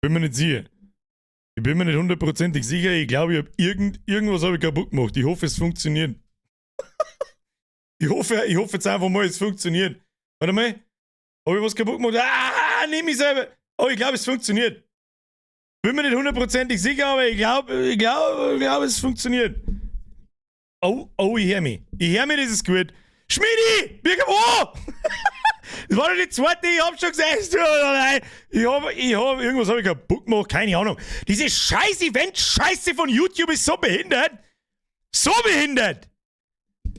Bin mir nicht sicher. Ich bin mir nicht hundertprozentig sicher. Ich glaube, ich habe irgendwas habe ich kaputt gemacht. Ich hoffe, es funktioniert. ich hoffe jetzt einfach mal, es funktioniert. Warte mal. Habe ich was kaputt gemacht? Nehme ich selber. Oh, ich glaube, es funktioniert. Bin mir nicht hundertprozentig sicher, aber ich glaube, es funktioniert. Oh, ich höre mich. Das ist gut. Schmiedi! Wo? Das war doch die zweite, ich hab schon gesagt, oder nein? Irgendwas habe ich kaputt gemacht, keine Ahnung. Diese scheiß Event-Scheiße von YouTube ist so behindert. So behindert!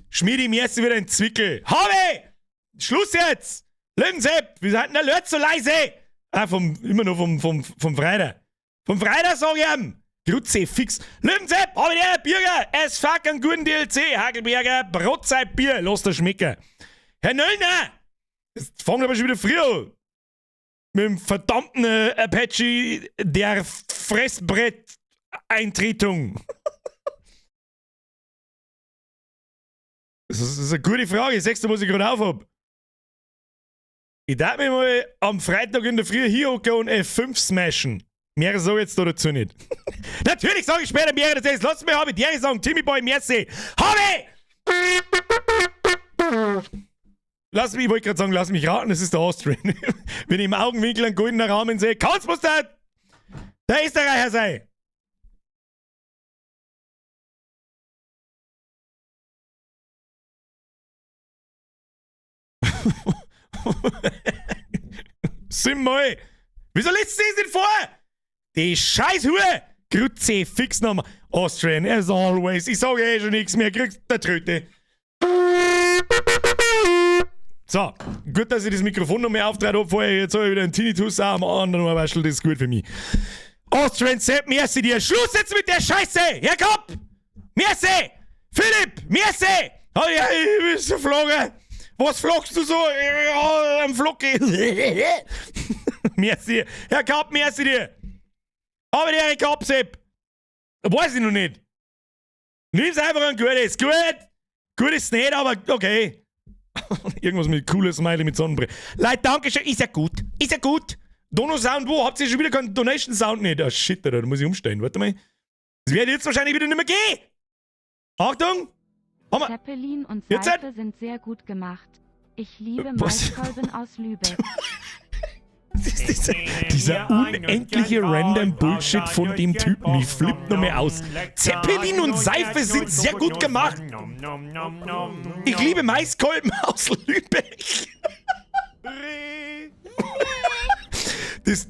Schmiedi, mir ist wieder ein Zwickel. Habe! Schluss jetzt! Löwensepp, wir sind der so leise! Immer noch vom Freitag. Vom Freitag sag ich ihm! Grutze, fix. Löwensepp, habe ich dir, Bürger! Es fuck einen guten DLC, Hagelberger, Brotzeit Bier, lass das schmecken. Herr Nöllner! Jetzt fangen wir aber schon wieder früher an. Mit dem verdammten Apache der Fressbrett-Eintretung. Das ist eine gute Frage. Sechste, was ich gerade auf hab. Ich darf mich mal am Freitag in der Früh hier hocken und F5 smashen. Mehr sag ich jetzt da dazu nicht. Natürlich sage ich später mehr dazu. Lass mich haben. Die sagen, Timmy Boy, merci. Habe! Ich wollte gerade sagen, lass mich raten, das ist der Austrian. Wenn ich im Augenwinkel einen goldenen Rahmen sehe, kann's muss der Österreicher sein. Simmel! Wieso lässt sie es nicht vor? Die Scheißhure! Grütze, fix nochmal. Austrian, as always. Ich sage eh schon nichts mehr, kriegst der Tröte. So, gut, dass ich das Mikrofon noch mehr auftrete habe vorher. Jetzt habe ich wieder einen Tinnitus am anderen Weißel, das ist gut für mich. Austrian Sepp, merci dir. Schluss jetzt mit der Scheiße! Herr Kopp! Merci! Philipp, merci! Oh ja, ich bin so geflogen. Was flockst du so? Am Flocke. Merci. Herr Kopp, merci dir. Aber der Herr Kopp, Sepp. Weiß ich noch nicht. Nimm's einfach ein gutes. Gut. Gut ist nicht, aber okay. Irgendwas mit cooles Smiley mit Sonnenbrille. Leute, danke schön. Ist ja gut. Ist ja gut. Dono-Sound, wo? Habt ihr schon wieder keinen Donation-Sound? Nicht. Oh shit, da muss ich umstellen. Warte mal. Das wird jetzt wahrscheinlich wieder nicht mehr gehen. Achtung. Zeppelin und Seife sind sehr gut gemacht. Ich liebe Maiskolben aus Lübeck. Dieser unendliche random Bullshit von dem Typen. Ich flipp noch mehr aus. Zeppelin und Seife sind sehr gut gemacht. Ich liebe Maiskolben aus Lübeck. Das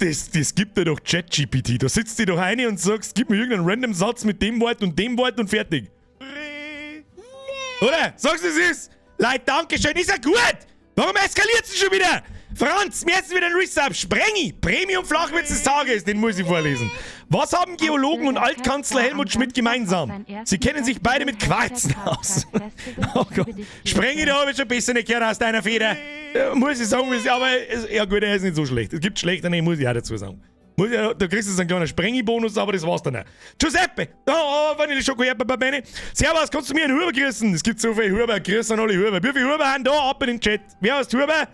gibt dir doch ChatGPT. Da sitzt dir doch eine und sagst, gib mir irgendeinen random Satz mit dem Wort und fertig. Oder? Sagst du es ist? Leute, danke schön. Ist ja gut. Warum eskaliert es schon wieder? Franz, mir jetzt wieder ein Resub. Sprengi, Premium-Flachwitz des Tages. Den muss ich vorlesen. Was haben Geologen und Altkanzler Helmut Schmidt gemeinsam? Sie kennen sich beide mit Quarzen aus. Oh Gott. Sprengi, da habe ich schon besser nicht gehört aus deiner Feder. Muss ich sagen, aber ja gut, er ist nicht so schlecht. Es gibt schlechter, nee, muss ich auch dazu sagen. Da kriegst du einen kleinen Sprengi-Bonus, aber das war's dann auch. Giuseppe! Oh, Vanille Schoko-Erdbeerbene. Servus, kannst du mir einen Huber grüßen? Es gibt so viele Huber. Grüß an alle Huber. Wie viele Huber haben da? Ab in den Chat. Wer heißt Huber?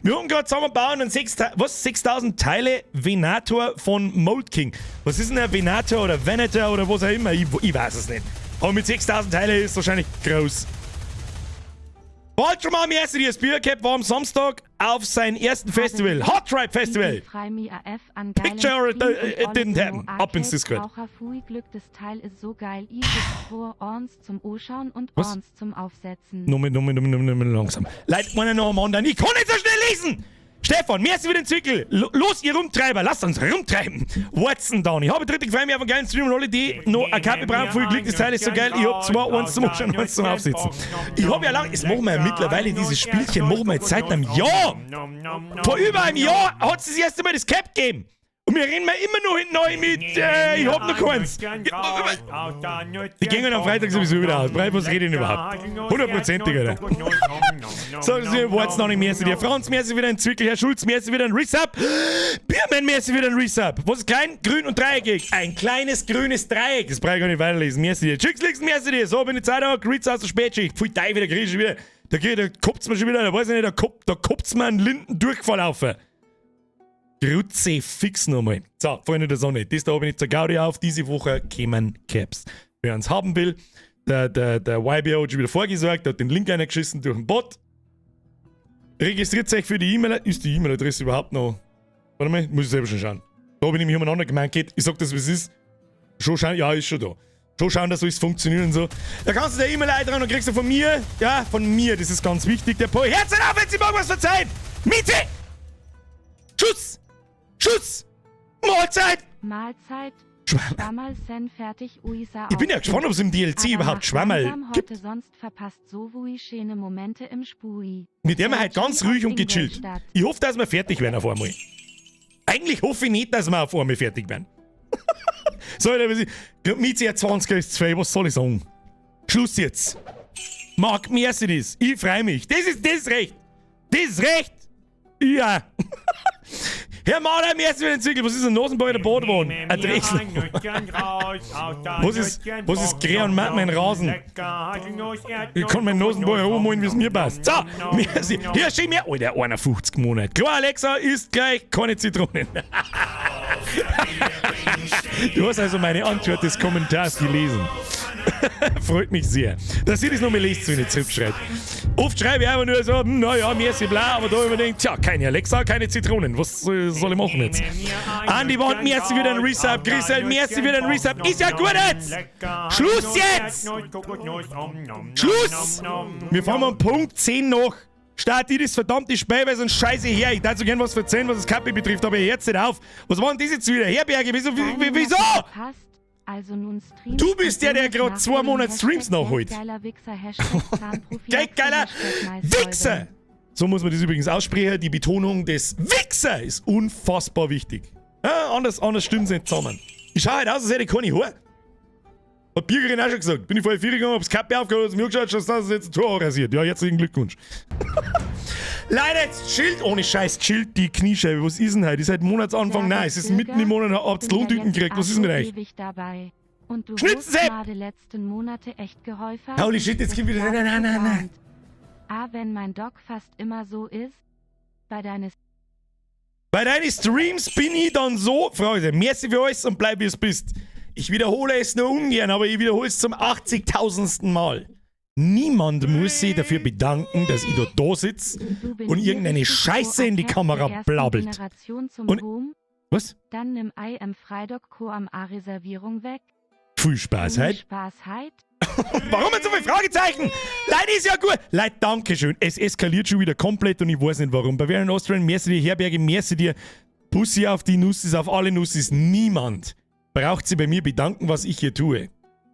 Wir haben gerade zusammenbauen einen 6000 Teile Venator von Mold King. Was ist denn ein Venator oder Venator oder was auch immer? Ich weiß es nicht. Aber mit 6000 Teile ist es wahrscheinlich groß. Bald schon mal am ersten das Biercap war am Samstag auf sein ersten Festival, Hot Tribe Festival. Picture didn't happen. Ab ins Discord. Das Teil ist so geil. Ihr gibt vor Orns zum Anschauen und Orns zum Aufsetzen. Nummer langsam. Leute, meiner noch am anderen. Ich kann nicht so schnell lesen. Stefan, merci für den Zwickel. Los, ihr Rumtreiber, lasst uns rumtreiben. Watson down. Ich habe dritte gefallen, mir auf einen geilen Stream und alle die noch ein Kappe brauchen. Voll Glück, das Teil ist so geil. Ich hab zwar eins zum Anschauen und eins zum Aufsitzen. Ich hab ja lange, jetzt machen wir ja mittlerweile dieses Spielchen, machen wir jetzt seit einem Jahr. Vor über einem Jahr hat es das erste Mal das Cap gegeben. Und wir reden immer noch hinten neu mit, ich hab noch keins. Die gehen am Freitag sowieso wieder aus. Was rede ich denn überhaupt? 100%, Alter. So, das war jetzt noch nicht mehr. Der Franz, merci wieder ein Zwickel. Herr Schulz, merci wieder ein Resub. Biermann, merci wieder ein Resub. Was ist klein? Grün und dreieckig. Ein kleines grünes Dreieck. Das brauche ich gar nicht weiterlesen. Merci dir. Chicks, merci dir. So, bin ich Zeit auch. Grüß aus der Spätschicht. Pfui, Teil wieder, krieg ich schon wieder. Da kopft's mir schon wieder. Da weiß ich nicht, da kopft's mir einen Lindendurchfall auf. Grütze fix nochmal. So, Freunde der Sonne, das da habe ich nicht zur Gaudi auf. Diese Woche kämen Caps. Wer uns haben will, der YBO hat schon wieder vorgesorgt, hat den Link eingeschissen durch den Bot. Registriert euch für die E-Mail. Ist die E-Mail-Adresse überhaupt noch? Warte mal, muss ich selber schon schauen. Da habe ich nämlich umeinander gemeint, geht. Ich sag das, wie es ist. Schon schauen, ja, ist schon da. Schon schauen, dass alles funktioniert und so. Da kannst du der E-Mail eintragen und kriegst du von mir, ja, von mir, das ist ganz wichtig, der Poi. Herz auf, wenn Sie morgen was verzeihen! Miete! Schuss! Schuss! Mahlzeit! Mahlzeit. Schwammerl sen fertig Uisa. Ich bin ja gespannt, ob es im DLC überhaupt Schwammerl gibt. Sonst verpasst so wui schöne Momente im Spui. Mit dem wir halt ganz ruhig und gechillt. Ich hoffe, dass wir fertig werden auf einmal. Eigentlich hoffe ich nicht, dass wir auf einmal fertig werden. So, Miezi hat 20 ist 2, was soll ich sagen? Schluss jetzt. Mark Mercedes, ich freue mich. Das ist recht. Das ist recht. Ja. Herr Maler, im ersten Zirkel, was ist ein Nosenbau in der Bodenwohn? Ein Drechsel. Was ist Grä und Matt, mein Rasen? Ich kann meinen Nosenbau herumholen, wie es mir passt. So, merci. Hier steht mir, der 51 Monate. Klar, Alexa, isst gleich keine Zitronen. Du hast also meine Antwort des Kommentars gelesen. Freut mich sehr. Dass ihr das nochmal lest, wenn ihr zurückschreibt. Oft schreibe ich einfach nur so, naja, merci, bla, aber da immer denkt, tja, keine Alexa, keine Zitronen. Was soll ich machen jetzt? Andi Wand, merci wieder ein Resub. Grisel, merci wieder ein Resub. Ist ja gut jetzt! Schluss jetzt! Schluss! Wir fahren am Punkt 10 noch. Start die das verdammte Spiel, weil sonst scheiße her. Ich darf so gern was erzählen, was das Kapi betrifft, aber jetzt nicht auf. Was waren das jetzt wieder? Herberge, wieso? Also nun du bist der gerade 2 Monate Streams nachholt. Geiler Wichser! So muss man das übrigens aussprechen. Die Betonung des Wichser ist unfassbar wichtig. Ja, anders stimmt es nicht zusammen. Ich schaue halt aus, als hätte ich keine Haare. Hat Birgerin auch schon gesagt. Bin ich vorher 4 gegangen, hab's Kappe aufgehört, mir geschaut, dass das jetzt ein Tor rasiert. Ja, herzlichen Glückwunsch. Leider, jetzt chillt, ohne Scheiß, chillt die Kniescheibe. Was ist denn heute? Ist halt Monatsanfang? Nein, es ist mitten im Monat, habt ihr Lohntüten gekriegt. Was ist denn mit euch? Schnitzensepp! letzten Monate echt geholfen. Holy shit, jetzt kommt wieder. Nein. Wenn mein Doc fast immer so ist, bei deinen Streams bin ich dann so, Freunde, merci für euch und bleib wie es bist. Ich wiederhole es nur ungern, aber ich wiederhole es zum 80.000. Mal. Niemand muss sich dafür bedanken, dass ich da sitze und irgendeine Scheiße in die Kamera blabbelt. Und, was? Dann nimm Ei im Freidoc Co am A-Reservierung weg. Viel Spaß, halt. Warum hat so viele Fragezeichen? Leute, ist ja gut. Leute, danke schön. Es eskaliert schon wieder komplett und ich weiß nicht warum. Bei Während Australien, merci dir, Herberge, merci dir. Pussy auf die Nussis, auf alle Nussis. Niemand braucht sich bei mir bedanken, was ich hier tue.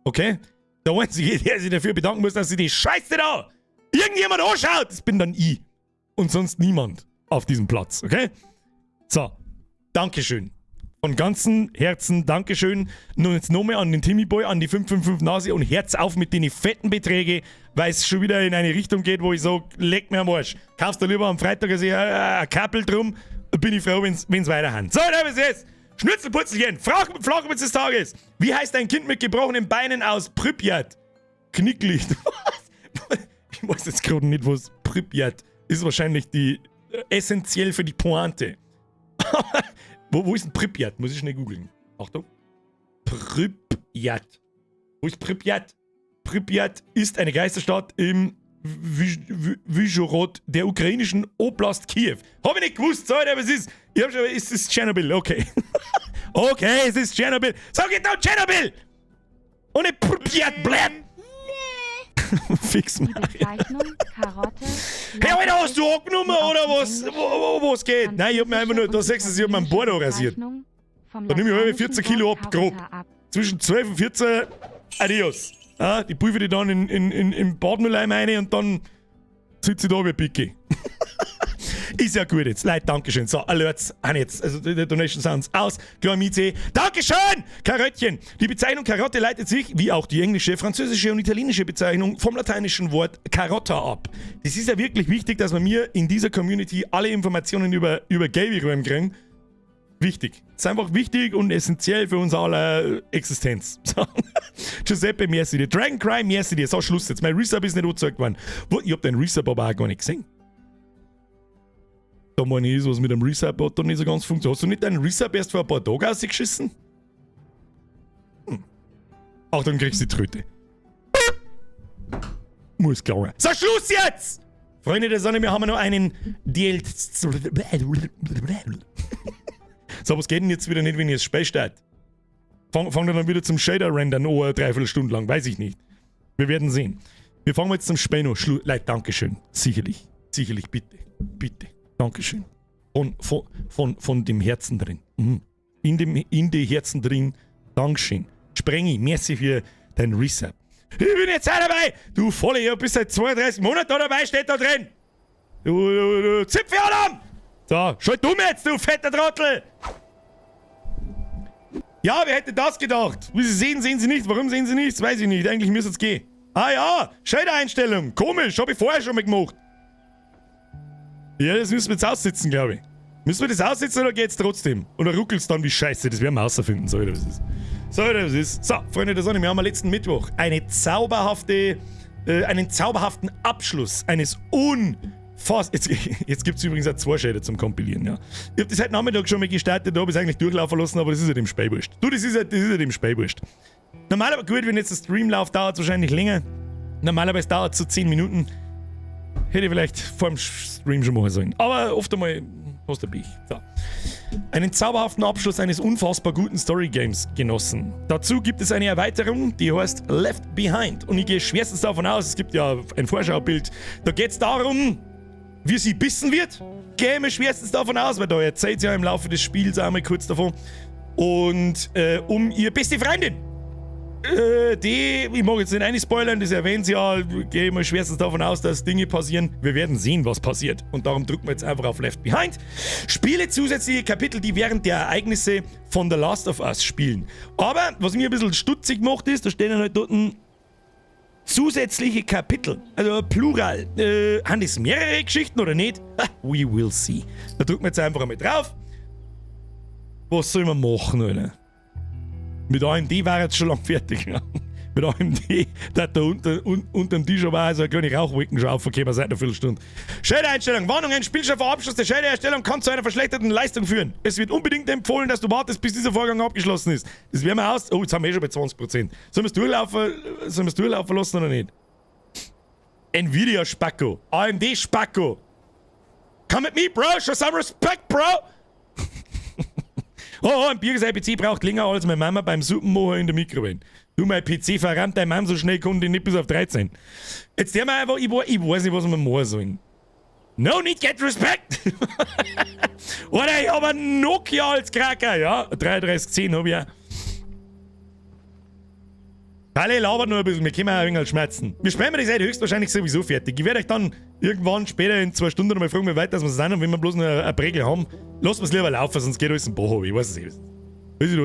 Okay? Der Einzige, der sich dafür bedanken muss, dass sie die Scheiße da irgendjemand anschaut, das bin dann ich. Und sonst niemand auf diesem Platz. Okay? So. Dankeschön. Von ganzem Herzen Dankeschön. Nun jetzt nochmal an den Timmy Boy, an die 555 Nase und Herz auf mit den fetten Beträgen, weil es schon wieder in eine Richtung geht, wo ich sage, leck mir am Arsch. Kaufst du lieber am Freitag ein Kappel drum, bin ich froh, wenn's weiterhand. So, da ist es. Schnitzelputzelchen, Flachwitz des Tages. Wie heißt ein Kind mit gebrochenen Beinen aus Pripyat? Knicklicht. Was? Ich weiß jetzt gerade nicht, was Pripyat ist. Wahrscheinlich die essentiell für die Pointe. Wo ist denn Pripyat? Muss ich schnell googeln. Achtung. Pripyat. Wo ist Pripyat? Pripyat ist eine Geisterstadt im Vyzhorod der ukrainischen Oblast Kiew. Hab ich nicht gewusst, sorry, aber es ist Tschernobyl, okay. Okay, es ist Tschernobyl. Sag jetzt noch Tschernobyl! Und nicht Pripyat, blöd! Fix mal. Hey, Alter, hast du angenommen oder was? Was geht? Nein, ich hab mir einfach nur, da sagst du, ich hab mir einen Bordo rasiert. Da nehme ich halbe 14 Kilo ab, grob. Zwischen 12 und 14, adios. Ah, die pulver die dann in Badmülleim rein und dann sitze ich da wie Picke. Ist ja gut jetzt. Leute, Dankeschön. So, Alerts haben jetzt, also die Donation Sounds aus. Klar, Mieze. Dankeschön! Karottchen. Die Bezeichnung Karotte leitet sich, wie auch die englische, französische und italienische Bezeichnung, vom lateinischen Wort Carotta ab. Das ist ja wirklich wichtig, dass wir mir in dieser Community alle Informationen über Gaby kriegen. Wichtig. Das ist einfach wichtig und essentiell für unsere aller Existenz. So. Giuseppe, merci dir. Dragon Cry, merci dir. So, Schluss jetzt. Mein Resub ist nicht angezeigt worden. Ich hab den Resub aber auch gar nicht gesehen. Da meine ich, ist was mit dem Reset-Button nicht so ganz funktioniert. Hast du nicht deinen Reset erst vor ein paar Tagen ausgeschissen? Ach, dann kriegst du die Tröte. Muss klar. So, Schluss jetzt! Freunde der Sonne, wir haben noch einen DLC. So, was geht denn jetzt wieder nicht, wenn ihr es spät steht? Fangen wir dann wieder zum Shader-Rendern, eine Dreiviertelstunde lang, weiß ich nicht. Wir werden sehen. Wir fangen jetzt zum Spiel noch. Leute, Dankeschön. Sicherlich. Sicherlich, bitte. Bitte. Dankeschön. Von dem Herzen drin. In dem Herzen drin. Dankeschön. Sprengi, merci für dein Reset. Ich bin jetzt auch dabei! Du Volle, bist seit 32 Monaten da dabei, steht da drin! Du Zipfelalarm! So, schalt um jetzt, du fetter Trottel! Ja, wer hätte das gedacht? Wie Sie sehen, sehen Sie nicht. Warum sehen Sie nichts? Weiß ich nicht. Eigentlich müsste es gehen. Ah ja, Shader-Einstellung. Komisch, hab ich vorher schon mal gemacht. Ja, das müssen wir jetzt aussitzen, glaube ich. Müssen wir das aussitzen oder geht's trotzdem? Oder ruckelt's dann wie Scheiße? Das werden wir außerfinden. So, wie das ist. So, Freunde der Sonne, wir haben am letzten Mittwoch einen zauberhaften Abschluss eines Jetzt gibt es übrigens auch 2 Shader zum Kompilieren, ja. Ich habe das heute Nachmittag schon mal gestartet, da habe ich es eigentlich durchlaufen lassen, aber das ist ja dem Spielwurst. Du, das ist ja dem Spielwurst. Normalerweise, gut, wenn jetzt der Stream läuft, dauert es wahrscheinlich länger. Normalerweise dauert es so 10 Minuten. Hätte ich vielleicht vor dem Stream schon machen sollen. Aber oft einmal hast du Pech. So. Einen zauberhaften Abschluss eines unfassbar guten Story-Games genossen. Dazu gibt es eine Erweiterung, die heißt Left Behind. Und ich gehe schwerstens davon aus, es gibt ja ein Vorschaubild, da geht es darum, wie sie bissen wird. Gehe mir schwerstens davon aus, weil da erzählt sie ja im Laufe des Spiels einmal kurz davon. Und um ihre beste Freundin. Ich mag jetzt nicht spoilern, das erwähnt sie ja, gehe mal schwerstens davon aus, dass Dinge passieren. Wir werden sehen, was passiert. Und darum drücken wir jetzt einfach auf Left Behind. Spiele zusätzliche Kapitel, die während der Ereignisse von The Last of Us spielen. Aber, was mir ein bisschen stutzig macht, ist, da stehen halt dort zusätzliche Kapitel, also Plural. Haben das mehrere Geschichten oder nicht? We will see. Da drücken wir jetzt einfach einmal drauf. Was soll man machen, Alter? Mit AMD war jetzt schon lang fertig. Ja. Mit AMD, da unter dem Tisch aber so eine kleine Rauchwolken schon aufgekommen seit einer Viertelstunde. Shader-Einstellung. Warnung, ein Spielstand vor Abschluss der Shader-Erstellung kann zu einer verschlechterten Leistung führen. Es wird unbedingt empfohlen, dass du wartest, bis dieser Vorgang abgeschlossen ist. Das werden wir aus... Oh, jetzt haben wir schon bei 20%. Sollen wir es durchlaufen lassen oder nicht? Nvidia Spacko. AMD Spacko. Come at me, bro. Show some respect, bro. Oh, ein Biergesei-PC braucht länger als meine Mama beim Suppenmachen in der Mikrowelle. Du, mein PC verrannt deine Mama so schnell, konnte ich nicht bis auf 13. Jetzt der mal einfach, ich weiß nicht, was wir machen sollen. No need get respect! Oder ich habe einen Nokia als Kracker, ja? 3310 habe ich auch. Alle labern nur ein bisschen, wir können auch ein wenig schmerzen. Wir spielen die Seite höchstwahrscheinlich sowieso fertig. Ich werde euch dann irgendwann später in 2 Stunden mal fragen, wie weit das wir sind und wenn wir bloß noch eine Prägel haben, lassen wir es lieber laufen, sonst geht alles ein Bach. Ich weiß es nicht. Da ist wieder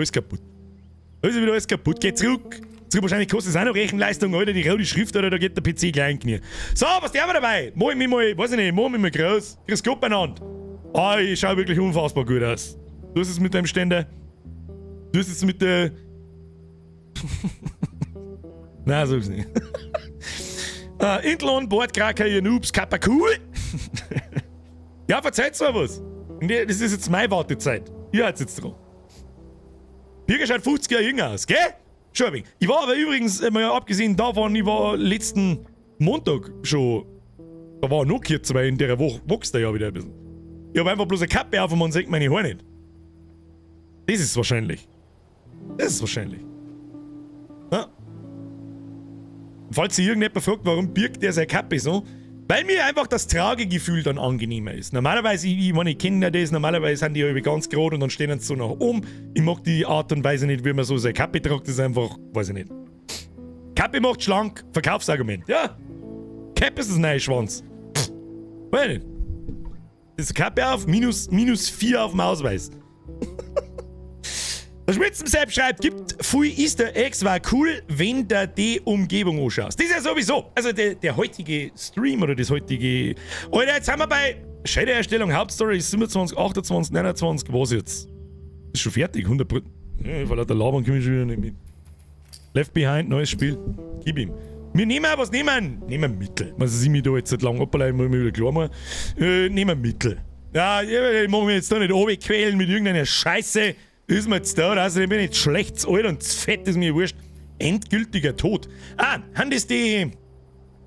alles kaputt. Geht zurück. Wahrscheinlich kostet es auch noch Rechenleistung, Alter, die rote Schrift, oder da geht der PC klein knie. So, was haben wir dabei? Mach ich mich mal, weiß ich nicht, mach mich mal groß. Grüß Gott beieinander. Ich schau wirklich unfassbar gut aus. Du hast es mit deinem Ständer. Du hast es mit der... Nein, so ist es nicht. Intel on Board, Kraker, ihr Noobs, Kappa cool. Ja, verzeiht mal was. Das ist jetzt meine Wartezeit. Ihr seid jetzt dran. Birger schaut 50 Jahre jünger aus, gell? Schon ein wenig. Ich war aber übrigens, mal abgesehen davon, ich war letzten Montag schon. Da war noch kürzer, weil in der Woche wächst er ja wieder ein bisschen. Ich habe einfach bloß eine Kappe auf und man sieht meine Haare nicht. Das ist wahrscheinlich. Ja. Falls sich irgendjemand fragt, warum birgt der seine Kappe so, weil mir einfach das Tragegefühl dann angenehmer ist. Normalerweise, ich meine, ich kenne ja das, normalerweise sind die ja ganz gerade und dann stehen sie so nach oben. Ich mag die Art und Weise nicht, wie man so seine Kappe tragt, das ist einfach, weiß ich nicht. Kappe macht schlank, Verkaufsargument, ja. Kappe ist das neue Schwanz. Weiß nicht. Das ist Kappe auf, minus 4 auf dem Ausweis. Der Schmitzensepp schreibt, gibt viel Easter Eggs, war cool, wenn du die Umgebung anschaust. Das ist ja sowieso. Also der heutige Stream oder das heutige... Alter, jetzt haben wir bei Shader-Erstellung, Hauptstory 27, 28, 29, was jetzt? Ist schon fertig, 100%. Ja, weil der Labern komme ich schon wieder nicht mit. Left Behind, neues Spiel. Gib ihm. Wir nehmen auch was, nehmen Mittel. Also ich mich da jetzt seit langem ableiten, muss ich mir wieder klar machen. Nehmen Mittel. Ja, ich muss mich jetzt da nicht runterquälen mit irgendeiner Scheiße. Ist mir jetzt da, also ich bin jetzt schlecht alt und fett ist mir wurscht. Endgültiger Tod. Haben das die,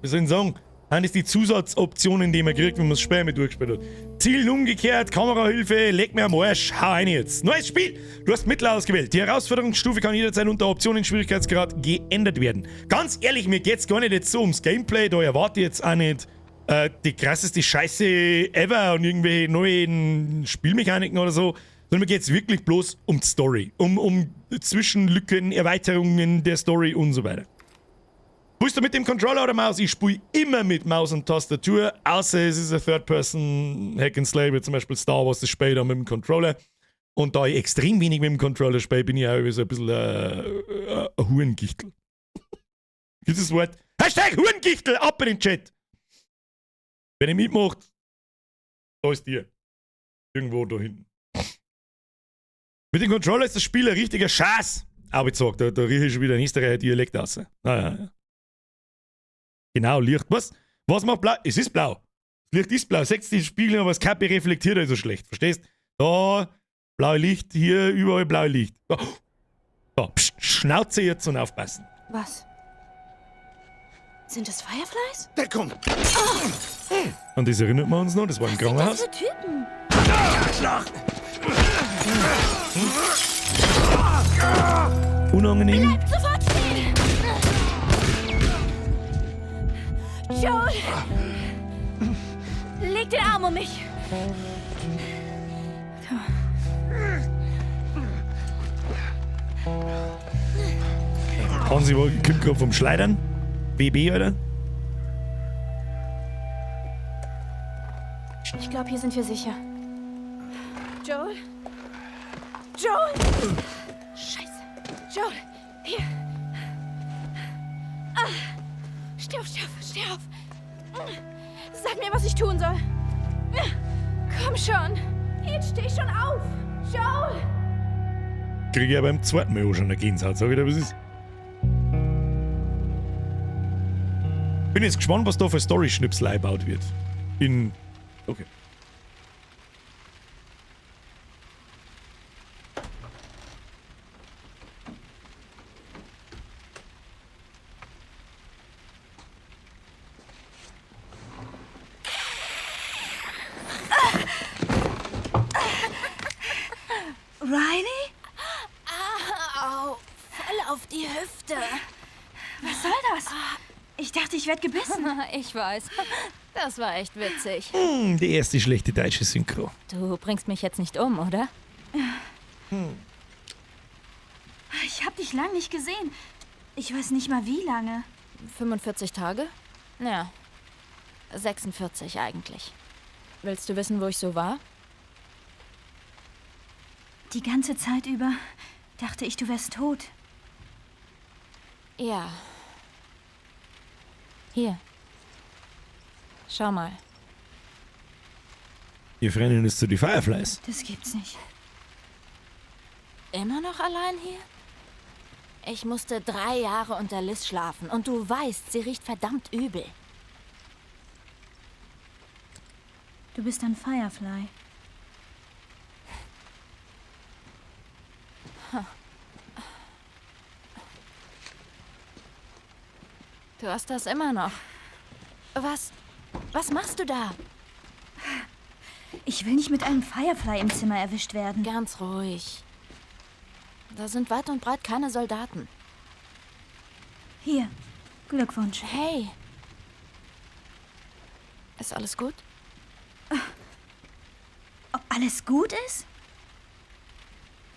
wie soll ich sagen, haben das die Zusatzoptionen, die man kriegt, wenn man das Spiel mit durchgespielt hat. Zielen umgekehrt, Kamerahilfe, leg mir am Arsch, hau rein jetzt. Neues Spiel! Du hast Mittel ausgewählt. Die Herausforderungsstufe kann jederzeit unter Optionen Schwierigkeitsgrad geändert werden. Ganz ehrlich, mir geht's gar nicht jetzt so ums Gameplay, da erwarte ich jetzt auch nicht die krasseste Scheiße ever und irgendwelche neuen Spielmechaniken oder so, sondern mir geht's wirklich bloß um die Story. Um Zwischenlücken, Erweiterungen der Story und so weiter. Spielst du mit dem Controller oder Maus? Ich spiele immer mit Maus und Tastatur, außer es ist ein Third-Person-Hack-and-Slay, wie zum Beispiel Star Wars, das spiele ich dann mit dem Controller. Und da ich extrem wenig mit dem Controller spiele, bin ich auch so ein bisschen ein Hurengichtel. Gibt es das Wort? Hashtag Hurengichtel, ab in den Chat! Wenn ihr mitmacht, da ist dir. Irgendwo da hinten. Mit dem Controller ist das Spiel ein richtiger Schatz. Aber ich sag, da rieche ich schon wieder ein Österreicher Dialekt aus. Ja. Genau, Licht. Was macht blau? Es ist blau. Das Licht ist blau. Seht die Spiegel, aber das Kappe reflektiert also schlecht. Verstehst? Da, blaue Licht, hier, überall blaue Licht. Da, pst, Schnauze jetzt und aufpassen. Was? Sind das Fireflies? Deckung! An das erinnert man uns noch, das war im Krankenhaus. Diese Typen. Unangenehm. Bleibt sofort stehen! Joel! Leg den Arm um mich! Hansi kommt gerade vom Schleidern. BB, oder? Ich glaube, hier sind wir sicher. Joel? Joel! Scheiße. Joel, hier. Steh auf. Sag mir, was ich tun soll. Komm schon. Jetzt steh schon auf. Joel! Kriege ich ja beim zweiten Mal auch schon eine Gänsehaut. Sag ich dir, was ist? Bin jetzt gespannt, was da für Story-Schnipsel eingebaut wird. Okay. Riley? Au, voll auf die Hüfte. Was soll das? Ich dachte, ich werde gebissen. Ich weiß. Das war echt witzig. Die erste schlechte deutsche Synchro. Du bringst mich jetzt nicht um, oder? Ich habe dich lang nicht gesehen. Ich weiß nicht mal, wie lange. 45 Tage? Ja. 46 eigentlich. Willst du wissen, wo ich so war? Die ganze Zeit über dachte ich, du wärst tot. Ja. Hier. Schau mal. Ihr Freundin ist zu die Fireflies. Das gibt's nicht. Immer noch allein hier? Ich musste 3 Jahre unter Liz schlafen und du weißt, sie riecht verdammt übel. Du bist ein Firefly. Du hast das immer noch. Was machst du da? Ich will nicht mit einem Firefly im Zimmer erwischt werden. Ganz ruhig. Da sind weit und breit keine Soldaten. Hier, Glückwunsch. Hey. Ist alles gut? Ob alles gut ist?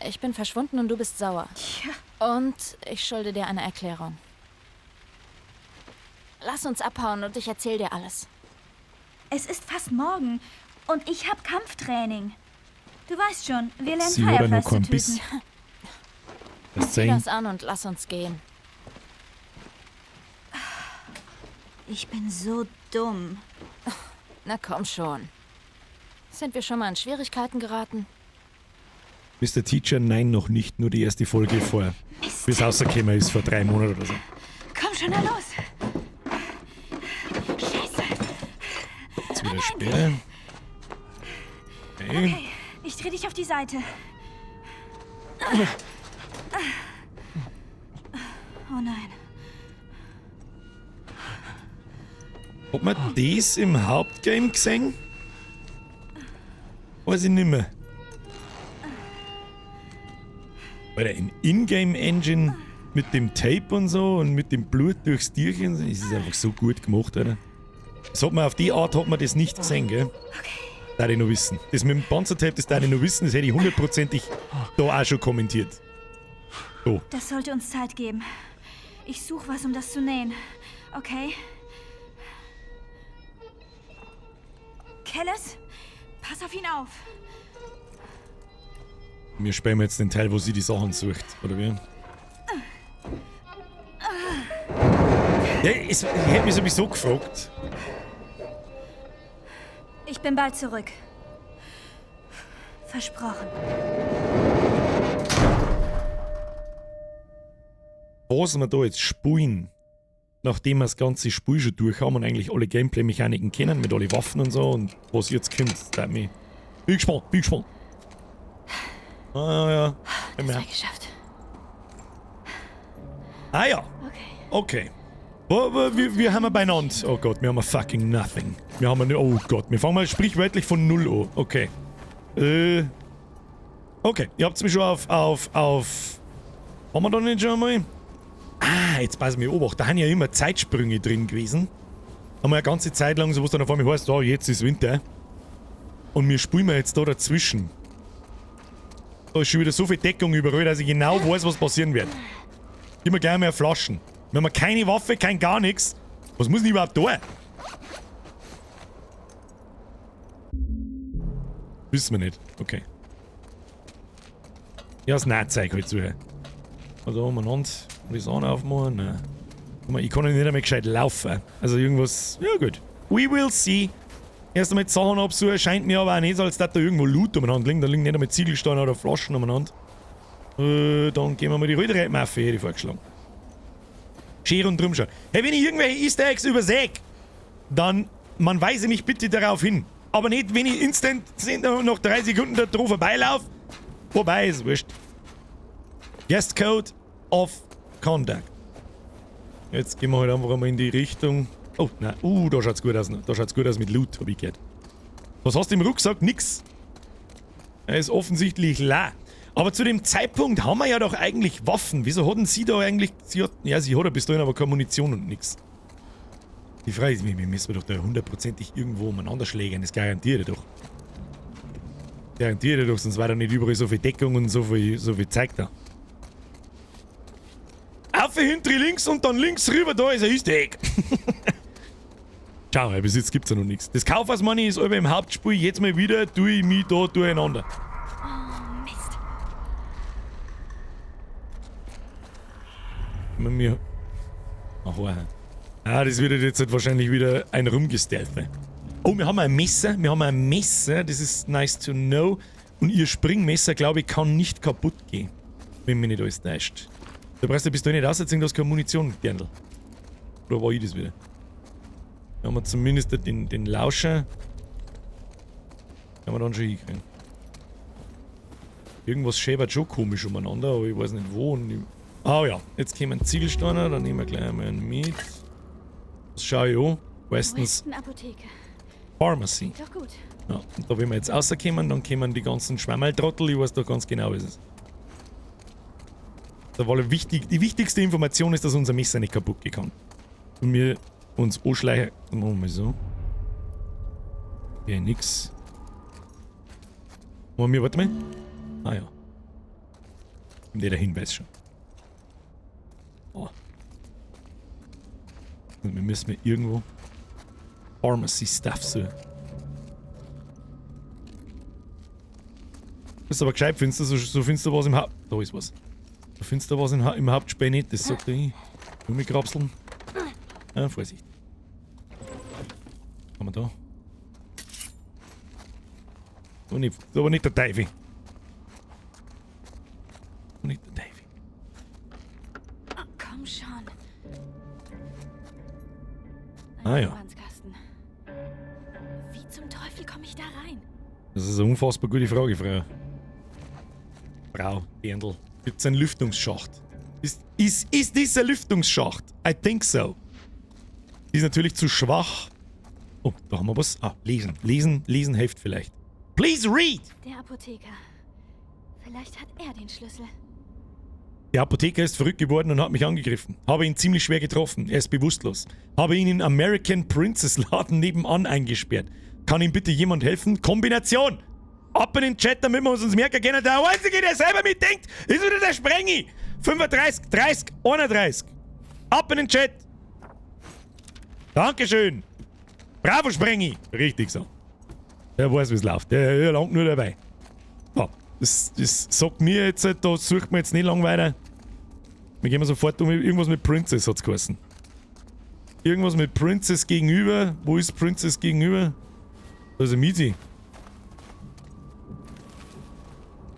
Ich bin verschwunden und du bist sauer. Tja. Und ich schulde dir eine Erklärung. Lass uns abhauen und ich erzähl dir alles. Es ist fast morgen und ich habe Kampftraining. Du weißt schon, wir lernen Sie oder nur Fireflies zu töten. Kompis? Das Zieh sehen. das an und lass uns gehen. Ich bin so dumm. Na komm schon. Sind wir schon mal in Schwierigkeiten geraten? Mr. Teacher, nein, noch nicht. Nur die erste Folge vor. Mist. Bis rausgekommen ist, vor 3 Monaten oder so. Komm schon, na los. Scheiße. Jetzt wieder sperren. Okay, ich dreh dich auf die Seite. Oh nein. Hat man das im Hauptgame gesehen? Weiß ich nicht mehr. Alter, in Ingame-Engine mit dem Tape und so und mit dem Blut durchs Tierchen, das ist einfach so gut gemacht, Alter. Das hat man auf die Art hat man das nicht gesehen, gell? Das ich noch wissen. Das mit dem Panzertape, das ich noch wissen, das hätte ich hundertprozentig da auch schon kommentiert. So. Das sollte uns Zeit geben. Ich suche was, um das zu nähen. Okay? Kellis, pass auf ihn auf. Wir sperren jetzt den Teil, wo sie die Sachen sucht, oder wie? Ja, ich hätte mich sowieso gefragt. Ich bin bald zurück. Versprochen. Was wir da jetzt spielen, nachdem wir das ganze Spiel schon durch haben und eigentlich alle Gameplay-Mechaniken kennen, mit alle Waffen und so und was jetzt kommt, das mich. Bin gespannt, bin gespannt. Ah ja. Das war geschafft. Ah ja. Okay. Wir haben beieinander. Oh Gott, wir haben fucking nothing. Wir haben oh Gott, wir fangen mal sprichwörtlich von null an. Okay. Okay, ihr habt mich schon auf. Haben wir da nicht schon einmal? Ah, jetzt passen wir obacht. Da haben ja immer Zeitsprünge drin gewesen. Haben wir eine ganze Zeit lang, so was dann auf einmal heißt, jetzt ist Winter. Und wir spielen jetzt da dazwischen. Da ist schon wieder so viel Deckung überall, dass ich genau weiß, was passieren wird. Gib mir gleich mehr Flaschen. Wir haben keine Waffe, kein gar nichts. Was muss ich überhaupt tun? Wissen wir nicht. Okay. Ja, das Nahzeug halt zu. Also umeinander die Sachen aufmachen. Nein. Guck mal, ich kann ja nicht einmal gescheit laufen. Also irgendwas. Ja gut. We will see. Erst einmal die Sachen absuchen, scheint mir aber auch nicht so, als dass da irgendwo Loot umeinander liegen. Da liegen nicht einmal Ziegelsteine oder Flaschen umeinander. Dann gehen wir mal die Rödereitmaffe, hätte ich vorgeschlagen. Schere und drum schon. Hey, wenn ich irgendwelche Easter Eggs übersehe, dann man weise mich bitte darauf hin. Aber nicht, wenn ich instant nach 3 Sekunden da drauf vorbeilaufe. Wobei, ist wurscht. Guest Code of Conduct. Jetzt gehen wir halt einfach einmal in die Richtung. Oh, nein. Da schaut's gut aus. Da schaut's gut aus mit Loot, hab ich gehört. Was hast du im Rucksack? Nix. Er ist offensichtlich leer. Aber zu dem Zeitpunkt haben wir ja doch eigentlich Waffen. Wieso hatten sie da eigentlich... sie hat ja bis dahin aber keine Munition und nix. Die Frage ist, wir müssen doch da hundertprozentig irgendwo umeinander schlägern. Das garantiere ich doch. Garantiere ich doch, sonst war da nicht überall so viel Deckung und so viel Zeug da. Auf hinter links und dann links rüber, da ist ein Easter Egg. Schau mal, bis jetzt gibt's ja noch nichts. Das Kaufhausmoney ist aber im Hauptspiel. Jetzt mal wieder tue ich mich da durcheinander. Oh, Mist. Mir. Aha. Ah, das wird jetzt halt wahrscheinlich wieder ein Rumgestelfe. Oh, wir haben ein Messer. Wir haben ein Messer. Das ist nice to know. Und ihr Springmesser, glaube ich, kann nicht kaputt gehen. Wenn mich nicht alles täuscht. Da brauchst du bis dahin nicht aussetzen, du hast keine Munition, Dirndl. Oder war ich das wieder? Da haben wir zumindest den Lauscher. Kann man dann schon hinkriegen. Irgendwas schäbert schon komisch umeinander, aber ich weiß nicht wo. Ah ja, jetzt kommen Ziegelsteine, dann nehmen wir gleich einmal einen mit. Das schaue ich an. Westens Apotheke. Pharmacy. Doch gut. Ja, und da wenn wir jetzt rauskommen, dann kommen die ganzen Schwammerltrottel, ich weiß doch ganz genau, was es ist. Da war die wichtigste Information ist, dass unser Messer nicht kaputt gehen kann. Und wir uns anschleichen. Dann machen wir mal so. Ja, nix. Machen wir, warte mal. Ah ja. Und der Hinweis schon. Oh. Und wir müssen mir irgendwo Pharmacy Stuff suchen. Das ist aber gescheit, findest du, so findest du was im Haupt. Da ist was. Da findest du was im Hauptspein nicht, das sagt er. Gummikrapseln. Ja, Vorsicht. Haben wir da? Aber nicht der Teufel. Nicht der Teufel. Oh, komm schon. Ah ja. Verbandskasten. Wie zum Teufel komme ich da rein? Das ist eine unfassbar gute Frage, Frau Berndl. Gibt es einen Lüftungsschacht? Ist this ein Lüftungsschacht? I think so. Die ist natürlich zu schwach. Oh, da haben wir was. Ah, lesen. Lesen hilft vielleicht. Please read! Der Apotheker. Vielleicht hat er den Schlüssel. Der Apotheker ist verrückt geworden und hat mich angegriffen. Habe ihn ziemlich schwer getroffen. Er ist bewusstlos. Habe ihn in American Princess Laden nebenan eingesperrt. Kann ihm bitte jemand helfen? Kombination! Ab in den Chat, damit wir uns merken können. Der Einzige, der selber mitdenkt, ist wieder der Sprengi. 35, 30, 31. Ab in den Chat. Dankeschön. Bravo, Sprengi. Richtig so. Der weiß, wie es läuft. Der langt nur dabei. Ja, das sagt mir jetzt, da sucht man jetzt nicht lang weiter. Wir gehen sofort um. Irgendwas mit Princess hat's geheißen. Irgendwas mit Princess gegenüber. Wo ist Princess gegenüber? Da ist ein Miezi.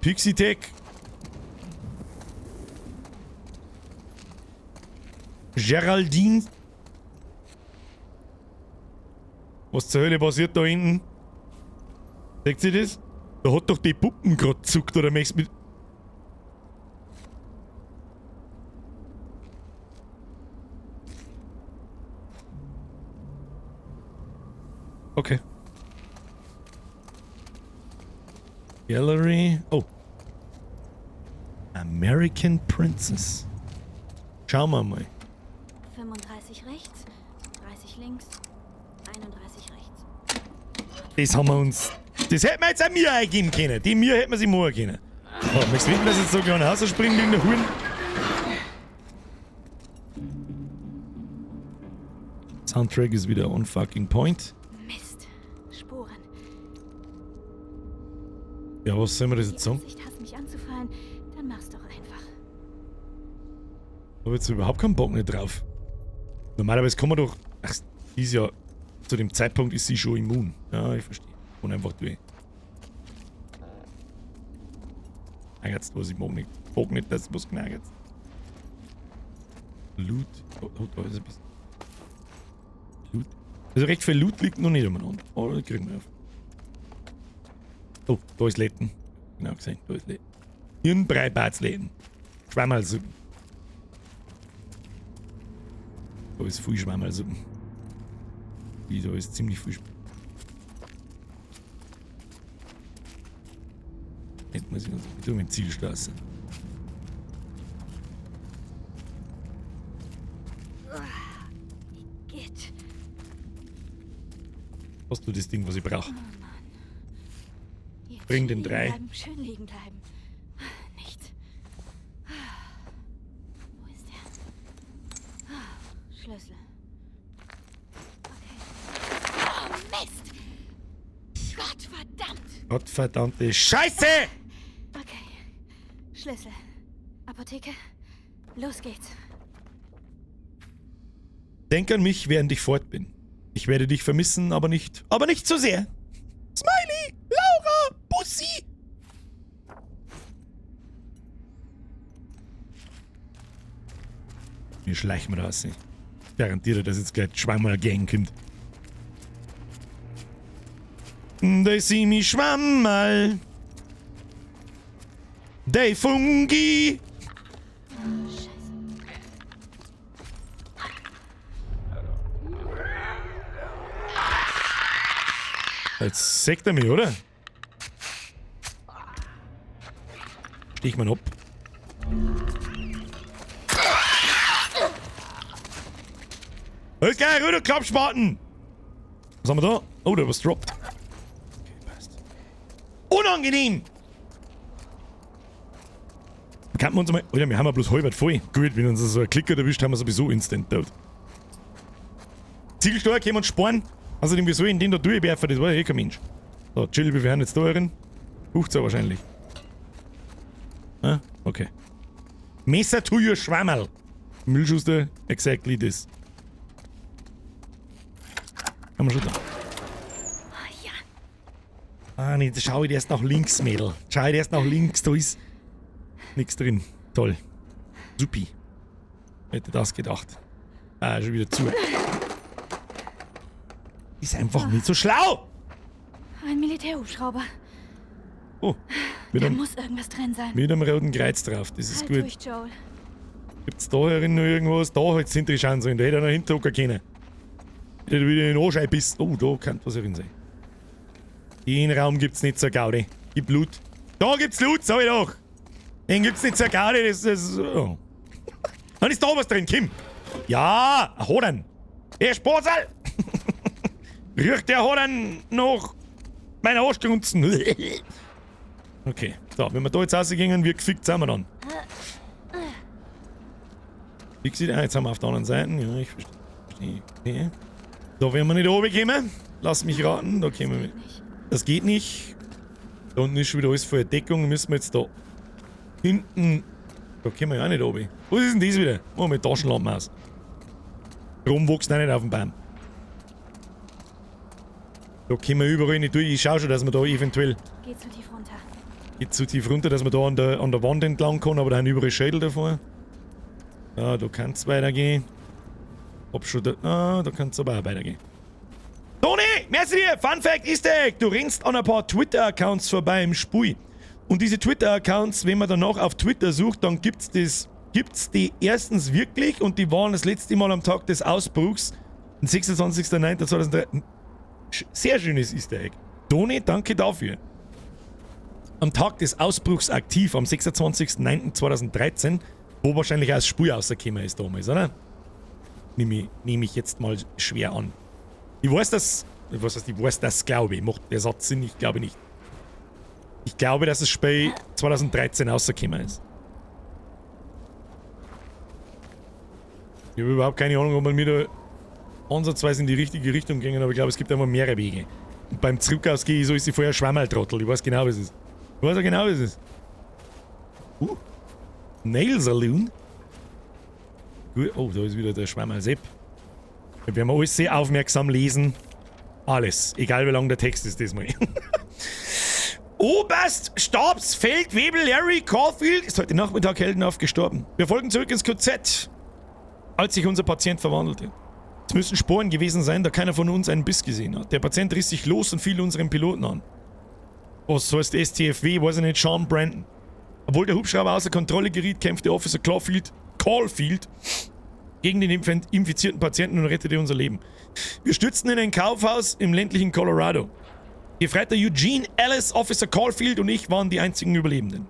Pixie Tech. Geraldine. Was zur Hölle passiert da hinten? Seht ihr das? Da hat doch die Puppen gerade zuckt, oder möchtest du mit... Okay. Gallery. Oh. American Princess. Schauen wir mal. 35 rechts, 30 links, 31 rechts. Das haben wir uns... Das hätten wir jetzt auch mir eingeben können. Die mir hätten wir sie morgen können. Oh, möchtest du wissen, dass jetzt so kleine Haus springen wegen der Huren? Soundtrack ist wieder on fucking point. Mist. Spuren. Ja, was soll man das jetzt sagen? Wenn du Absicht hast, mich anzufallen, dann mach's doch einfach. Ich hab jetzt überhaupt keinen Bock nicht drauf. Normalerweise kann man doch... Ach, die ist ja... Zu dem Zeitpunkt ist sie schon immun. Ja, ich verstehe. Und einfach durch. Knaggert's was, ich mag nicht, dass was knaggert. Loot. Oh, da ist ein bisschen. Loot. Also recht viel Loot liegt noch nicht umeinander. Oh, das kriegen wir auf. Oh, da ist Letten. Genau gesehen, da ist Letten. Hirnbrei-Batsläden. Schwammerlsuppen. Da ist viel Schwammerlsuppen. Da ist ziemlich viel Jetzt muss ich uns mit dem Zielstraße. Geht. Hast du das Ding, was ich brauche? Oh Mann. Jetzt Bring den liegen 3. bleiben, schön liegen bleiben. Nichts. Wo ist der? Schlüssel. Okay. Oh Mist! Gottverdammt! Gottverdammte Scheiße! Okay. Schlüssel. Apotheke. Los geht's. Denk an mich, während ich fort bin. Ich werde dich vermissen, aber nicht so sehr. Smiley! Laura! Bussi! Wir schleichen wir raus. Ich garantiere, dass jetzt gleich zweimal Gang kommt. They see me Schwammerl. They Fungi. Scheiße. Jetzt sägt er mich, oder? Steh ich mal ab. Alles klar, Rüder, Klappspaten! Was haben wir da? Oh, da was droppt. Okay, passt. Unangenehm! Kann man uns mal... Alter, wir haben ja bloß halbert voll. Gut, wenn uns so ein Klicker erwischt, haben wir sowieso instant tot. Zielsteuer können wir uns sparen. Außerdem, wieso in den da durchwerfen, das war ja eh kein Mensch. So, chill, wir werden jetzt da rein. 15 wahrscheinlich. Ah, okay. Messer to your Schwammerl. Müllschuster, exactly this. Haben wir schon da. Oh ja. Ah, nee, schau ich erst nach links, Mädel. Schau ich erst nach links, da ist nichts drin. Toll. Supi. Hätte das gedacht. Ah, schon wieder zu. Ist einfach nicht so schlau! Ein Militärhubschrauber. Oh, mit Da einem, muss irgendwas drin sein. mit einem roten Kreuz drauf. Das ist Halt gut. durch, Joel. Gibt's da herin noch irgendwas? Da halt hinter die Chance rein. Da hätte er noch hinterhocken können. Hätte er wieder in den Anschein biss. Oh, da kann was herin sein. Den Raum gibt's nicht so Gaudi. Gib Loot. Da gibt's Loot, sag ich doch. Den gibt's nicht so Gaudi. Das oh. Dann ist da was drin, Kim. Ja, ein Hoden. Der Sportsal. Riecht der Hoden noch meine Arschgrunzen. Okay, so, wenn wir da jetzt rausgehen, wie gefickt sind wir dann? Wie sieht jetzt haben wir auf der anderen Seite. Ja, ich verstehe. Okay. Da werden wir nicht oben kommen. Lass mich raten, da kommen wir. Das geht nicht. Da unten ist schon wieder alles voll Deckung. Müssen wir jetzt da hinten. Da kommen wir ja auch nicht oben. Was ist denn das wieder? Oh, mit Taschenlampen aus. Drum wächst auch nicht auf dem Baum. Da kommen wir überall nicht durch. Ich schau schon, dass wir da eventuell. Geh zu tief runter. Geht zu tief runter, dass man da an der Wand entlang kann, aber da haben überall Schädel davor. Ja, da kann es weitergehen. Hab schon da. Ah, da kann es aber auch weitergehen. Toni, merci dir! Fun Fact ist du rennst an ein paar Twitter-Accounts vorbei im Spui. Und diese Twitter-Accounts, wenn man danach auf Twitter sucht, dann gibt's die erstens wirklich und die waren das letzte Mal am Tag des Ausbruchs, den 26.09.2003. Sehr schönes Easter Egg. Toni, danke dafür. Am Tag des Ausbruchs aktiv, am 26.09.2013, wo wahrscheinlich auch das Spur rausgekommen ist damals, oder? Nehme ich jetzt mal schwer an. Ich weiß das, glaube ich. Macht der Satz Sinn? Ich glaube nicht. Ich glaube, dass das Spiel 2013 rausgekommen ist. Ich habe überhaupt keine Ahnung, ob man mir da ansatzweise in die richtige Richtung gehen, aber ich glaube, es gibt einfach mehrere Wege. Und beim Zurückausgehen so ist sie vorher Schwammerltrottel. Ich weiß genau, was es ist. Ich weiß ja genau, was es ist. Nail Saloon. Gut. Oh, da ist wieder der Schwammerl Sepp. Da werden wir alles sehr aufmerksam lesen. Alles. Egal wie lang der Text ist diesmal. Oberst Stabsfeldwebel Larry Caulfield ist heute Nachmittag heldenhaft gestorben. Wir folgen zurück ins KZ, als sich unser Patient verwandelte. Es müssen Sporen gewesen sein, da keiner von uns einen Biss gesehen hat. Der Patient riss sich los und fiel unseren Piloten an. Was heißt STFW, weiß ich nicht, Sean Brandon. Obwohl der Hubschrauber außer Kontrolle geriet, kämpfte Officer Caulfield gegen den infizierten Patienten und rettete unser Leben. Wir stürzten in ein Kaufhaus im ländlichen Colorado. Gefreiter Eugene Ellis, Officer Caulfield und ich waren die einzigen Überlebenden.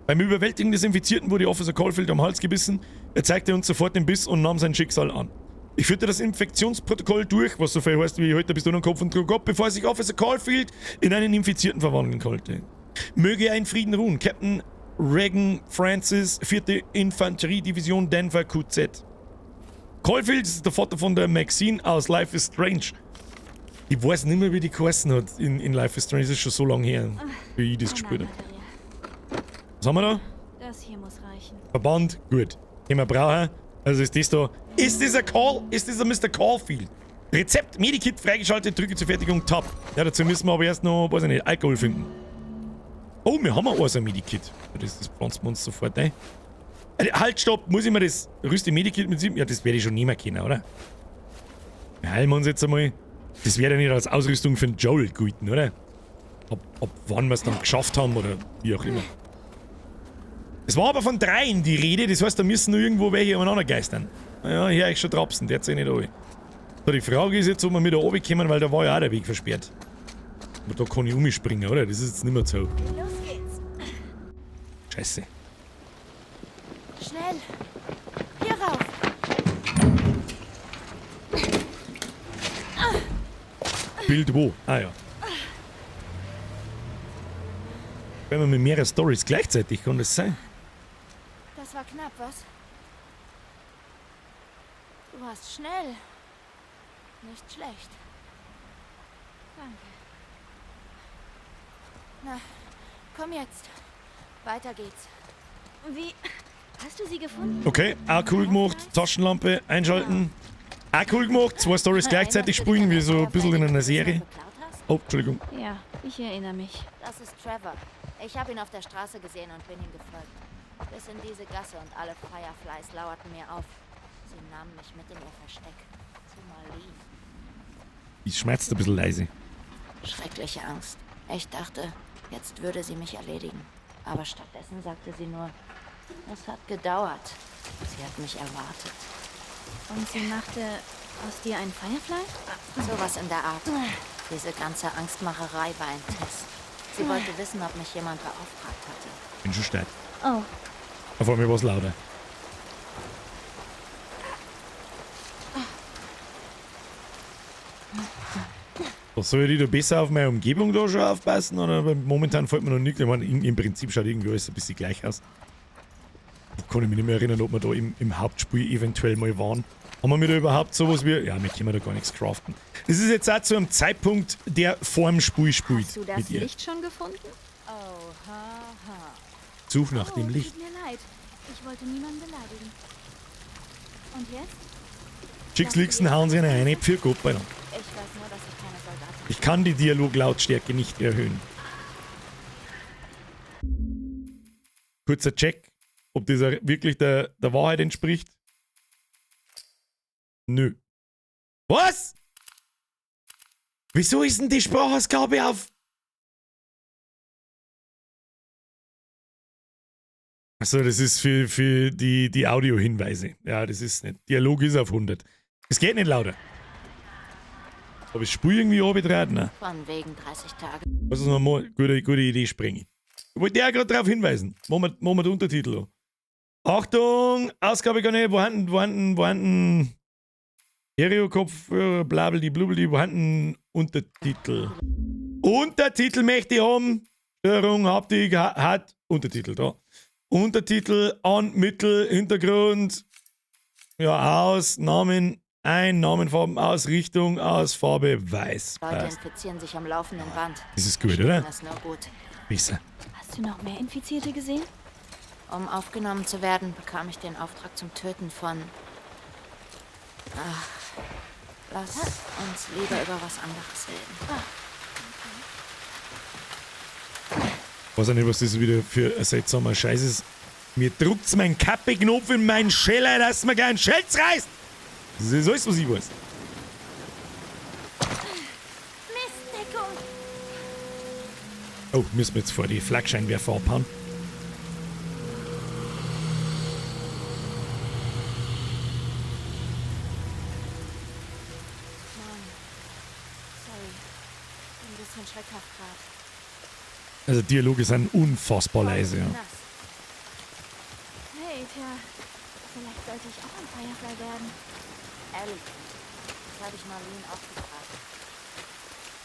Beim Überwältigen des Infizierten wurde Officer Caulfield am Hals gebissen. Er zeigte uns sofort den Biss und nahm sein Schicksal an. Ich führte das Infektionsprotokoll durch, was so viel heißt wie heute bist du noch Kopf und trug ab, bevor sich Officer Caulfield in einen Infizierten verwandeln konnte. Möge er in Frieden ruhen. Captain Regan Francis, 4. Infanteriedivision Denver QZ. Caulfield ist der Vater von der Maxine aus Life is Strange. Ich weiß nicht mehr, wie die geheißen hat in Life is Strange. Das ist schon so lange her, wie ich das gespielt habe. Was haben wir da? Das hier muss reichen. Verband, gut. Den wir brauchen. Also ist das da. Ist dieser Mr. Caulfield? Rezept, Medikit freigeschaltet, drücke zur Fertigung, Tab. Ja, dazu müssen wir aber erst noch, weiß ich nicht, Alkohol finden. Oh, wir haben auch so ein Medikit. Das pflanzen wir uns sofort ein. Halt, stopp, muss ich mir das rüste Medikit mit 7? Ja, das werde ich schon nie mehr kennen, oder? Wir heilen wir uns jetzt einmal. Das wäre ja nicht als Ausrüstung für den Joel gelten, oder? Ab wann wir es dann geschafft haben oder wie auch immer. Es war aber von 3 die Rede, das heißt, da müssen noch irgendwo welche umeinander geistern. Ja, hier ich schon trapsen, der zählt nicht an. So, die Frage ist jetzt, ob wir mit da oben kommen, weil da war ja auch der Weg versperrt. Aber da kann ich umspringen, oder? Das ist jetzt nicht mehr so. Los geht's. Scheiße. Schnell. Hier rauf. Bild wo? Ah ja. Wenn man mit mehreren Stories gleichzeitig, kann das sein? Das war knapp, was? Du warst schnell. Nicht schlecht. Danke. Na, komm jetzt. Weiter geht's. Wie? Hast du sie gefunden? Okay, auch cool gemacht. Taschenlampe einschalten. Auch cool gemacht. 2 Stories gleichzeitig spielen, wie so ein bisschen in einer Serie. Oh, Entschuldigung. Ja, ich erinnere mich. Das ist Trevor. Ich habe ihn auf der Straße gesehen und bin ihm gefolgt. Bis in diese Gasse und alle Fireflies lauerten mir auf. Sie nahmen mich mit in ihr Versteck. Zu Marlene. Ich schmerzt ein bisschen leise. Schreckliche Angst. Ich dachte, Jetzt würde sie mich erledigen. Aber stattdessen sagte sie nur, es hat gedauert. Sie hat mich erwartet. Und sie machte aus dir einen Firefly? Sowas in der Art. Diese ganze Angstmacherei war ein Test. Sie wollte wissen, ob mich jemand beauftragt hatte. Bin schon steil. Oh, Vor mir war es lauter. Soll ich da besser auf meine Umgebung da schon aufpassen? Oder momentan fällt mir noch nichts. Ich meine, im Prinzip schaut irgendwie alles ein bisschen gleich aus. Ich kann mich nicht mehr erinnern, ob wir da im Hauptspiel eventuell mal waren. Haben wir da überhaupt sowas wie... Ja, wir können da gar nichts craften. Das ist jetzt auch zu einem Zeitpunkt, der vor dem Spiel spielt. hast du das mit ihr. Licht schon gefunden? Such nach dem Licht. Tut mir leid. Ich wollte niemanden beleidigen. Und jetzt? Chicks Lixen hauen sie eine für Gott bei dann. Ich weiß nur, dass ich keine Soldatin Ich kann die Dialoglautstärke nicht erhöhen. Kurzer Check, ob das wirklich der Wahrheit entspricht. Nö. Was? Wieso ist denn die Sprachausgabe auf? Achso, das ist für die Audiohinweise. Ja, das ist nicht. Dialog ist auf 100. Es geht nicht lauter. Aber ich spüre irgendwie runtergetragen, ne? von wegen 30 Tage. Was ist nochmal? Gute Idee, Sprengi. Ich wollte ja gerade darauf hinweisen. Machen wir den Untertitel an. Achtung! Ausgabe gar nicht. Vorhanden. Stereokopf, blabeldi, blubeldi, vorhanden. Untertitel. Untertitel möchte ich haben. Störung, Haptik, hat. Untertitel da. Untertitel, an, Mittel, Hintergrund. Ja, aus, Namen ein, Namenfarben aus, Richtung, aus, Farbe, weiß. Leute Passt. infizieren sich am laufenden Band. Das ist gut, oder? Das ist nur gut. Besser. Hast du noch mehr Infizierte gesehen? Um aufgenommen zu werden, bekam ich den Auftrag zum Töten von... Ach, lass uns lieber über was anderes reden. Ich weiß auch nicht, was das wieder für ein seltsamer Scheiß ist. Mir druckt's mein Kappe-Knopf in meinen Scheller, dass mir keinen Schelz reißt. Das ist alles, was ich weiß. Mistdeckung! Oh, müssen wir jetzt vor die Flakscheinwerfer abhauen. Mann, sorry. Ein bisschen schreckhaft gerade. Also Dialoge sind unfassbar leise, ja. Nass. Hey, tja. Vielleicht sollte ich auch ein Firefly werden. Ehrlich, das habe ich Marlene auch gefragt.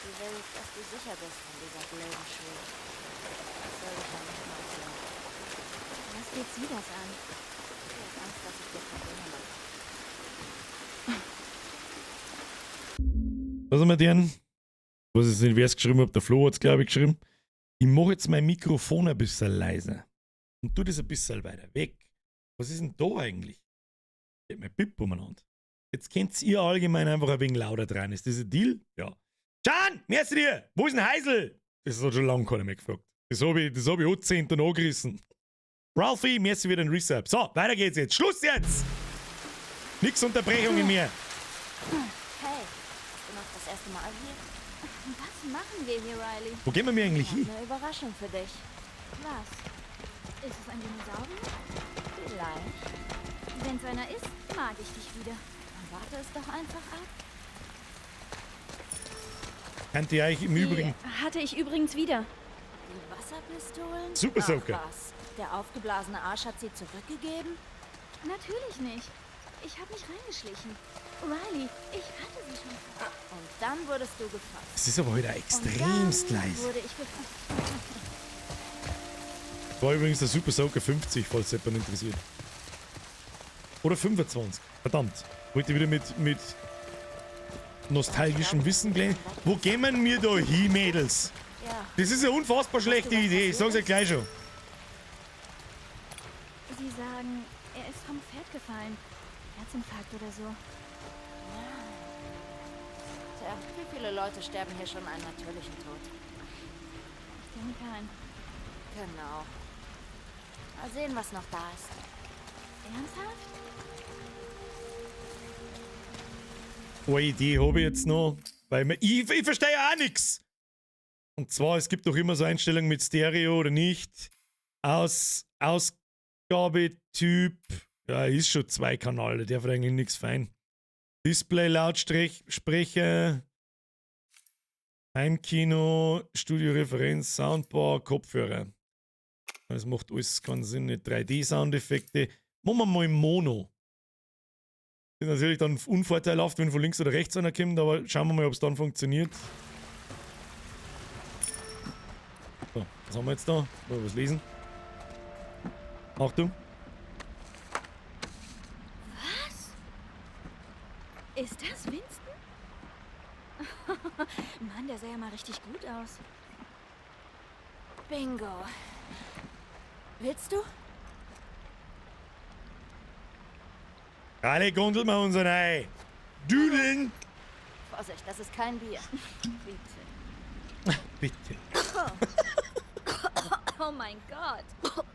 Sie will, dass du sicher bist von dieser blöden Schule. Das soll ich ja nicht mal erzählen. Was geht sie das an? Sie hat Angst, dass ich dir Probleme mache. Was haben wir denn? Ich weiß jetzt nicht, wer es geschrieben hat. Der Flo hat es, glaube ich, geschrieben. Ich mache jetzt mein Mikrofon ein bisschen leiser. Und tu das ein bisschen weiter weg. Was ist denn da eigentlich? Ich hab mein Pip umeinander. Jetzt könnt ihr allgemein einfach ein wenig lauter dran. Ist das ein Deal? Ja. Can, merci dir! Wo ist ein Heisel? Das hat schon lange keiner mehr gefragt. Das hab ich 10. angerissen. Ralphie, merci wieder ein Resub. So, weiter geht's jetzt. Schluss jetzt! Nix Unterbrechungen mehr. Hey, bist du noch das erste Mal hier? Was machen wir hier, Riley? Wo gehen wir eigentlich hin? Eine Überraschung für dich. Was? Ist es ein Dinosaurier? Vielleicht. Wenn es einer ist, mag ich dich wieder. Dann warte es doch einfach ab. Kannte ihr euch im Übrigen... Die hatte ich übrigens wieder. Die Wasserpistolen? Super Ach, Soaker. was? Der aufgeblasene Arsch hat sie zurückgegeben? Natürlich nicht. Ich habe mich reingeschlichen. Riley, ich hatte sie schon. Und dann wurdest du gefasst. Das ist aber heute Und extremst dann leise. wurde ich gefasst. Das war übrigens der Super Soaker 50, falls jemand interessiert. Oder 25. Verdammt. Wollte wieder mit nostalgischem Wissen glänzen. Wo gehen wir da hin, Mädels? Ja, Das ist eine unfassbar schlechte Idee. Ich sag's euch gleich schon. Sie sagen, er ist vom Pferd gefallen. Herzinfarkt oder so. tja, wie viele Leute sterben hier schon einen natürlichen Tod? Ich denke kein. Genau. Mal sehen, was noch da ist. Ernsthaft? Eine Idee habe ich jetzt noch. Weil ich verstehe ja auch nichts. Und zwar, es gibt doch immer so Einstellungen mit Stereo oder nicht. Ausgabetyp, ja, ist schon 2 Kanal, der darf eigentlich nichts fein. Display, Lautsprecher, Heimkino, Studioreferenz, Soundbar, Kopfhörer. Das macht alles keinen Sinn, nicht 3D-Soundeffekte. Machen wir mal Mono. Das ist natürlich dann unvorteilhaft, wenn von links oder rechts einer kommt, aber schauen wir mal, ob es dann funktioniert. So, was haben wir jetzt da? Mal was lesen. Achtung. Was? Ist das Winston? Mann, der sah ja mal richtig gut aus. Bingo. Willst du? Alle Gondel mal unser Ei. Düdeln! Vorsicht, das ist kein Bier. Bitte. Bitte. Oh mein Gott.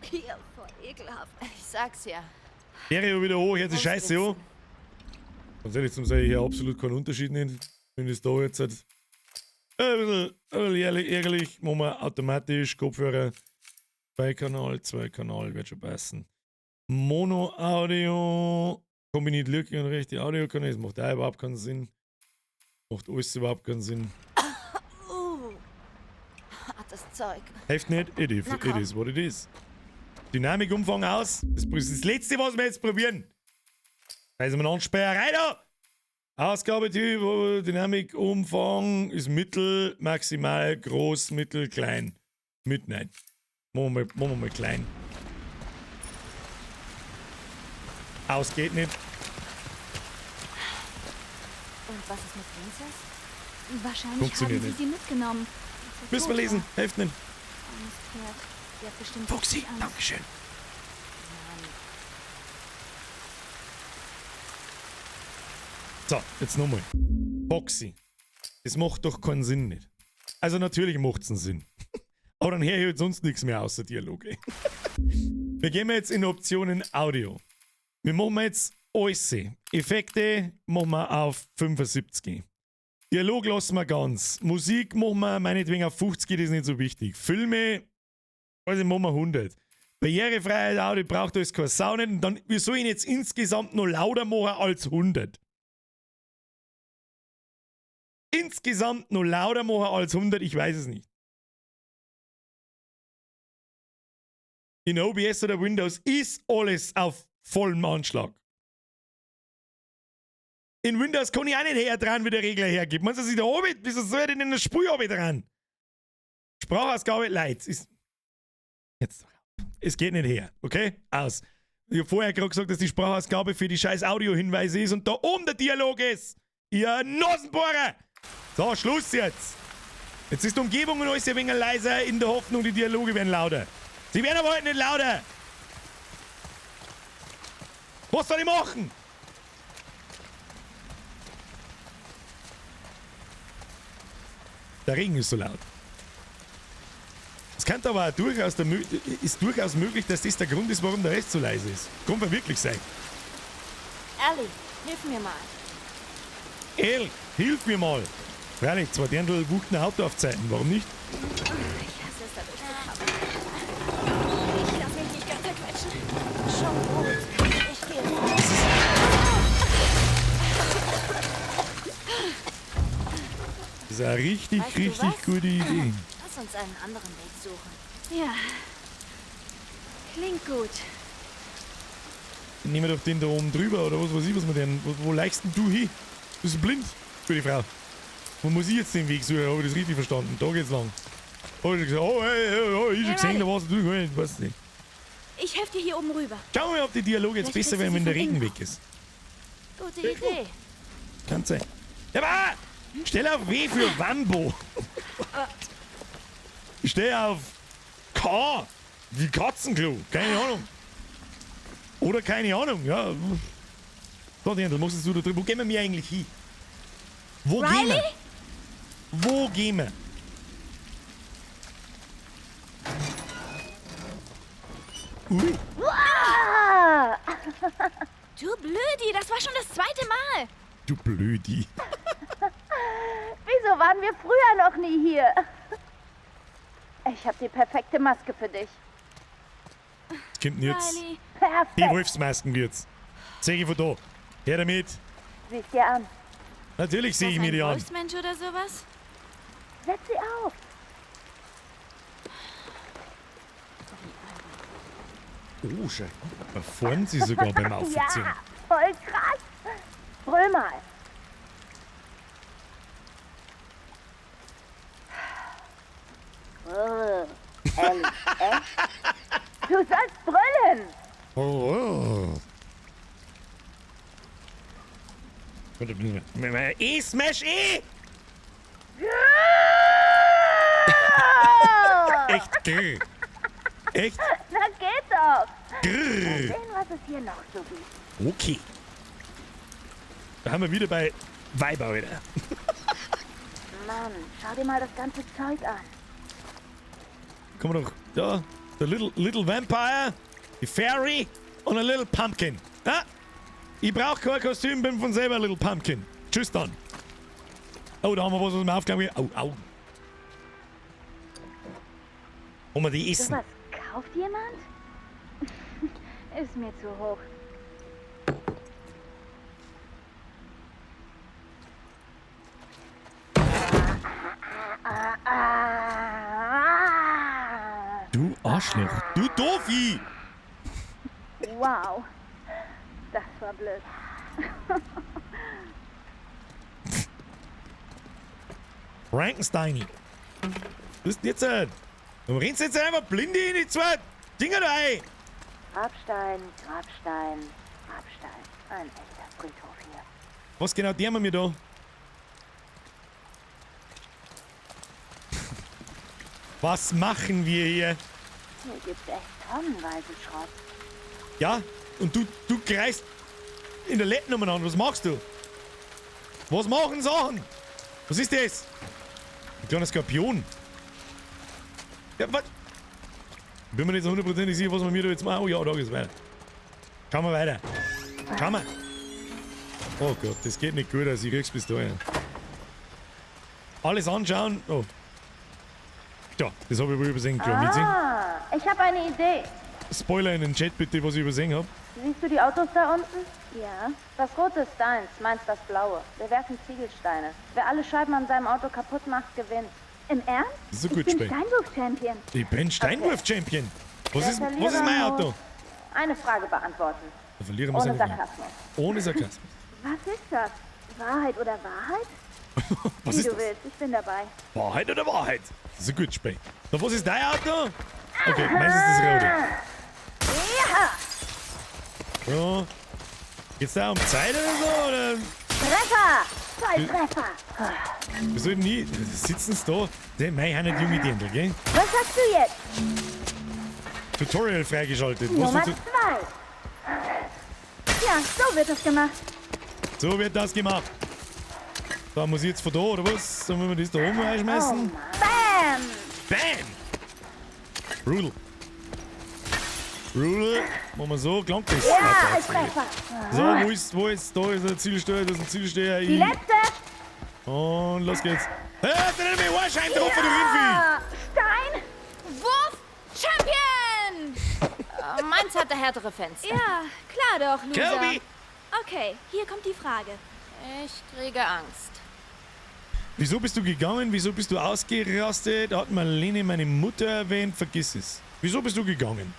Hier, voll ekelhaft. Ich sag's ja. Stereo wieder hoch, jetzt ist scheiße, ja. Ganz ehrlich, zum sagen, hier absolut keinen Unterschied nicht. Wenn es da jetzt halt ein bisschen ärgerlich, machen wir automatisch Kopfhörer. 2 Kanal, wird schon passen. Mono-Audio, kombiniert linke und rechte Audiokanäle, das macht auch überhaupt keinen Sinn. Macht alles überhaupt keinen Sinn. Hartes Zeug. Hilft nicht, it is what it is. Dynamikumfang aus, das ist das letzte, was wir jetzt probieren. Also wir Ansperrerei da! Ausgabetyp, Dynamikumfang ist mittel, maximal, groß, mittel, klein. Nein. Machen wir mal klein. Aus geht nicht. Und was ist mit Princess? Wahrscheinlich Funktioniert haben sie nicht. sie mitgenommen. Müssen wir lesen, hilft nicht. Armes Pferd. Sie hat bestimmt Fuchsi, richtig Angst. dankeschön. So, jetzt nochmal. Foxy. Das macht doch keinen Sinn nicht. Also natürlich macht es einen Sinn. Aber dann höre ich jetzt sonst nichts mehr außer Dialoge. Wir gehen jetzt in Optionen Audio. Wir machen jetzt alles. Effekte machen wir auf 75. Dialog lassen wir ganz. Musik machen wir meinetwegen auf 50, das ist nicht so wichtig. Filme, also machen wir 100. Barrierefreiheit Audio braucht alles keine Sau nicht. Und dann, wir sollen jetzt insgesamt noch lauter machen als 100. Insgesamt noch lauter machen als 100, ich weiß es nicht. In OBS oder Windows ist alles auf vollem Anschlag. In Windows kann ich auch nicht her dran, wie der Regler hergibt. Man sich da oben, wieso soll ich denn in der Spur oben dran? Sprachausgabe, Leid. Jetzt. Es geht nicht her, okay? Aus. Ich habe vorher gerade gesagt, dass die Sprachausgabe für die scheiß Audiohinweise ist und da oben der Dialog ist. Ihr Nasenbohrer! So, Schluss jetzt. Jetzt ist die Umgebung und alles ein wenig leiser in der Hoffnung, die Dialoge werden lauter. Sie werden aber heute nicht lauter. Was soll ich machen? Der Regen ist so laut. Es kann aber auch durchaus möglich, dass das der Grund ist, warum der Rest so leise ist. Kann aber wirklich sein. Ellie, hilf mir mal. Hilf mir mal. Freilich, 2 Dirndl bucht ein Auto auf Zeiten, warum nicht? Ich hasse es, da durchzukommen. Ich lass mich nicht ganz zerquetschen. Schon gut. Ich gehe. Das ist eine richtig Weißt du was? gute Idee. Lass uns einen anderen Weg suchen. Ja. Klingt gut. Nehmen wir doch den da oben drüber, oder was weiß ich, was wir denn. Wo leichst denn du hin? Du bist blind, für die Frau. Wo muss ich jetzt den Weg suchen? Habe ich das richtig verstanden? Da geht's lang. Hab ich gesagt, oh, hey, ich hab gesehen, da warst du, ich weiß nicht. Ich helfe dir hier oben rüber. Schauen wir mal, ob die Dialoge jetzt Vielleicht besser werden, kriegst wenn du der sie von Regen innen weg ist. Gute Idee. Kann sein. Ja, aber stell auf W für Wambo. Ich stehe auf K wie Katzenklo. Keine Ahnung. Oder keine Ahnung, ja. So, Dirndl, musstest du da drüber. Wo gehen wir eigentlich hin? Wo gehen wir? Wo gehen wir? Ui. Du Blödi, das war schon das 2. Mal. Du Blödi. Wieso waren wir früher noch nie hier? Ich habe die perfekte Maske für dich. Was kommt denn jetzt? Riley, Die perfekt. Wolfsmasken wird's. Sehe ich von da. Her damit. Sieh's dir an. Natürlich sehe ich mir die an. Wolfsmensch oder sowas? Setz sie auf. Oh, schön. Da fahren sie sogar beim Aufziehen. Ja, voll krass. Brüll mal. Ellie, echt? Du sollst brüllen. Oh. Smash E! Echt grrr. Echt Na geht doch. Mal grrr. sehen, was es hier noch so gibt. Okay. Da haben wir wieder bei Weiber wieder. Mann, schau dir mal das ganze Zeug an. Kommen wir doch da. Der Little Vampire, die Fairy und ein Little Pumpkin. Ja? Ich brauche kein Kostüm, bin von selber Little Pumpkin. Tschüss dann. Oh, da haben wir was mir aufgegangen. Au, au. Wollen wir die essen? Sowas kauft jemand? Ist mir zu hoch. Du Arschloch. Du Doofi. Wow. Das war blöd. Frankenstein. Was ist denn jetzt? Du rennst jetzt einfach blinde in die zwei Dinger da rein. Grabstein, Grabstein, Grabstein. Ein echter Friedhof hier. Was genau der wir mir da? Was machen wir hier? Hier gibt's echt tonnenweise Schrott. Ja? Und du kreist in der Letten umeinander. Was machst du? Was machen Sachen? Was ist das? Ein kleiner Skorpion. Ja, was? Ich bin mir nicht so hundertprozentig sicher, was wir mir da jetzt machen. Oh ja, da geht's weiter. Schauen wir weiter. Schauen wir. Oh Gott, das geht nicht gut, also ich krieg's bis dahin. Alles anschauen. Oh. Ja, das habe ich wohl übersehen. Klar, mitsehen. Ah, ich habe eine Idee. Spoiler in den Chat bitte, was ich übersehen habe. Siehst du die Autos da unten? Ja. Das rote ist deins, meins das blaue. Wir werfen Ziegelsteine. Wer alle Scheiben an seinem Auto kaputt macht, gewinnt. Im Ernst? Das ist ein gut Ich bin Spiel. Steinwurf-Champion. Ich bin Steinwurf-Champion. Was ist mein Auto? Eine Frage beantworten. Da verlieren wir Ohne einfach mal. Sarkasmus. Ohne Sarkasmus. Was ist das? Wahrheit oder Wahrheit? Was Wie ist du das? willst, ich bin dabei. Wahrheit oder Wahrheit? Das ist ein gut Spiel. Na, was ist dein Auto? Okay, meins ist das rote. Ja! Ja. Geht's da um Zeit oder so? Oder? Treffer! Volltreffer! Wir sollten nie. Sitzen sie da? Der mei auch nicht junge Dirndl, gell? Was sagst du jetzt? Tutorial freigeschaltet. Was Nummer willst 2. Ja, so wird es gemacht. du? So wird das gemacht. Da muss ich jetzt von da, oder was? Sollen wir das da oben Oh, reinschmeißen? Bam! Bam! Rudel. Rudel. Machen wir so, gelangt das. Ja, ein Treffer. So, wo ist, da ist ein Zielsteher, das ist ein Zielsteher. Die letzte! Und los geht's. Hey, da nimm mich Ohrschein drauf, du Rindvieh! Ah, Stein! Wurf! Champion! Meins hatte härtere Fans. Ja, klar doch, Loser. Kirby! Okay, hier kommt die Frage. Ich kriege Angst. Wieso bist du gegangen? Wieso bist du ausgerastet? Hat Marlene meine Mutter erwähnt? Vergiss es. Wieso bist du gegangen?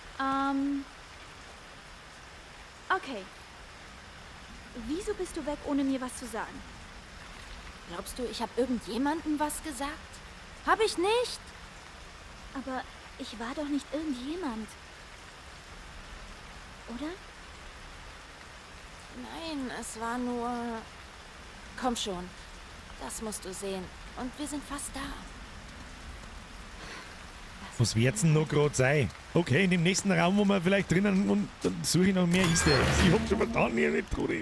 Okay. Wieso bist du weg, ohne mir was zu sagen? Glaubst du, ich habe irgendjemandem was gesagt? Hab ich nicht. Aber ich war doch nicht irgendjemand. Oder? Nein, es war nur... Komm schon. Das musst du sehen. Und wir sind fast da. Was wird's denn noch gerade sein? Okay, in dem nächsten Raum, wo wir vielleicht drinnen und dann suche ich noch mehr Easter Eggs. Ich hab schon verstanden, hier nicht, Bruder.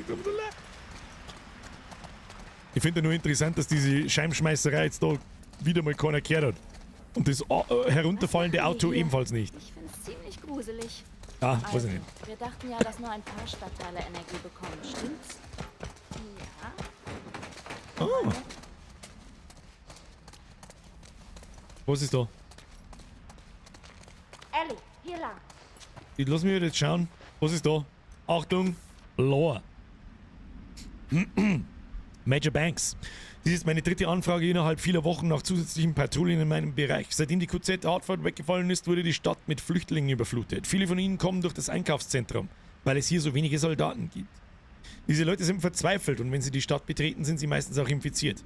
Ich finde nur interessant, dass diese Scheibenschmeißerei jetzt da wieder mal keiner gehört hat. Und das herunterfallende Auto ebenfalls nicht. Ich find's ziemlich gruselig. Ah, weiß ich nicht. Wir dachten ja, dass nur ein paar Stadtteile Energie bekommen. Stimmt's? Ja. Oh. Was ist da? Ich lass mich jetzt schauen. Was ist da? Achtung, Lore. Major Banks. Dies ist meine 3. Anfrage innerhalb vieler Wochen nach zusätzlichen Patrouillen in meinem Bereich. Seitdem die QZ Hartford weggefallen ist, wurde die Stadt mit Flüchtlingen überflutet. Viele von ihnen kommen durch das Einkaufszentrum, weil es hier so wenige Soldaten gibt. Diese Leute sind verzweifelt und wenn sie die Stadt betreten, sind sie meistens auch infiziert.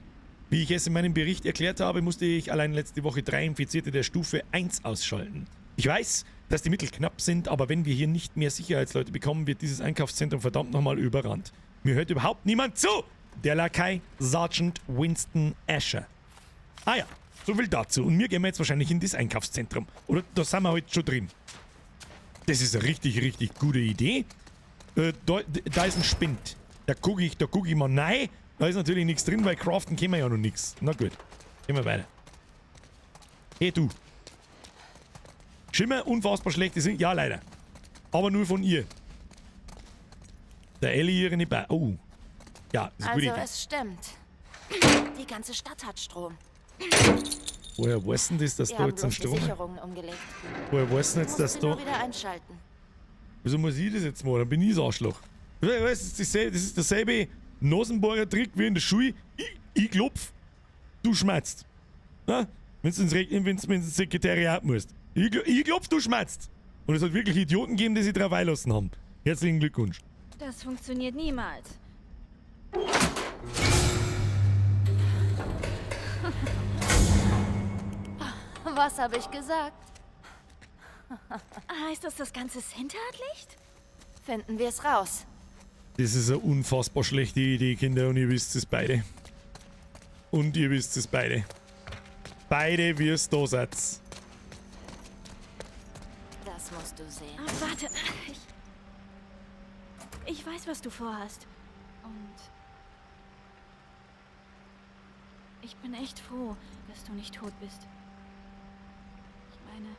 Wie ich es in meinem Bericht erklärt habe, musste ich allein letzte Woche 3 Infizierte der Stufe 1 ausschalten. Ich weiß, dass die Mittel knapp sind, aber wenn wir hier nicht mehr Sicherheitsleute bekommen, wird dieses Einkaufszentrum verdammt nochmal überrannt. Mir hört überhaupt niemand zu! Der Lakai Sergeant Winston Asher. Ah ja, so viel dazu. Und wir gehen jetzt wahrscheinlich in das Einkaufszentrum. Oder da sind wir heute schon drin. Das ist eine richtig, richtig gute Idee. Da ist ein Spind. Da guck ich mal rein. Da ist natürlich nichts drin, weil craften können wir ja noch nichts. Na gut, gehen wir weiter. Hey du. Schimmer, unfassbar schlechte sind. Ja, leider. Aber nur von ihr. Der Ellie hier nicht bei. Oh. Ja, das ist Also gut. es stimmt. Die ganze Stadt hat Strom. Woher weißt denn das, dass Wir da haben jetzt ein bloß die Strom ist? Sicherungen umgelegt. Woher weißt du jetzt, dass Musst du da... nur wieder einschalten. Wieso muss ich das jetzt mal? Dann bin ich das Arschloch. Weißt du, das ist derselbe Nasenbohrer-Trick wie in der Schule. Ich klopf, du schmatzt. Wenn du ins Sekretariat musst. Ich klopf, du schmatzt. Und es hat wirklich Idioten gegeben, die sich drauf einlassen haben. Herzlichen Glückwunsch. Das funktioniert niemals. Was habe ich gesagt? Heißt das ganze Center hat Licht? Finden wir es raus. Das ist eine unfassbar schlechte Idee, Kinder, und ihr wisst es beide. Und ihr wisst es beide. Beide, wie es da seid. Das musst du sehen. Warte. Ich weiß, was du vorhast. Und ich bin echt froh, dass du nicht tot bist. Ich meine,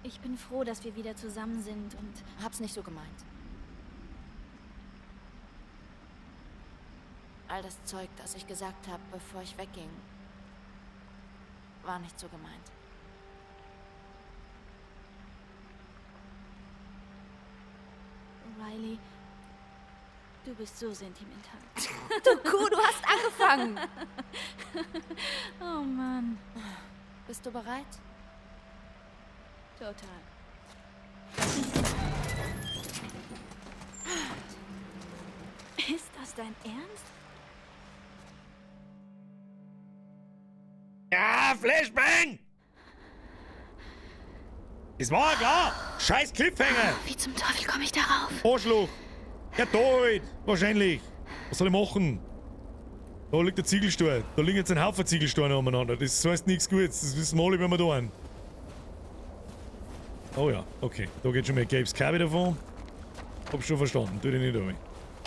ich bin froh, dass wir wieder zusammen sind und Hab's nicht so gemeint. All das Zeug, das ich gesagt habe, bevor ich wegging, war nicht so gemeint. Riley, du bist so sentimental. Du Kuh, du hast angefangen! Oh Mann, Bist du bereit? total. Ist das dein Ernst? Ja, Flashbang! Das war klar! Scheiß Cliffhanger! Wie zum Teufel komme ich darauf? Arschloch! Ja, tot! Wahrscheinlich! Was soll ich machen? Da liegt der Ziegelstein. Da liegen jetzt ein Haufen Ziegelsteine umeinander. Das heißt nichts Gutes. Das wissen wir alle, wenn wir da sind. Oh ja, okay. Da geht schon mal Gabes Kabel davon. Hab schon verstanden. Tu dich nicht an.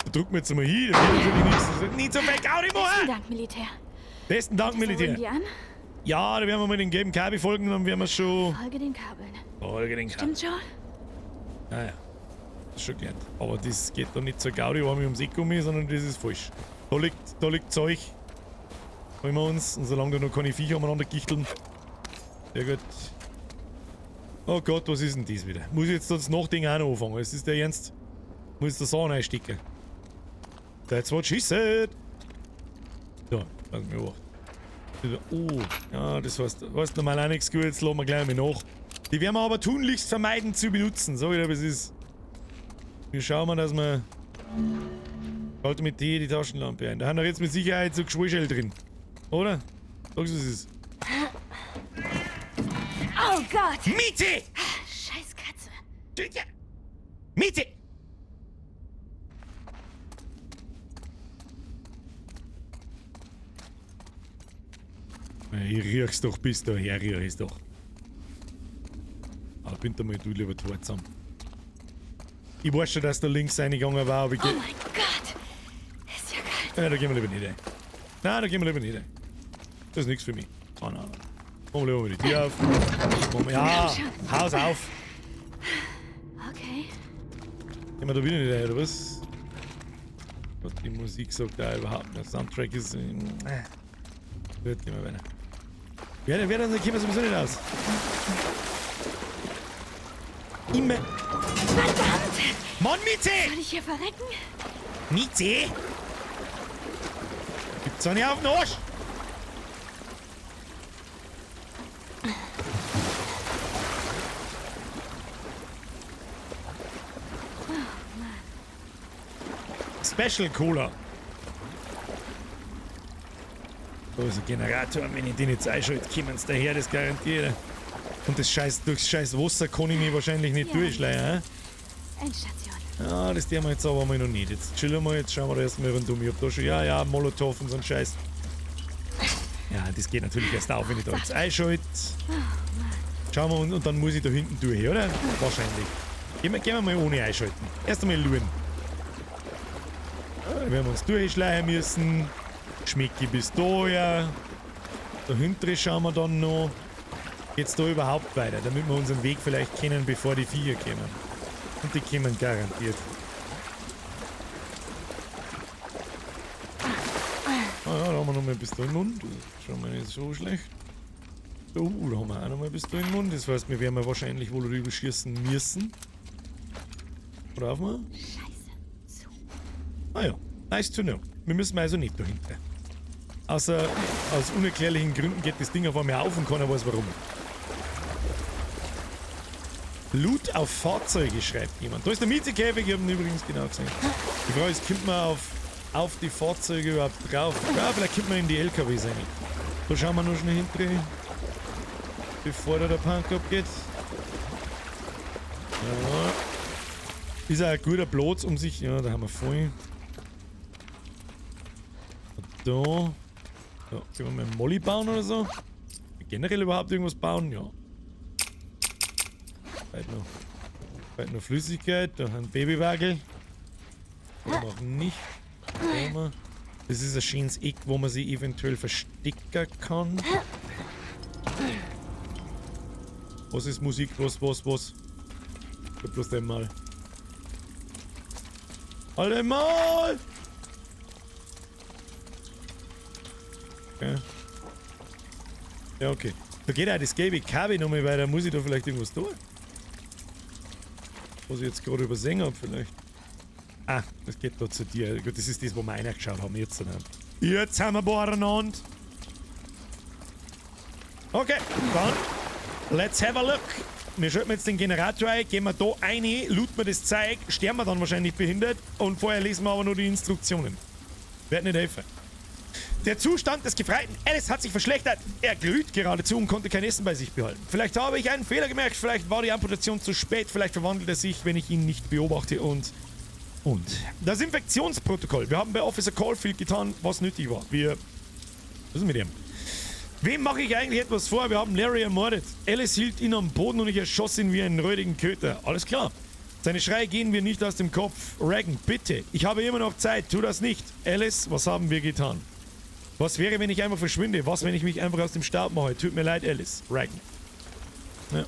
Da drücken wir jetzt mal hin. Das wird natürlich nichts. Das wird nicht so viel Gaudi Vielen machen! Dank, Militär. Besten Dank, So Militär. rufen die an? Ja, da werden wir mal den Gaben Kabel folgen. Dann werden wir schon... Folge den Kabeln. Folge den Kabel. Stimmt schon? Naja, das ist schon gelernt. Aber das geht doch nicht zur Gaudi, wo wir ums Eck um, sondern das ist falsch. Da liegt Zeug. Holen wir uns. Und solange da noch keine Viecher umeinander gichteln. Sehr gut. Oh Gott, was ist denn das wieder? Muss ich jetzt das Nachdenken auch noch anfangen? Es ist der Ernst. Muss jetzt der Sahne einstecken. That's what she said. So, lass mich wach. Oh, ja, das heißt normal auch nichts gut. Jetzt lassen wir gleich mal nach. Die werden wir aber tunlichst vermeiden zu benutzen. So wieder, wie es ist. Wir schauen mal, dass wir... Schalte mit die Taschenlampe ein. Da haben wir jetzt mit Sicherheit so Geschwurschell drin. Oder? Sagst du, was es ist? Oh Gott! Miete! Scheiß Katze. Miete! Ich riech's doch bis daher, riech es doch. Aber bin da mal du lieber tot zusammen. Ich weiß schon, dass da links reingegangen war, aber ich Oh mein Gott! Ist ja kalt. Ja, da gehen wir lieber nicht rein. Nein, da gehen wir lieber nicht rein. Das ist nichts für mich. Oh nein. Machen wir lieber mal die Tür auf. Ja, Haus auf. Okay. Gehen wir da wieder nicht rein, oder was? Gott, die Musik sagt da überhaupt nicht. Der Soundtrack ist... Gut, gehen wir weiter. Wer dann kommen wir sowieso nicht aus. Immer. Verdammt! Mann, Mieze! Soll ich hier verrecken? Mieze! Gibt's doch nicht auf den Arsch! Special Cola. Da ist ein Generator, wenn ich den jetzt einschalte, kommen sie daher, das garantiert. Und das durchs scheiß Wasser kann ich mich wahrscheinlich nicht durchschleichen. Endstation. Ja, das tun wir jetzt aber mal noch nicht. Jetzt chillen wir, jetzt schauen wir erstmal rundum. Ich hab da schon, ja, Molotow und so ein Scheiß. Ja, das geht natürlich erst auf, wenn ich da jetzt einschalte. Schauen wir, und dann muss ich da hinten durch, oder? Wahrscheinlich. Gehen wir mal ohne einschalten. Erst einmal schauen. Ja, dann werden wir uns durchschleichen müssen. Schmecki bis da, ja. Da hinten schauen wir dann noch. Geht's da überhaupt weiter, damit wir unseren Weg vielleicht kennen, bevor die Viecher kommen. Und die kommen garantiert. Ah ja, da haben wir noch mal bis da im Mund. Schauen wir nicht so schlecht. Da haben wir auch noch mal bis da im Mund. Das heißt, wir werden wahrscheinlich wohl rüber schießen müssen. Oder auf mal? Scheiße. Zu. Ah ja, nice to know. Wir müssen also nicht dahinter. Außer aus unerklärlichen Gründen geht das Ding auf einmal auf und keiner weiß warum. Loot auf Fahrzeuge, schreibt jemand. Da ist der Mietekäfig, ich habe ihn übrigens genau gesehen. Die Frage ist, kommt man auf die Fahrzeuge überhaupt drauf? Ja, vielleicht kommt man in die LKWs rein. Da schauen wir noch schnell hinten, bevor da der Punk abgeht. Ja. Ist auch ein guter Platz, um sich... Ja, da haben wir voll. Da. Ja, können wir mal einen Molly bauen oder so? Generell überhaupt irgendwas bauen? Ja. Bald noch Flüssigkeit, da ein Babywagel. Oder auch nicht. Das ist ein schönes Eck, wo man sich eventuell verstecken kann. Was ist Musik? Was? Ich hab bloß einmal. Allemal! Okay. Ja, okay. Da geht auch das gelbe Kabel nochmal weiter. Muss ich da vielleicht irgendwas tun? Was ich jetzt gerade übersehen habe, vielleicht. Ah, das geht da zu dir. Gut, das ist das, wo wir reingeschaut haben. Jetzt haben wir beieinander. Okay, dann let's have a look. Wir schalten jetzt den Generator ein, gehen wir da rein, looten wir das Zeug, sterben wir dann wahrscheinlich behindert und vorher lesen wir aber nur die Instruktionen. Wird nicht helfen. Der Zustand des Gefreiten Alice hat sich verschlechtert. Er glüht geradezu und konnte kein Essen bei sich behalten. Vielleicht habe ich einen Fehler gemerkt, vielleicht war die Amputation zu spät, vielleicht verwandelt er sich, wenn ich ihn nicht beobachte und... Das Infektionsprotokoll. Wir haben bei Officer Caulfield getan, was nötig war. Was ist mit ihm? Wem mache ich eigentlich etwas vor? Wir haben Larry ermordet. Alice hielt ihn am Boden und ich erschoss ihn wie einen räudigen Köter. Alles klar. Seine Schreie gehen mir nicht aus dem Kopf. Reagan, bitte. Ich habe immer noch Zeit. Tu das nicht. Alice, was haben wir getan? Was wäre, wenn ich einfach verschwinde? Was, wenn ich mich einfach aus dem Staub mache? Tut mir leid, Alice. Reagan. Ja.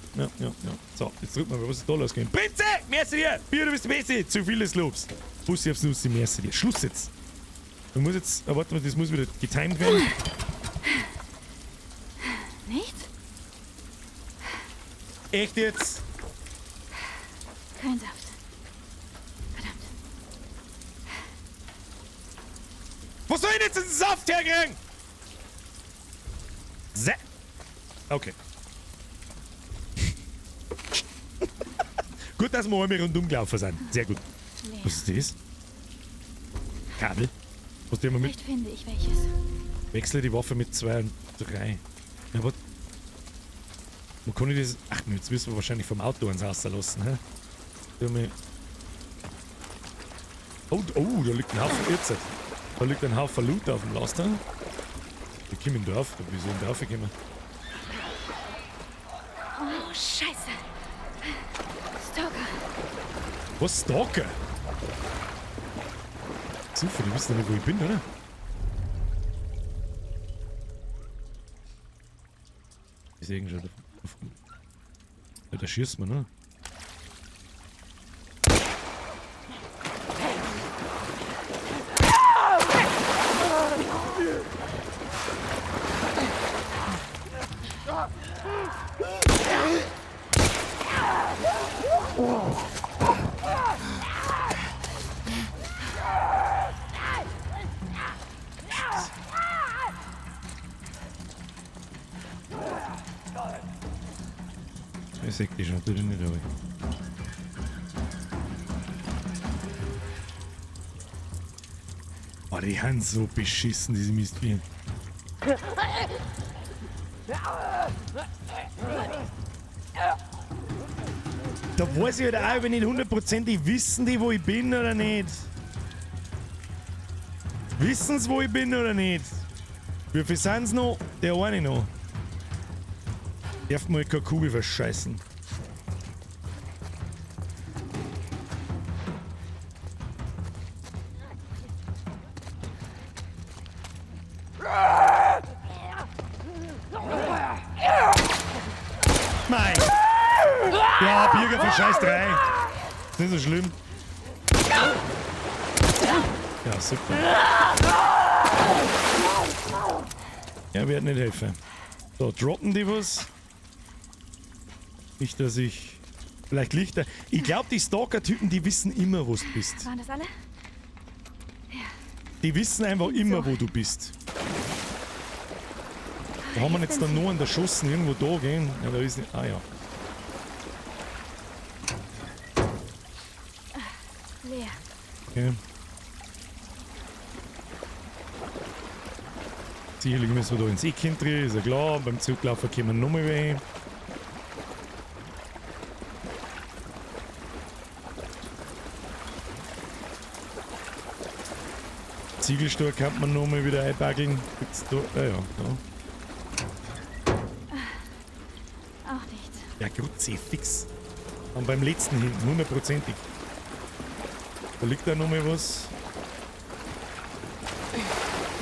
So, jetzt drücken wir mal, was ist da losgehen? Prinze! Merci dir! Bier, du bist der Beste! Zu viel des Lobs. Bussi aufs Nussi, merci dir. Schluss jetzt. Du musst jetzt... warte mal, das muss wieder getimed werden. Nicht? Echt jetzt? Kein Saft. Verdammt. Wo soll ich denn jetzt den Saft herkriegen? Okay. Gut, dass wir einmal rundum gelaufen sind. Sehr gut. Leer. Was ist das? Kabel? Was nehmen wir mit? Vielleicht finde ich welches. Wechsle die Waffe mit 2 und 3. Ja, aber... Wo kann ich das... Ach, jetzt müssen wir wahrscheinlich vom Auto ins Haus lassen, hä? Oh, da liegt ein Haufen Irrzeit. Da liegt ein Haufen Loot auf dem Laster. Wir kommen in Dorf. Wieso in Dorf kommen? Oh, Scheiße. Stalker. Was, Stalker? Super, du wissen doch nicht, wo ich bin, oder? Ich sehe schon. Ja, da schießt man, ne? Ich sag die schon, bitte nicht dabei. Oh, die haben so beschissen, diese Mistviren. Da weiß ich halt auch, wenn nicht hundertprozentig wissen die, wo ich bin oder nicht. Wissen sie, wo ich bin oder nicht? Wie viel sind es noch? Der eine noch. Darf mal keine Kugel verscheißen. Nein! Ja, Bürger verscheißt drei. Ist nicht so schlimm. Ja, super. Ja, wird nicht helfen. So, droppen die was? Nicht, dass ich... Vielleicht Lichter. Ich glaube, die Stalker-Typen, die wissen immer, wo du bist. Waren das alle? Die wissen einfach immer, wo du bist. Da haben wir jetzt dann nur an der Schossen irgendwo da gehen. Ja, da ist nicht... Ah ja. Leer. Okay. Sicherlich müssen wir da ins Eck hindrehen, ist ja klar. Beim Zuglaufen kommen wir nochmal weg. Ziegelstor kann man nochmal wieder einbaggeln. Gibt's da? Ah ja, da. Auch nichts. Ja gut, sehr fix. Und beim letzten hinten, hundertprozentig. Da liegt da nochmal was.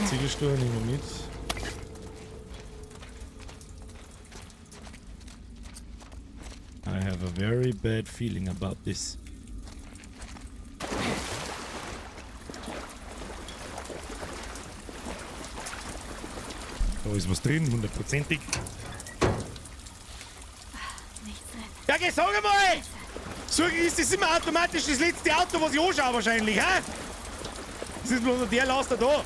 Ziegelstor nehmen wir mit. I have a very bad feeling about this. Da ist was drin, hundertprozentig. Nichts drin. Ja, geh, sag mal! So ist das immer automatisch das letzte Auto, was ich anschaue wahrscheinlich, hä? Das ist bloß noch der Laster da.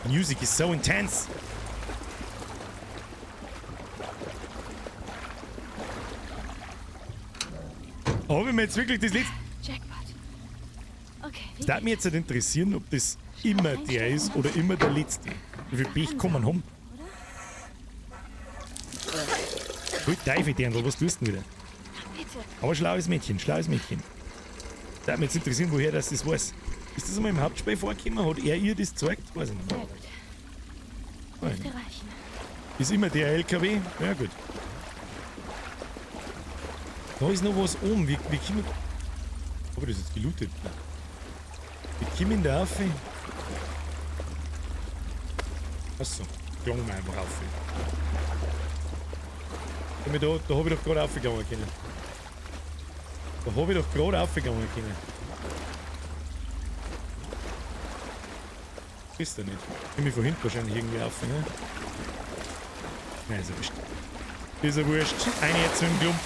Music is so intense. Aber wenn wir jetzt wirklich das letzte... Jackpot. Okay, Es darf mich jetzt nicht interessieren, ob das immer der ist oder immer der letzte. Wie viel Pech kann man haben? Gut, Teufel, Dirndl, was tust du denn wieder? bitte. Aber schlaues Mädchen, schlaues Mädchen. Darf mich jetzt interessieren, woher das weiß. Ist das einmal im Hauptspiel vorgekommen? Hat er ihr das gezeigt? Weiß ich nicht. Sehr gut. Nein. Dürfte reichen. Ist immer der LKW? Ja, gut. Da ist noch was oben. Wie kommen... Habe ich das jetzt gelootet? Wie kommen da rauf? Achso, gelangen wir einfach rauf. Da habe ich doch gerade raufgegangen können. Da habe ich doch gerade raufgegangen können. Ist er nicht. Ich bin mich von hinten wahrscheinlich irgendwie rauf, ne? Nein, ist ja wurscht. Ist ja wurscht. Eine jetzt mit dem Klump.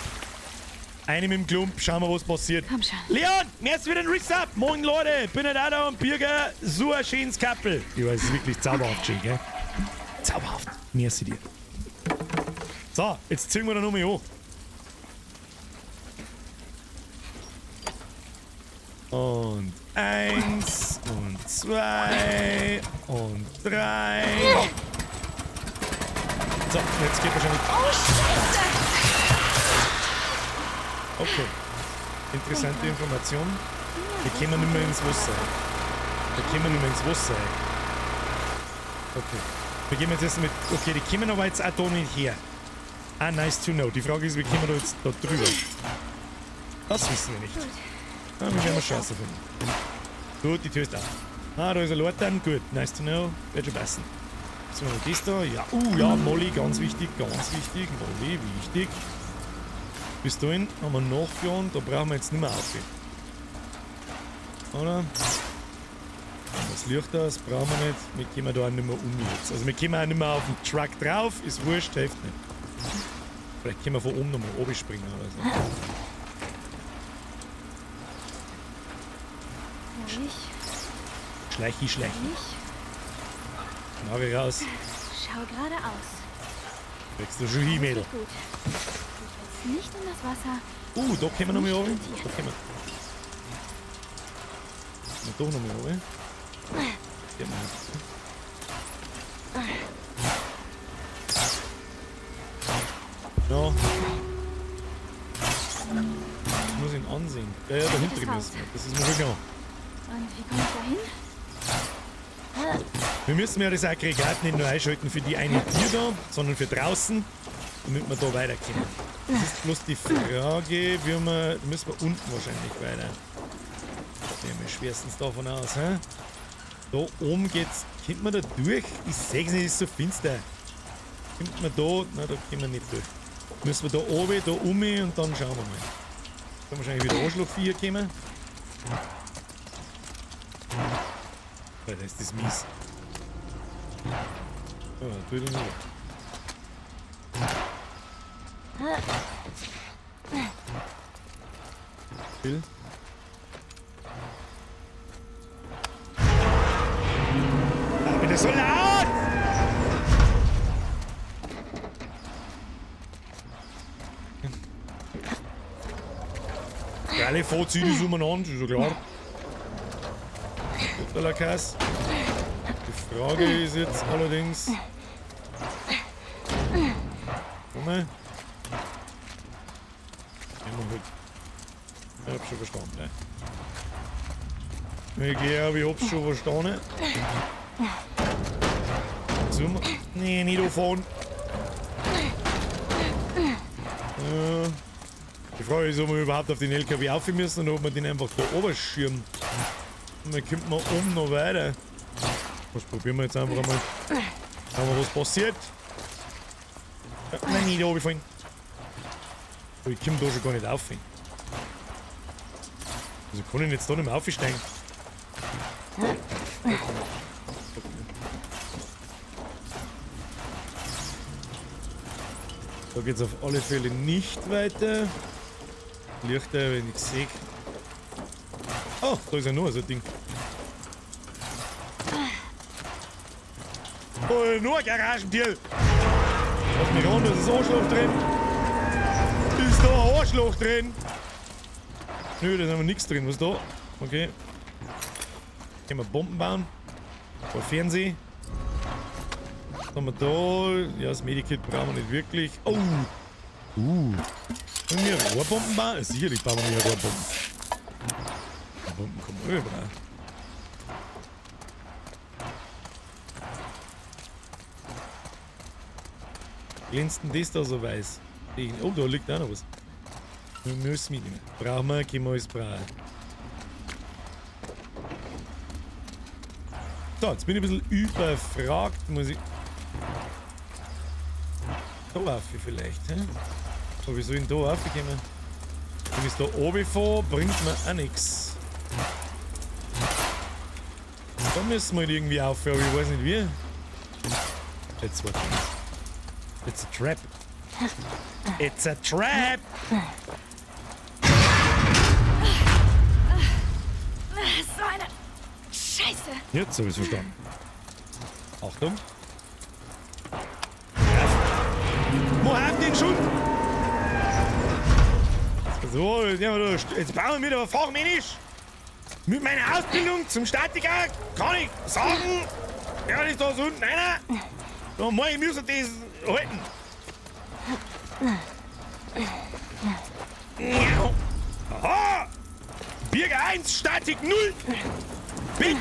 Eine mit dem Klump. Schauen wir, was passiert. Komm schon. Leon, merci für den Resub. Moin Leute, bin nicht auch da und Bürger. So ein schönes Kappel. Ich weiß, es ist wirklich zauberhaft schön, gell? Zauberhaft. Merci dir. So, jetzt ziehen wir da nochmal an. Und 1 und 2 und 3. So, jetzt geht wahrscheinlich. Oh, Scheiße! Okay. Interessante Information. Wir kommen nicht mehr ins Wasser. Wir kommen nicht mehr ins Wasser. Okay. Wir gehen jetzt erst mit. Okay, die kommen aber jetzt auch da nicht her. Ah, nice to know. Die Frage ist, wie kommen wir da jetzt da drüber? Das wissen wir nicht. Ah, wir werden Chance finden. Gut, die Tür ist da. Ah, da ist ein Lortan. Gut, nice to know. Wird schon passen. So, das da. Ja, ja, Molly, ganz wichtig, ganz wichtig. Molly, wichtig. Bis dahin haben wir nachgefahren, da brauchen wir jetzt nicht mehr aufgehen. Oder? Das Licht aus, brauchen wir nicht. Wir kommen da auch nicht mehr um jetzt. Also wir kommen auch nicht mehr auf den Truck drauf, ist wurscht, hilft nicht. Vielleicht können wir von oben nochmal oben springen oder so. Ich. Schleichi, schleichi. Ich. Nagel raus. Schau geradeaus. Wächst du schon hin, Mädel. Gut. Du fällst nicht in das Wasser. Da können wir noch mal oben. Da können wir. Doch noch mal oben. Ja, ja. Ich muss ihn ansehen. Ja, da hinten müssen wir. Das ist mir schon klar. Und wie komme ich da hin? Wir müssen ja das Aggregat nicht nur einschalten für die eine Tür da, sondern für draußen, damit wir da weiterkommen. Das ist bloß die Frage, wie wir, müssen wir unten wahrscheinlich weiter. Gehen wir schwerstens davon aus, hä? Da oben geht's, kommt man da durch? Ich seh's nicht, es ist so finster. Kommt man da, nein, da kommen wir nicht durch. Müssen wir da oben, da um und dann schauen wir mal. Kann wahrscheinlich wieder Arschloch 4 kommen. Alter, ist das mies. Ja, tu den nicht. Phil? Ah, wieder so laut! Geile Fahrzeuge die umeinander, ist ja klar. Totaler Kass. Die Frage ist jetzt allerdings. Komm mal. Ich hab's schon verstanden, ne? Ich glaube, ich hab's schon verstanden. Zum. Nee, nicht auffahren. Die Frage ist, ob wir überhaupt auf den LKW auf müssen oder ob wir den einfach da oben schirmen. Und dann kommt man oben noch weiter. Das probieren wir jetzt einfach einmal. Schauen wir, was passiert. Nein, nicht da runterfallen. So, ich komme da schon gar nicht auf. Also kann ich jetzt da nicht mehr aufsteigen. Da geht es auf alle Fälle nicht weiter. Lichter, wenn ich sehe. Oh, da ist ja noch so ein Ding. Oh, nur ein Garagentier. Lass mich ran, da ist ein Arschloch drin. Ist da ein Arschloch drin? Nö, da ist aber nichts drin. Was ist da? Okay. Können wir Bomben bauen. Ein Fernseher. Was haben wir da? Ja, das Medikit brauchen wir nicht wirklich. Oh! Können wir Rohrbomben bauen? Sicherlich bauen wir nicht Rohrbomben. Die Bomben kommen überall. Glänzt denn das da so weiß? Oh, da liegt auch noch was. Wir müssen mitnehmen. Brauchen wir, können wir alles brauchen. So, jetzt bin ich ein bisschen überfragt. Muss ich. Da rauf vielleicht, hä? Aber wie soll ich denn da raufkommen? Wenn ich da oben fahre, bringt mir auch nichts. Da müssen wir halt irgendwie aufhören, aber ich weiß nicht wie. Jetzt warte. It's a trap. It's a trap! So eine Scheiße. Jetzt habe ich es verstanden. Achtung. Wo habt ihr den Schund? So, jetzt bauen wir wieder fachmännisch. Mit meiner Ausbildung zum Statiker kann ich sagen, ja, das ist da so unten einer. Da muss ich müssen das halten. Aha! Bürger 1, Statik 0. Bitch!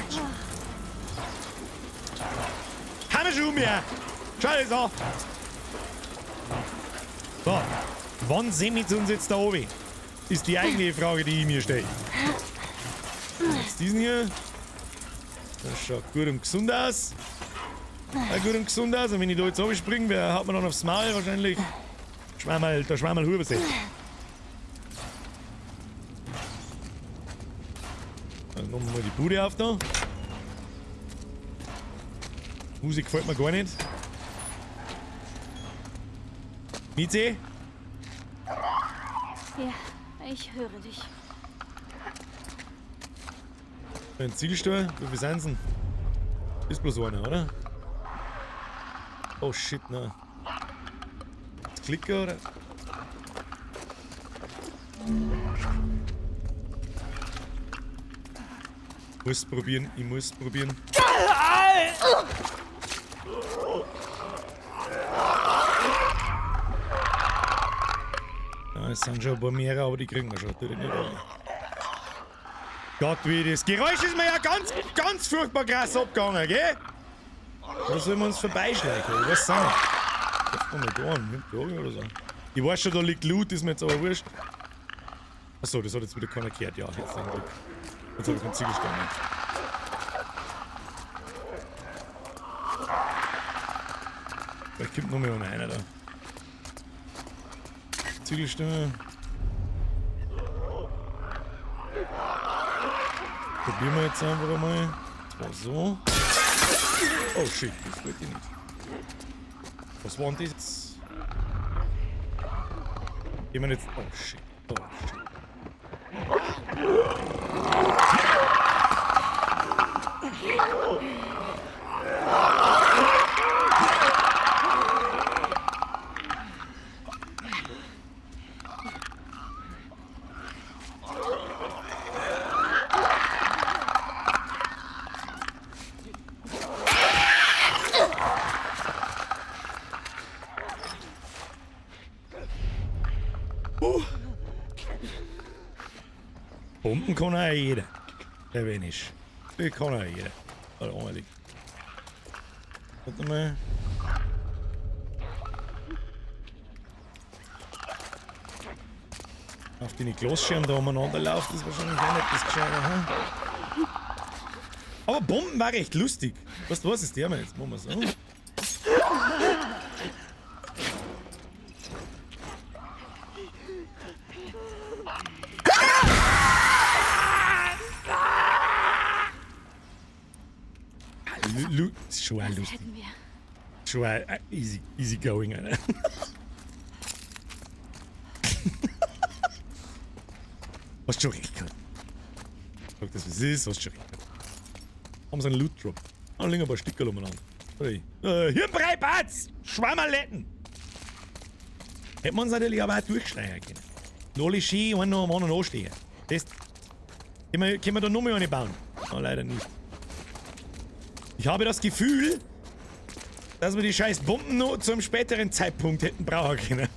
Haben wir schon mehr. Schau das an. So, wann sehen wir uns jetzt da oben? Ist die eigentliche Frage, die ich mir stelle. Jetzt diesen hier. Das schaut gut und gesund aus. Gut und gesund aus. Und wenn ich da jetzt oben springe, wer hat man dann aufs Maul wahrscheinlich? Der Schwammerl Hubersee. Dann machen wir mal die Bude auf da. Musik gefällt mir gar nicht. Mieze? Ja, ich höre dich. Ein Zielstuhl? Wie viel sind denn? Ist bloß einer, oder? Oh shit, nein. klicken, oder? Ich muss probieren. Ja, es sind schon ein paar mehr, aber die kriegen wir schon. Gott, wie das Geräusch ist mir ja ganz furchtbar krass abgegangen, gell? Da sollen wir uns vorbeischleichen, ich weiß auch nicht. Das kann man da an, oder so. Ich weiß schon, da liegt Loot, ist mir jetzt aber wurscht. Achso, das hat jetzt wieder keiner gehört, ja, jetzt zum Glück. Jetzt habe ich keinen Ziegelstein mehr. Vielleicht kommt noch mal einer da. Ziegelstein. Probieren wir jetzt einfach einmal. Das war so. Oh shit, das wollte ich nicht. Was war denn das? Gehen wir jetzt. Oh shit. Oh shit. Bomben kann auch jeder. Der wenig. Die kann auch jeder. Also ordentlich. Warte mal. Auf den Glasschirm da umeinander läuft, ist wahrscheinlich auch nicht das Gescheite. Aber Bomben war recht lustig. Weißt du was, ist der mal jetzt? Machen wir so. Schon auch lustig. Schon auch easy going, Alter. Hast schon recht gehabt. Sag das, was es ist, hast schon recht gehabt. Haben sie einen Loot-Drop. Dann liegen ein paar Stickerl umeinander. Hirnbrei, Batz! Schwammerletten! Hätten wir uns natürlich aber auch durchschreien können. Alle schön, einen noch am anderen anstehen. Das können wir da nochmal eine bauen. Oh, leider nicht. Ich habe das Gefühl, dass wir die scheiß Bomben noch zu einem späteren Zeitpunkt hätten brauchen können.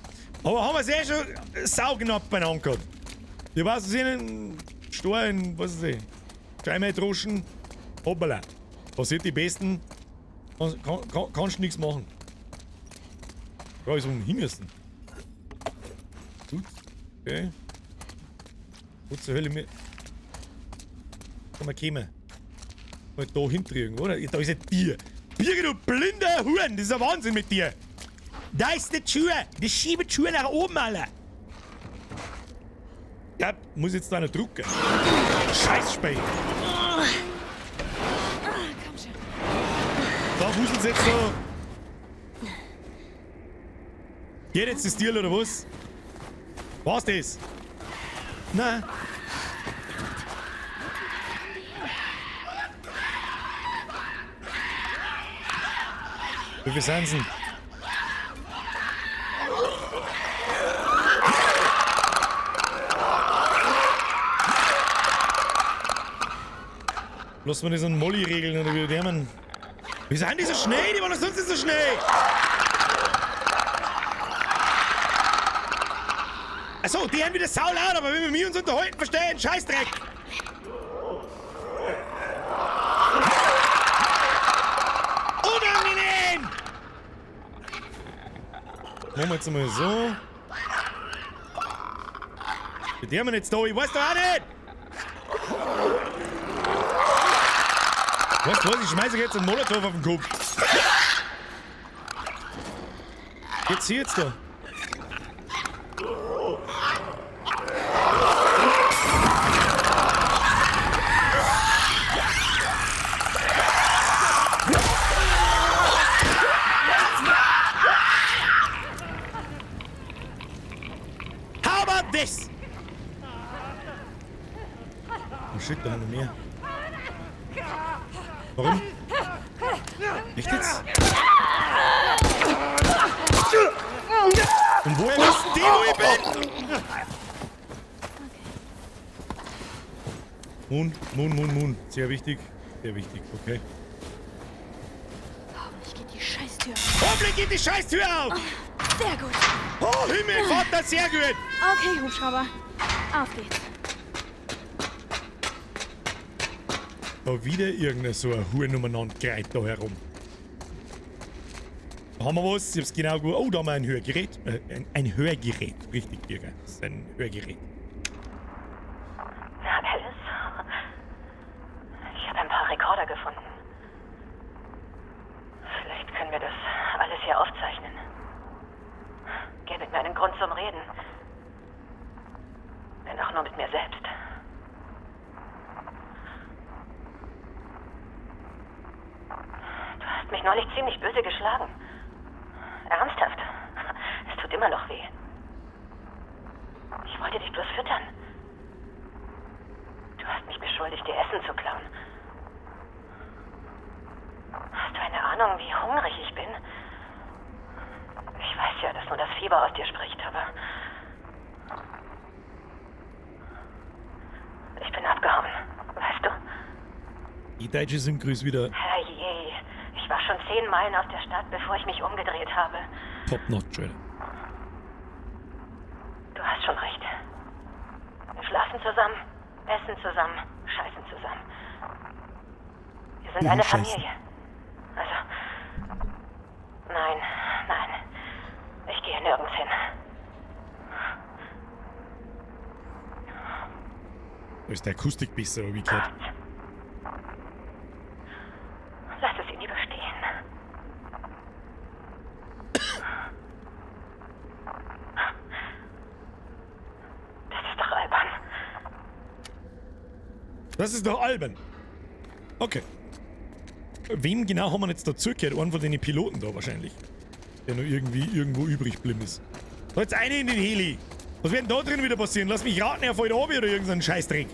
Aber haben wir es eh schon sauknapp beieinander gehabt. Ich weiß, es ist ein Stor in, was weiß ich, Scheinmeidroschen. Hoppala. Passiert die Besten. Kannst du nichts machen. Ja, ich so hin müssen. Gut. Okay. Gut zur Hölle mir. Kann man kommen. Mal da hintriegen, oder? Da ist ein Tier. Birgit, du blinder Huren, das ist ein Wahnsinn mit dir. Da ist die Tür. Die schiebt die Tür nach oben, Alter. Ja, muss jetzt da noch drucken. Scheißspiel. Komm schon. Da wuselt's jetzt so. Geht jetzt das Tier oder was? Was das? Nein. Wie viel sind sie? Lass mal das an Molly regeln oder wie der man. Wie sind die so schnell? Die waren doch sonst nicht so schnell! Achso, die haben wieder saulaut, aber wenn wir uns unterhalten, verstehen, Scheißdreck! Unangenehm! Machen wir jetzt mal so. Mit der haben wir jetzt da, ich weiß doch auch nicht! Weißt du was, ich schmeiße jetzt einen Molotow auf den Kopf. Jetzt hier jetzt da. How about this? Oh shit, da haben wir mehr. Warum? Echt jetzt? Und woher wissen die, wo ich bin? Mund. Sehr wichtig. Sehr wichtig, okay. Hoffentlich geht die Scheißtür. Hoffentlich geht die Scheißtür auf! Sehr gut. Oh, Himmel, Vater, sehr gut! Okay, Hubschrauber. Auf geht's. Da wieder irgendeine so eine Hurnummernand greit da herum. Da haben wir was, ich hab's genau gut. Oh, da haben wir ein Hörgerät. Ein Hörgerät, richtig, Birger. Das ist ein Hörgerät. Na, Alice? Ich habe ein paar Rekorder gefunden. Vielleicht können wir das alles hier aufzeichnen. Gäbe mir einen Grund zum Reden. Wenn auch nur mit mir selbst. Du hast mich neulich ziemlich böse geschlagen. Ernsthaft. Es tut immer noch weh. Ich wollte dich bloß füttern. Du hast mich beschuldigt, dir Essen zu klauen. Hast du eine Ahnung, wie hungrig ich bin? Ich weiß ja, dass nur das Fieber aus dir spricht, aber... Ich bin abgehauen, weißt du? Die deutsche Synchro ist wieder Herrje, ich war schon 10 Meilen aus der Stadt, bevor ich mich umgedreht habe. top-notch, Alter. Du hast schon recht. Wir schlafen zusammen, essen zusammen, scheißen zusammen. Wir sind eine Scheißen. Familie. Also, nein. Ich gehe nirgends hin. Da ist der Akustik besser, wie gehört. Lass es ihn überstehen. Das ist doch albern. Das ist doch albern. Okay. Wem genau haben wir jetzt dazugehört? Einen von den Piloten da wahrscheinlich. Der noch irgendwo übrig geblieben ist. Da jetzt eine in den Heli. Was wird denn da drin wieder passieren? Lass mich raten, er fällt runter oder irgendein Scheißdreck.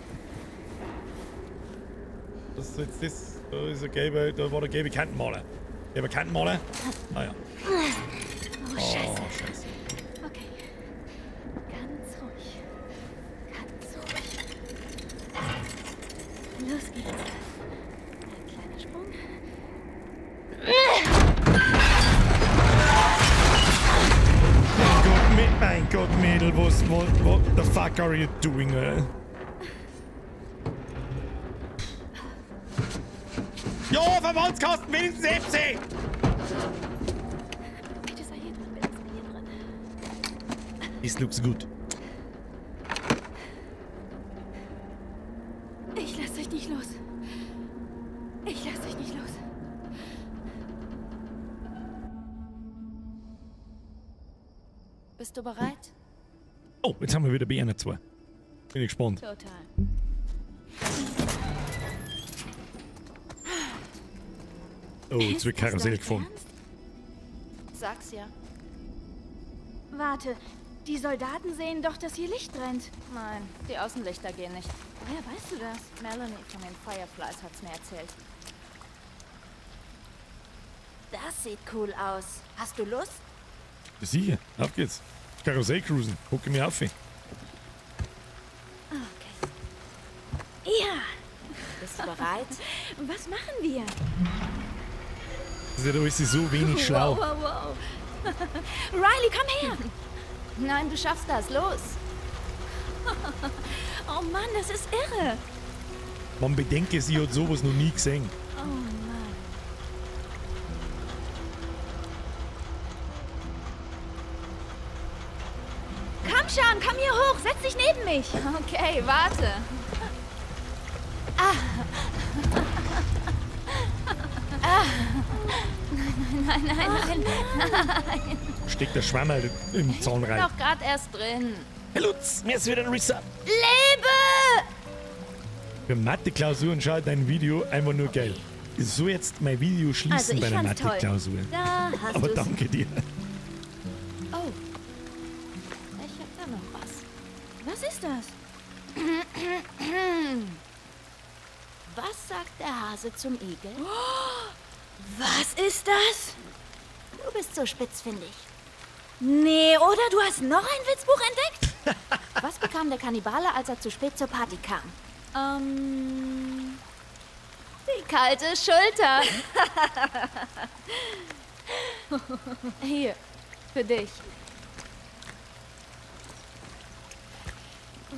Das ist jetzt das. Da ist der gelbe, da war der gelbe Kantenmaler. Gelber Kantenmaler? Ah ja. Oh, Scheiße. Oh, Scheiße. Okay. Ganz ruhig. Ganz ruhig. Los geht's. Ein kleiner Sprung. Mein Gott, Mädel, what the fuck are you doing? Jo, Verbandskasten, wenigstens FC! Bitte sei hier drin, bitte sei hier drin. This looks good. Ich lass euch nicht los. Ich lass euch nicht los. Bist du bereit? Oh, jetzt haben wir wieder BN2. Bin ich gespannt. Total. Oh, jetzt wird Karussell gefahren. Sag's ja. Warte, die Soldaten sehen doch, dass hier Licht brennt. Nein, die Außenlichter gehen nicht. Woher weißt du das? Melanie von den Fireflies hat's mir erzählt. Das sieht cool aus. Hast du Lust? Sicher, auf geht's. Karussell cruisen. Gucke mir auf. Okay. Ja, Bist du bereit? was machen wir? Das ist ja alles so wenig schlau. Wow. Riley, komm her! Nein, du schaffst das. Los! Oh Mann, das ist irre. Man bedenke, sie hat sowas noch nie gesehen. Oh Mann. Komm schon, komm hier hoch, setz dich neben mich. Okay, warte. Nein. Steckt der Schwammerl im Zaun rein. Doch gerade erst drin. Hey Lutz, mir ist wieder ein Reset. Lebe! Für Mathe-Klausuren schaut dein Video einfach nur geil. Ich soll jetzt mein Video schließen Also, ich bei der fand's toll. Mathe-Klausur. Da hast Aber du's. danke dir. Oh. Ich hab da noch was. Was ist das? Was sagt der Hase zum Igel? Was ist das? Du bist so spitzfindig. Nee, oder? Du hast noch ein Witzbuch entdeckt? Was bekam der Kannibale, als er zu spät zur Party kam? Die kalte Schulter. Hier, für dich.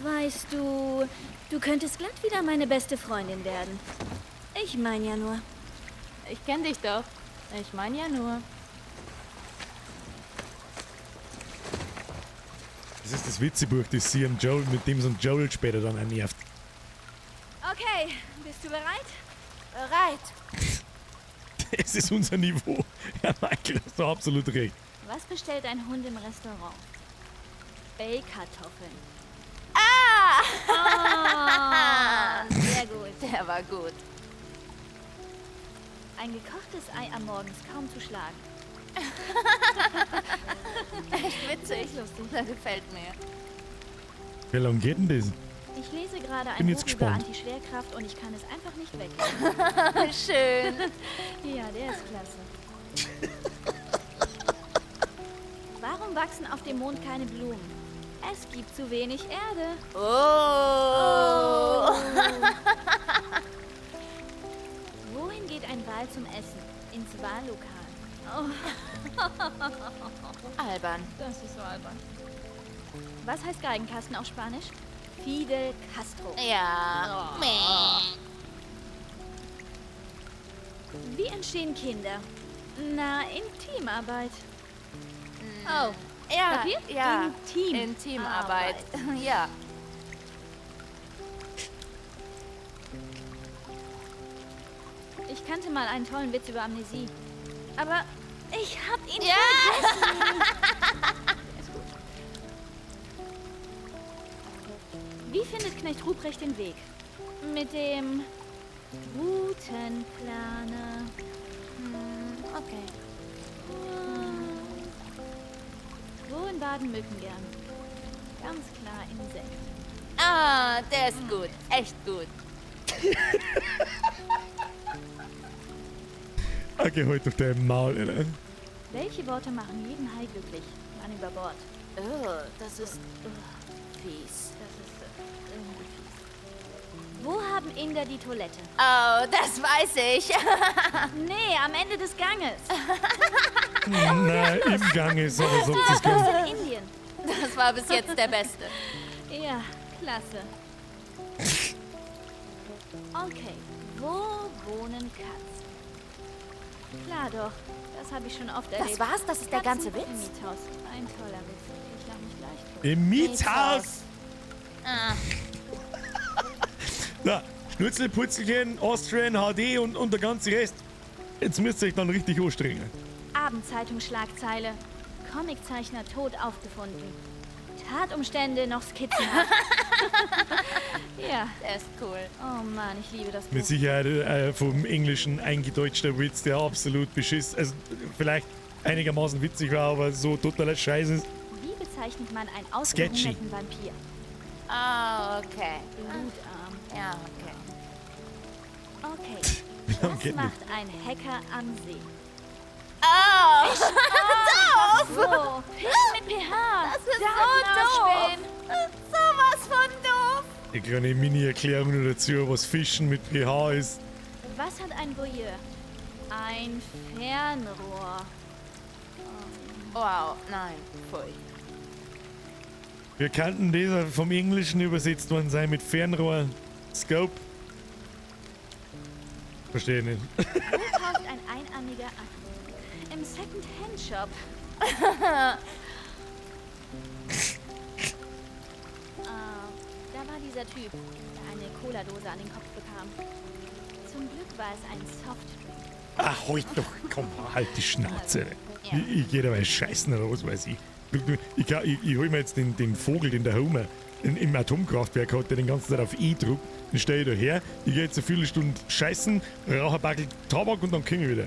Weißt du, du könntest glatt wieder meine beste Freundin werden. Ich meine ja nur. Ich kenn dich doch. Ich meine ja nur. Das ist das Witzebuch, das sie am Joel, mit dem so ein Joel später dann nervt. Okay, bist du bereit? Bereit. Das ist unser Niveau. Ja, Michael, hast du absolut recht. Was bestellt ein Hund im Restaurant? Bellkartoffeln. Ah! Sehr gut. Der war gut. Ein gekochtes Ei am Morgen ist kaum zu schlagen. Echt witzig. Das gefällt mir. Wie lange geht denn das? Ich lese gerade Bin ein jetzt Buch über gespannt. Antischwerkraft und ich kann es einfach nicht weglassen. Schön. Ja, der ist klasse. Warum wachsen auf dem Mond keine Blumen? Es gibt zu wenig Erde. Oh. Wohin geht ein Wal zum Essen? Ins Wahllokal. Albern. Das ist so albern. Was heißt Geigenkasten auf Spanisch? Fidel Castro. Ja. Wie entstehen Kinder? Na, in Teamarbeit. Oh, Ja, Papier? ja. In Teamarbeit. Ja. ich kannte mal einen tollen Witz über Amnesie. Aber ich hab ihn Ja. vergessen. Ist gut. Wie findet Knecht Ruprecht den Weg? Mit dem Routenplaner. Okay. Wohin baden Mücken gern? Ganz klar im Sekt. Ah, der ist gut. Echt gut. Okay, heute auf deinem Maul, Alter. Welche Worte machen jeden Hai glücklich? Mann über Bord. Oh, das ist fies. Das ist irgendwie fies. Wo haben Inder die Toilette? Oh, das weiß ich. Nee, am Ende des Ganges. Nein, im Gang ist aber sonst das Ganze. In Indien. Das war bis jetzt der Beste. Ja, klasse. Okay, wo wohnen Katzen? Klar doch, das habe ich schon oft erlebt. Das war's? Das ist der ganze Katzen Witz? Im Miethaus. Ein toller Witz. Ich lach mich leicht tot. Im Mietshaus! Ah, Na, Schnutzel, Putzelchen, Austrian, HD und der ganze Rest. Jetzt müsst ihr euch dann richtig anstrengen. Abendzeitung-Schlagzeile. Comiczeichner tot aufgefunden. Tatumstände noch skizzenhaft. Ja. der ist cool. Oh Mann, ich liebe das Buch. Mit Sicherheit vom Englischen eingedeutschter Witz, der absolut beschiss, also vielleicht einigermaßen witzig war, aber so totaler Scheiß ist. Wie bezeichnet man einen Sketchy. ausgehungerten Vampir? Ah, okay. Blutarm. Ja, okay. Okay. Wie lange Was geht das? macht ein Hacker am See? Oh, So, Fisch mit PH. das ist Daten so doof. ausspähen. Sowas von doof. Eine kleine Mini-Erklärung nur dazu, was Fischen mit pH ist. Was hat ein Voyeur? Ein Fernrohr. Wow, nein, pfui. Wir kannten dieser vom Englischen übersetzt worden sein mit Fernrohr, Scope. Verstehe nicht. Wo kauft ein Einarmiger an? Im Second-Hand-Shop. Da war dieser Typ, der eine Cola-Dose an den Kopf bekam. Zum Glück war es ein Softdrink. Ach, halt doch, komm, halt die Schnauze. Ich geh dabei scheißen raus, weiß ich. Ich hol mir jetzt den Vogel, den der Homer im Atomkraftwerk hat, der den ganzen Tag auf E druckt. Dann stell ich da her, ich gehe jetzt eine Viertelstunde scheißen, rauche ein Backel Tabak und dann komme ich wieder.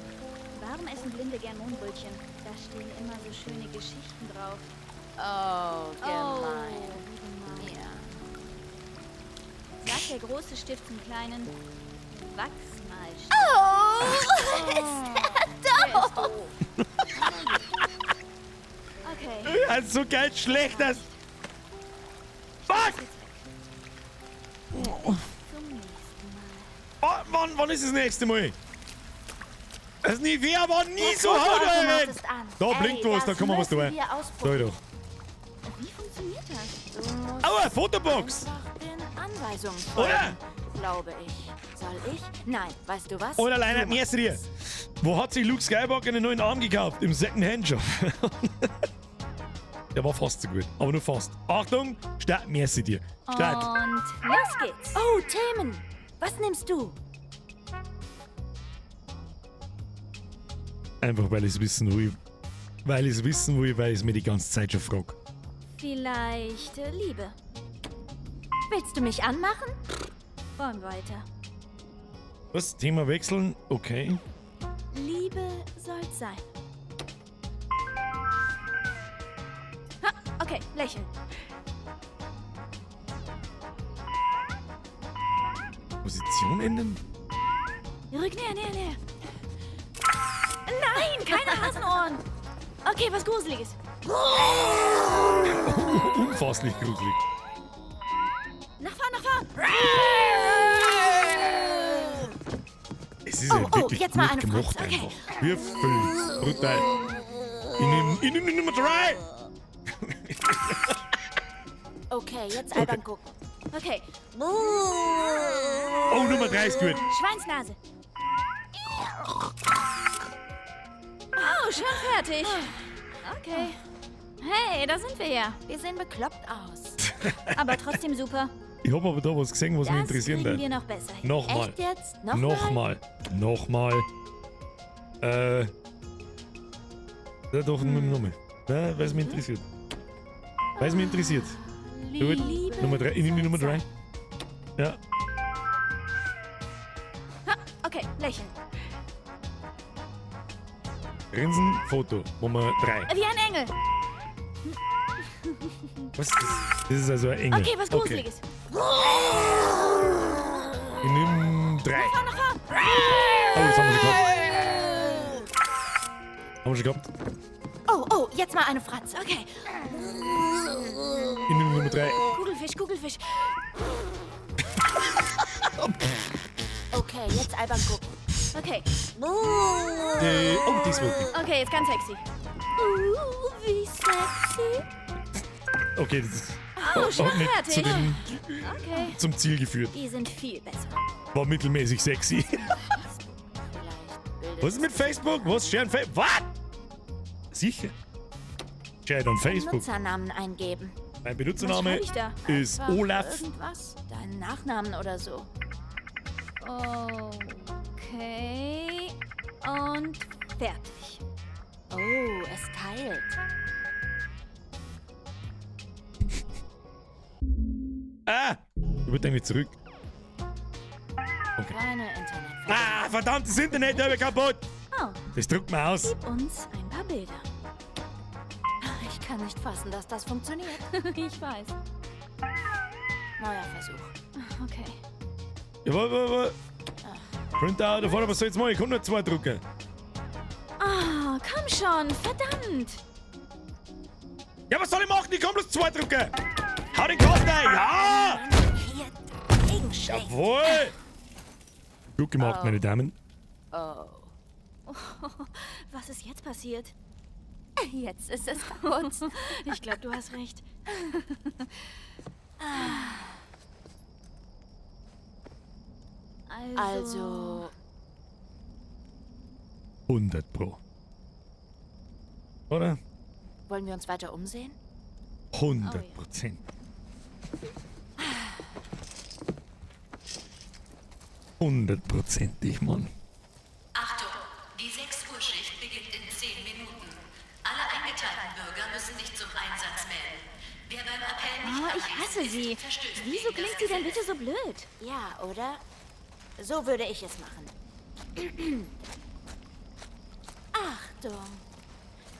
Warum essen Blinde gern Mohnbrötchen? Da stehen immer so schöne Geschichten drauf. Oh, gemein. Gemein. Ja. Sagt der große Stift zum kleinen Wachsmalstift. Oh, Der ist doof. Okay. Also so geil schlecht, das. Fuck! Zum nächsten Mal. Oh, wann ist das nächste Mal? Das Nivea war nie Der so Fotoautomat haut. ist an. Da Ey, blinkt was, da das kann man was müssen tun. wir Da ausprobieren. doch. Wie funktioniert das? Du musst Aua, Fotobox! einfach den Anweisungen Oder? folgen, glaube ich. Soll ich? Nein, weißt du was? Oder alleine Du mir machst dir. es. Wo hat sich Luke Skywalker einen neuen Arm gekauft? Im Second-Hand-Shop. Der war fast so gut, aber nur fast. Achtung, Start, merci dir. Start. Und los geht's. Oh, Themen. Was nimmst du? Einfach weil ich es wissen will. Weil ich es wissen will, weil ich es mir die ganze Zeit schon frage. Vielleicht Liebe. Willst du mich anmachen? Wollen wir weiter. Was? Thema wechseln? Okay. Liebe soll's sein. Ha, okay, lächeln. Position ändern? Rück näher. Nein, keine Hasenohren. Okay, was Gruseliges. Unfasslich gruselig. Nach vorn. Es ist ja Oh, wirklich jetzt gut mal eine gemacht Fratze, okay. einfach. Würfel. Brutal. Ich nehm Nummer 3. Okay, jetzt albern gucken. Okay, Oh, Nummer 3 ist gut. Schweinsnase. Oh, schon fertig. Okay. Hey, da sind wir ja. Wir sehen bekloppt aus. Aber trotzdem super. Ich hab aber da was gesehen, was mich Das interessieren kriegen wird. wir noch besser hin. Nochmal. Echt jetzt? Nochmal? Nochmal. Da doch nochmal. Ja, weil es mich interessiert. Weil es mich interessiert. Gut. Liebe Nummer 3. Ich nehme die Nummer 3. Ja. Ha, okay, lächeln. Grinsen, Foto. Nummer 3. Wie ein Engel. Was ist das? Das ist also ein Engel. Okay, was Gruseliges. Ich nehme 3. Nach vorn. Oh, das haben wir schon gehabt. Haben wir schon gehabt. Oh, jetzt mal eine Fratze. Okay. Ich nehme Nummer 3. Kugelfisch. Okay, jetzt albern gucken. Okay, Oh, die ist wirklich. okay, jetzt ganz sexy. Wie sexy. Okay, das ist. Oh, schon hat nicht fertig. Okay, zum Ziel geführt. die sind viel besser. War mittelmäßig sexy. Vielleicht bildet Was ist mit Facebook? Was? Share on Facebook? Was? Sicher. Share on Facebook. Nutzernamen eingeben. Mein Was Benutzername schreibe ich da? ist Einfach Olaf. Irgendwas. Deinen Nachnamen oder so. Okay. Und fertig. Oh, es teilt. Ah! Ich würde eigentlich zurück. Keine Internetverbindung. Ah, verdammtes Internet, habe ich kaputt. Oh, Das drückt mir aus. gib uns ein paar Bilder. Ich kann nicht fassen, dass das funktioniert. Ich weiß. Neuer Versuch. Okay. Ja, warte. Printout, da vorne, was soll ich jetzt machen? Ich kann nur 2 drücken. Ah, komm schon, verdammt. Ja, was soll ich machen? Ich kann bloß 2 drücken. Hau den Kopf rein. Ja! Hier gegenschlägt. Jawohl! Gut gemacht, meine Damen. Oh. Was ist jetzt passiert? Jetzt ist es kaputt. Ich glaube, du hast recht. Also, 100 Pro. Oder? wollen wir uns weiter umsehen? 100%. Hundertprozentig, Mann. Achtung, die 6-Uhr-Schicht beginnt in 10 Minuten. Alle eingeteilten Bürger müssen sich zum Einsatz melden. Wer beim Appell nicht Oh, ich dabei hasse ist, sie. verstößt Wieso gegen das klingt sie denn Gesetz. bitte so blöd? Ja, oder? So würde ich es machen. Achtung!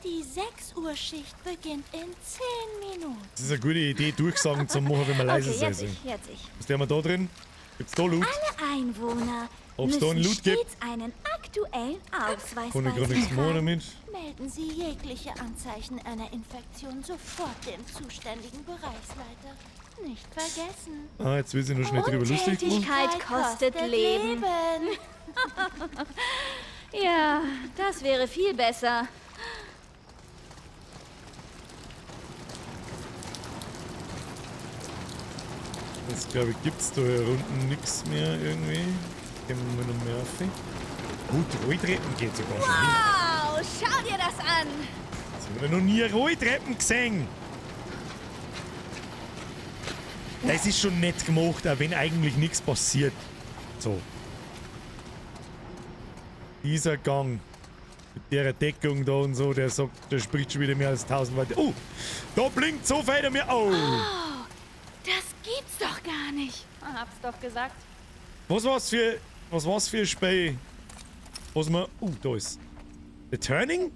Die 6-Uhr-Schicht beginnt in 10 Minuten. Das ist eine gute Idee, Durchsagen zu machen, wenn man leise Okay, sein jetzt soll. ich. Was haben wir da drin? Gibt's da Loot? Alle Einwohner Ob es da einen Loot gibt? Stets einen aktuellen Ausweis Kann ich bei gar sich nichts machen tragen. damit. Melden Sie jegliche Anzeichen einer Infektion sofort dem zuständigen Bereichsleiter. Nicht vergessen. Ah, jetzt will sie noch schnell drüber lustig machen. Untätigkeit kostet Leben. Ja, das wäre viel besser. Jetzt glaube ich, gibt's da hier unten nichts mehr irgendwie. Gehen wir noch mehr auf. Gut, Rolltreppen geht sogar schon hin. Wow, schau dir das an. Ich habe noch nie Rolltreppen gesehen. Das ist schon nett gemacht, auch wenn eigentlich nichts passiert. So. Dieser Gang. Mit der Deckung da und so, der sagt, der spricht schon wieder mehr als 1000 Leute. Oh, da blinkt so viel mir. Oh. Das gibt's doch gar nicht. Hab's doch gesagt. Was war's für ein Spiel? Was man. Da ist. The Turning?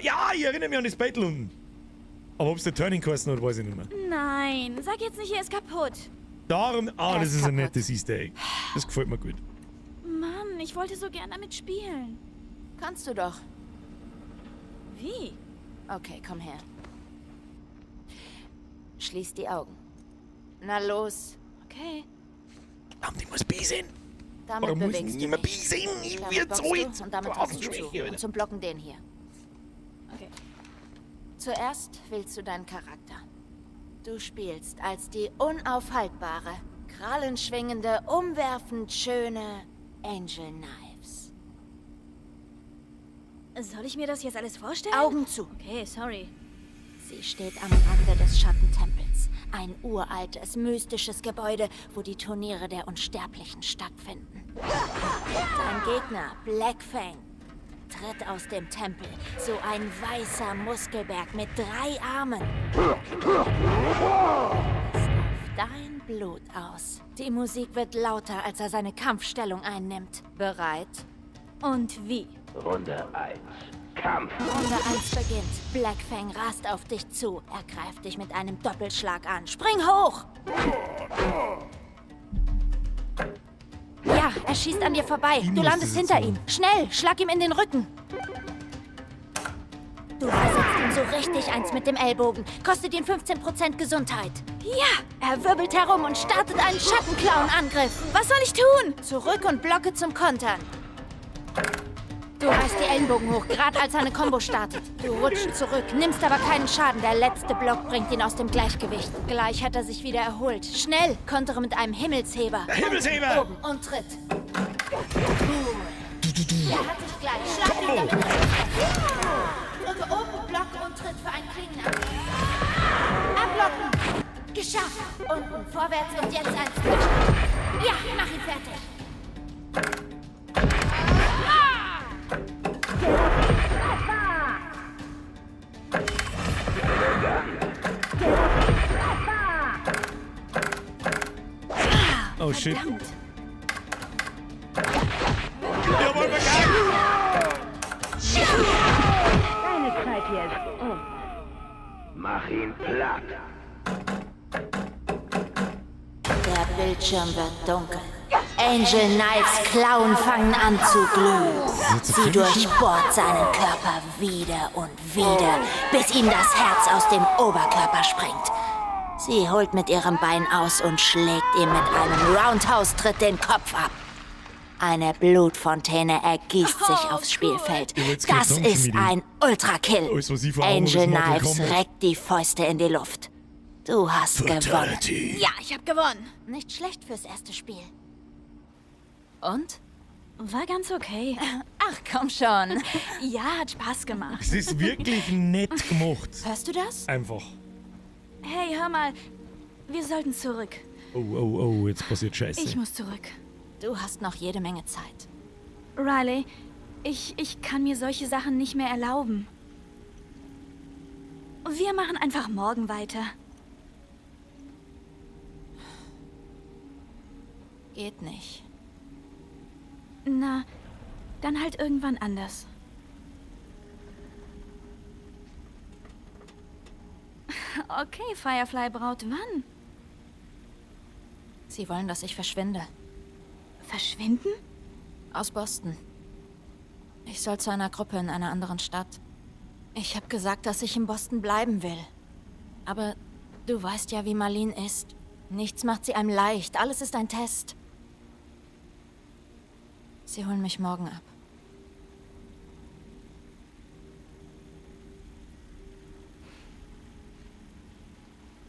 Ja, ich erinnere mich an das Battle unten. Aber ob's The Turning geheißen hat, weiß ich nicht mehr. Nein, sag jetzt nicht, er ist kaputt. Darum. Ah, das ist ein kaputt. nettes Easter Egg. Das gefällt mir gut. Mann, ich wollte so gern damit spielen. Kannst du doch. Wie? Okay, komm her. Schließ die Augen. Na los. Okay. Ich muss biesen. Damit Warum muss ich bewegst nicht du mehr dich. biesen? Ich Damit wird boxst so du und damit trittst du zu. Und zum Blocken den hier. Okay. Zuerst wählst du deinen Charakter. Du spielst als die unaufhaltbare, krallenschwingende, umwerfend schöne Angel Knives. Soll ich mir das jetzt alles vorstellen? Augen zu. Okay, sorry. Sie steht am Rande des Schattentempels. Ein uraltes, mystisches Gebäude, wo die Turniere der Unsterblichen stattfinden. Dein Gegner, Black Fang, tritt aus dem Tempel. So ein weißer Muskelberg mit 3 Armen. Ist auf dein Blut aus. Die Musik wird lauter, als er seine Kampfstellung einnimmt. Bereit? Und wie? Runde 1. Kampf. Runde 1 beginnt. Black Fang rast auf dich zu. Er greift dich mit einem Doppelschlag an. Spring hoch! Ja, er schießt an dir vorbei. Du landest hinter ihm. Schnell, schlag ihm in den Rücken. Du versetzt ihm so richtig eins mit dem Ellbogen. Kostet ihn 15% Gesundheit. Ja, er wirbelt herum und startet einen Schattenclown-Angriff. Was soll ich tun? Zurück und blocke zum Kontern. Du reißt die Ellenbogen hoch, gerade als er eine Combo startet. Du rutschst zurück, nimmst aber keinen Schaden. Der letzte Block bringt ihn aus dem Gleichgewicht. Gleich hat er sich wieder erholt. Schnell, kontere mit einem Himmelsheber. Himmelsheber! Oben und tritt. Er hat dich gleich. Schlag ihn damit. Drücke oben, Block und tritt für einen Klingenangriff. Ablocken. Geschafft. Unten, vorwärts und jetzt ein Switch. Ja, mach ihn fertig. Oh shit. Verdammt. Jawohl, begangen! Deine Zeit jetzt. Oh. Mach ihn platt. Der Bildschirm wird dunkel. Angel Knives Klauen fangen an zu glühen. Sie durchbohrt seinen Körper wieder und wieder, bis ihm das Herz aus dem Oberkörper springt. Sie holt mit ihrem Bein aus und schlägt ihm mit einem Roundhouse-Tritt den Kopf ab. Eine Blutfontäne ergießt sich aufs Spielfeld. jetzt geht's Das um, ist Schmiedi. ein Ultrakill. Alles, was ich vor Augen Angel habe, ist Mortal Knives Kombat. reckt die Fäuste in die Luft. Du hast gewonnen. Ja, ich hab gewonnen. Nicht schlecht fürs erste Spiel. Und? War ganz okay. Ach, komm schon. Ja, hat Spaß gemacht. Es ist wirklich nett gemacht. Hörst du das? Einfach. Hey, hör mal. Wir sollten zurück. Oh, jetzt passiert Scheiße. Ich muss zurück. Du hast noch jede Menge Zeit. Riley, ich kann mir solche Sachen nicht mehr erlauben. Wir machen einfach morgen weiter. Geht nicht. Na, dann halt irgendwann anders. Okay, Firefly Braut, wann? Sie wollen, dass ich verschwinde. Verschwinden? Aus Boston. Ich soll zu einer Gruppe in einer anderen Stadt. Ich habe gesagt, dass ich in Boston bleiben will. Aber du weißt ja, wie Marlene ist. Nichts macht sie einem leicht. Alles ist ein Test. Sie holen mich morgen ab.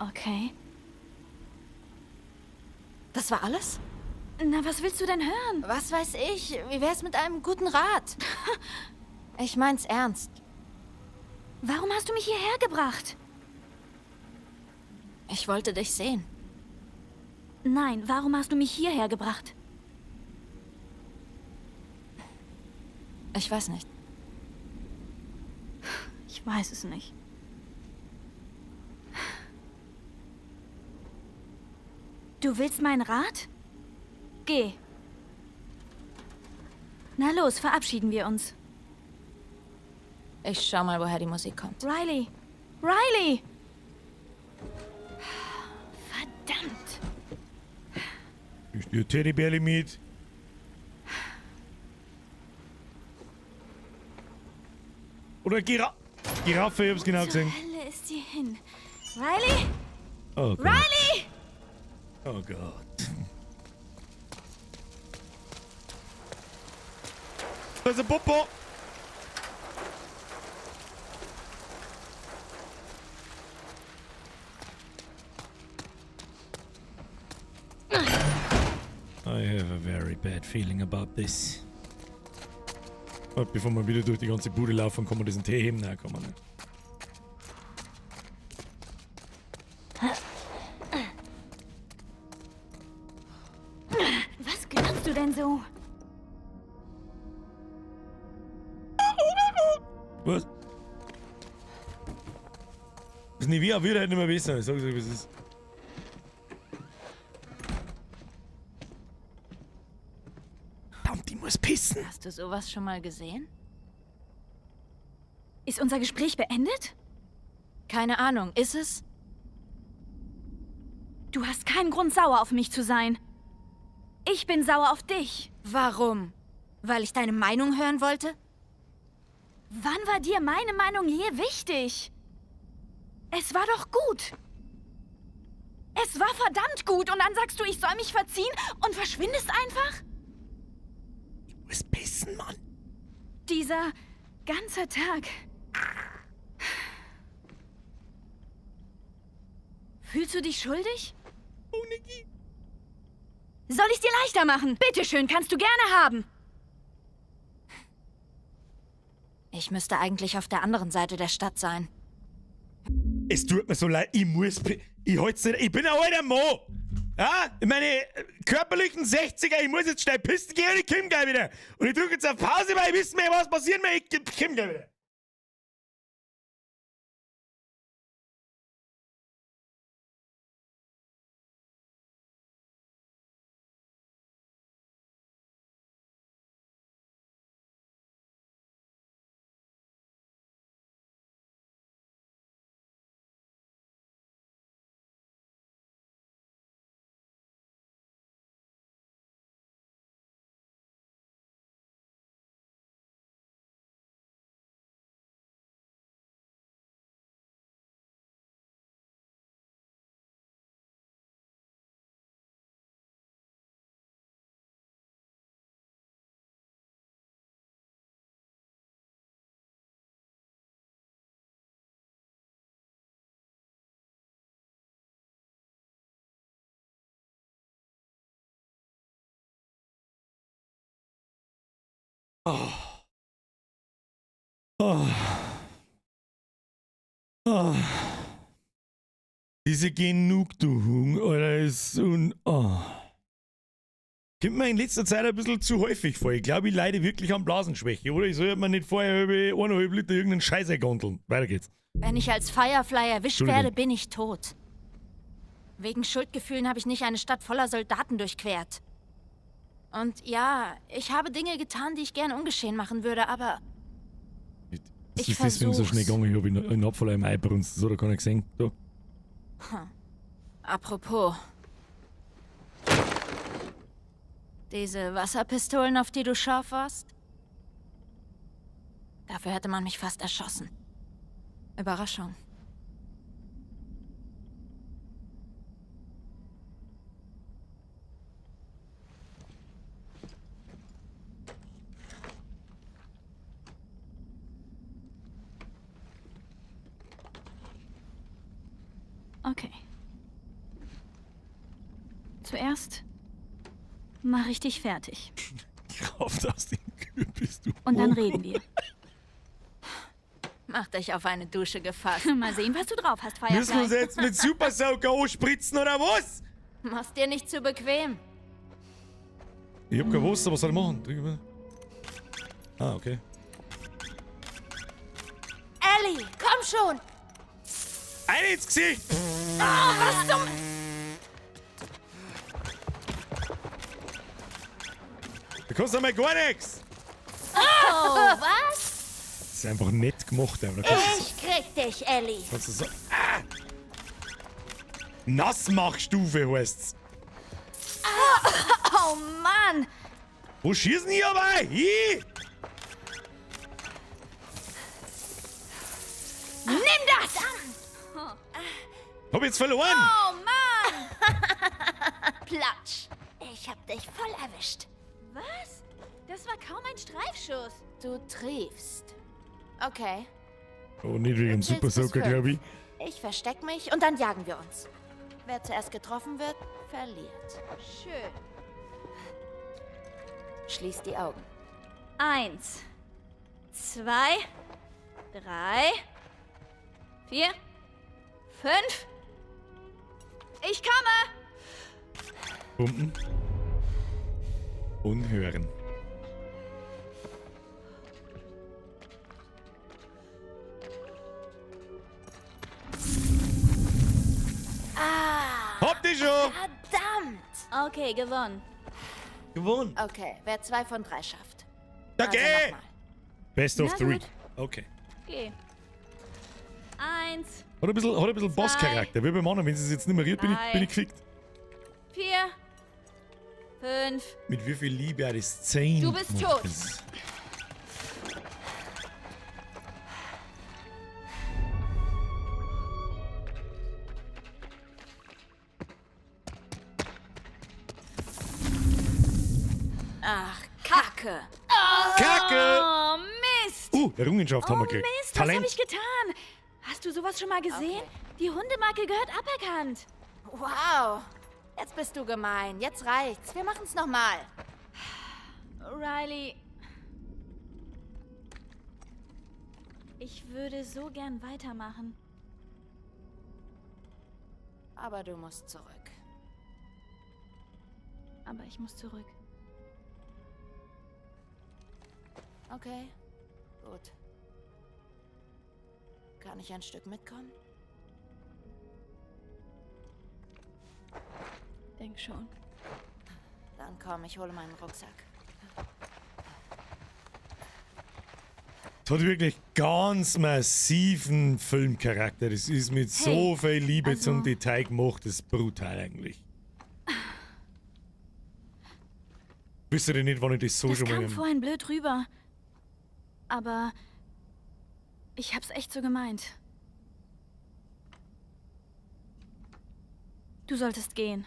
Okay. Das war alles? Na, was willst du denn hören? Was weiß ich? Wie wär's mit einem guten Rat? Ich mein's ernst. Warum hast du mich hierher gebracht? Ich wollte dich sehen. Nein, warum hast du mich hierher gebracht? Ich weiß nicht. Ich weiß es nicht. Du willst meinen Rat? Geh. Na los, verabschieden wir uns. Ich schau mal, woher die Musik kommt. Riley! Riley! Verdammt! Ist dir Teddybärli mit? Oder Giraffe, ich hab's genau gesehen. Zur Hölle ist sie hin. Riley! Oh Gott. Riley! Oh Gott. Da ist ein Popo! I have a very bad feeling about this. Bevor wir wieder durch die ganze Bude laufen, kann man diesen Tee heben. Nein, kann man nicht. Was glaubst du denn so? Was? Das Nivea wird halt nicht mehr besser. Ich sag's euch, wie es ist. Verdammt, ich muss pissen. Hast du sowas schon mal gesehen? Ist unser Gespräch beendet? Keine Ahnung, ist es? Du hast keinen Grund, sauer auf mich zu sein. Ich bin sauer auf dich. Warum? Weil ich deine Meinung hören wollte? Wann war dir meine Meinung je wichtig? Es war doch gut. Es war verdammt gut und dann sagst du, ich soll mich verziehen und verschwindest einfach? Ich muss pissen, Mann. Dieser ganze Tag. Fühlst du dich schuldig? Oh, Niki. Soll ich dir leichter machen? Bitteschön, kannst du gerne haben. Ich müsste eigentlich auf der anderen Seite der Stadt sein. Es tut mir so leid, ich muss. Ich halt's nicht. Ich bin ein alter Mann. Ja? Meine körperlichen 60er, ich muss jetzt schnell pissen gehen und ich komm gleich wieder. Und ich drücke jetzt auf Pause, weil ich wissen will, was passiert mir. Ich komm gleich wieder. Oh. Oh. Oh. Diese Genugtuung, Alter, ist oh. Kommt mir in letzter Zeit ein bisschen zu häufig vor. Ich glaube, ich leide wirklich an Blasenschwäche, oder? Ich soll mir nicht vorher über 1,5 Liter irgendeinen Scheiß ergondeln. Weiter geht's. Wenn ich als Firefly erwischt werde, bin ich tot. Wegen Schuldgefühlen habe ich nicht eine Stadt voller Soldaten durchquert. Und ja, ich habe Dinge getan, die ich gern ungeschehen machen würde, aber ich ist deswegen so schnell gegangen, ich habe einen Abfall im Ei brunst, das hat er gar nicht gesehen. Da. Apropos. Diese Wasserpistolen, auf die du scharf warst? Dafür hätte man mich fast erschossen. Überraschung. Okay. Zuerst mache ich dich fertig. Kraft aus dem Kürbis, du. Und dann reden wir. Mach dich auf eine Dusche gefasst. Mal sehen, was du drauf hast, Müssen wir uns Firefly. jetzt mit Supersauger anspritzen oder was? Mach's dir nicht zu bequem. Ich hab kein Wasser, was soll ich machen? Drüber. Ah, okay. Ellie, komm schon! Eine ins Gesicht! Was zum... Da kannst du mal gar nichts! Oh, was? Das ist einfach nett gemacht, aber da kannst Ich krieg dich, Ellie. du so. Ah! Nassmachstufe heißt's. Oh Mann! Wo schießen die aber? Hi! Nimm das! Hab jetzt verloren! Oh Mann! Platsch. Ich hab dich voll erwischt. Was? Das war kaum ein Streifschuss. Du triefst. Okay. Oh, nicht wegen dem Zählst bis Supersauger, 5. glaube ich. Ich versteck mich und dann jagen wir uns. Wer zuerst getroffen wird, verliert. Schön. Schließ die Augen. 1, 2, 3, 4, 5. Ich komme! Pumpen. Und hören. Ah, Habt ihr schon? verdammt. Okay, gewonnen. Gewonnen. Okay, wer 2 von 3 schafft. Okay. Also nochmal. Best of Na 3. gut. Okay. Geh. 1, Hat ein bisschen Bosscharakter. Wie beim anderen, wenn sie es jetzt nicht mehr rührt, bin Drei. ich gefickt. 4, 5. Mit wie viel Liebe er das 10 Du bist gemacht tot. hat. Ach, Kacke. Kacke! Oh, Mist! Errungenschaft haben wir Oh gekriegt. Mist, was habe Talent. ich getan? Hast du sowas schon mal gesehen? Okay. Die Hundemarke gehört aberkannt. Wow. Jetzt bist du gemein. Jetzt reicht's. Wir machen's nochmal. Riley. Ich würde so gern weitermachen. Aber du musst zurück. Aber ich muss zurück. Okay, gut. Kann ich ein Stück mitkommen? Denk schon. Dann komm, ich hole meinen Rucksack. Es hat wirklich ganz massiven Filmcharakter. Das ist mit so viel Liebe also- zum Detail gemacht, das ist brutal eigentlich. Wisst ihr nicht, wann ich das so Das schon kam mal... vorhin blöd rüber. Aber ich hab's echt so gemeint. Du solltest gehen.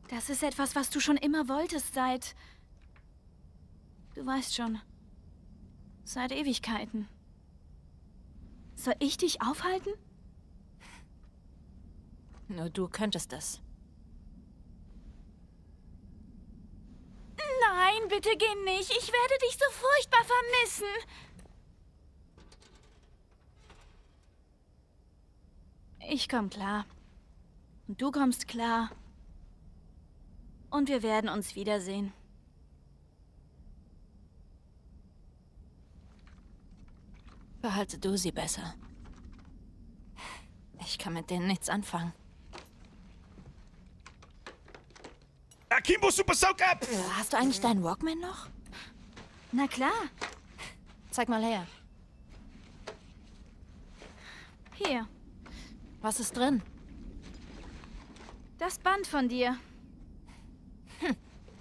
Das ist etwas, was du schon immer wolltest seit... Du weißt schon. Seit Ewigkeiten. Soll ich dich aufhalten? Nur du könntest es. Nein, bitte geh nicht. Ich werde dich so furchtbar vermissen. Ich komm klar. Und du kommst klar. Und wir werden uns wiedersehen. Behalte du sie besser. Ich kann mit denen nichts anfangen. Akimbo Super Sauger! Hast du eigentlich deinen Walkman noch? Na klar. Zeig mal her. Hier. Was ist drin? Das Band von dir.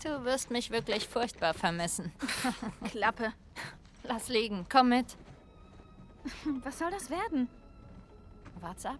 Du wirst mich wirklich furchtbar vermissen. Klappe. Lass liegen, komm mit. Was soll das werden? Wart's ab.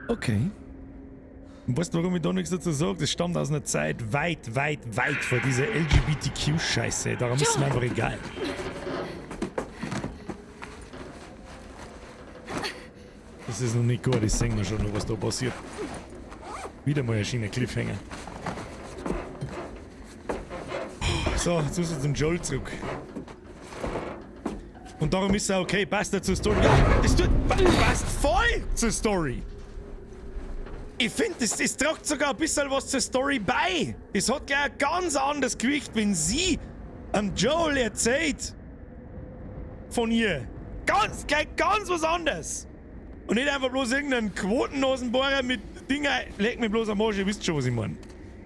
Okay. Und weißt du, warum ich da nichts dazu sage? Das stammt aus einer Zeit weit vor dieser LGBTQ-Scheiße. Darum ist es mir einfach egal. Das ist noch nicht gut, das sehen wir schon noch, was da passiert. Wieder mal ein schöner Cliffhanger. So, jetzt müssen wir zum Joel zurück. Und darum ist er okay, passt er zur Story. Ja, das passt voll zur Story. Ich finde, das tragt sogar ein bisschen was zur Story bei. Es hat gleich ein ganz anderes Gewicht, wenn sie am Joel erzählt von ihr. Gleich ganz was anderes. Und nicht einfach bloß irgendein Quotennasenbohrer mit Dinger, leg mir bloß am Arsch, ihr wisst schon, was ich meine.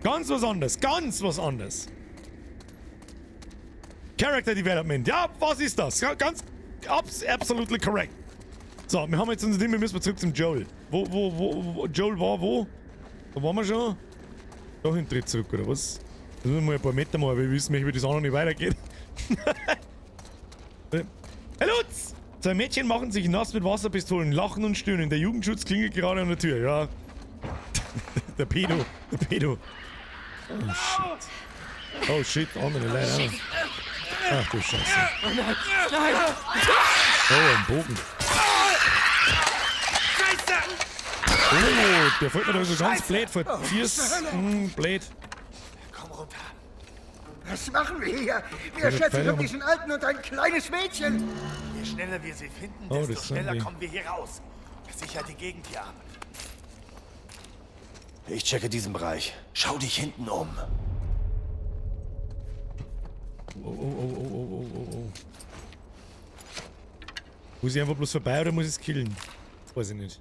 Ganz was anderes. Character Development, ja, was ist das? Ganz, absolutely correct. So, wir haben jetzt unser Ding, wir müssen zurück zum Joel. Wo Joel war wo? Da waren wir schon? Da hinten zurück, oder was? Da müssen wir mal ein paar Meter machen, weil wir wissen, wie das andere nicht weitergeht. Herr Lutz! Zwei Mädchen machen sich nass mit Wasserpistolen, lachen und stöhnen. Der Jugendschutz klingelt gerade an der Tür, ja. Der Pedo. Oh shit, andere Leute. Ach du Scheiße. Oh, ein Bogen. Oh, der fällt mir da so ganz blöd vor. Blöd. Komm runter. Was machen wir hier? Wir schätzen für diesen Alten und ein kleines Mädchen. Je schneller wir sie finden, desto schneller kommen wir hier raus. Sicher die Gegend hier ab. Ich checke diesen Bereich. Schau dich hinten um. Oh. Muss ich einfach bloß vorbei oder muss ich es killen? Weiß ich nicht.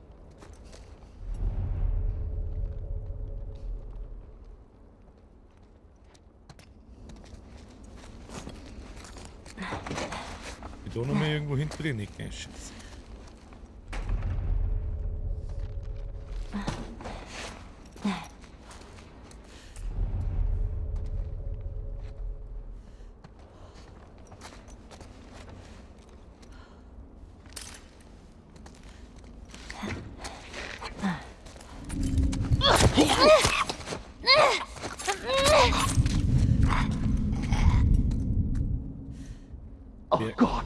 Ich bin da noch mal irgendwo hinten drin, nicht? Scheiße. Oh Gott!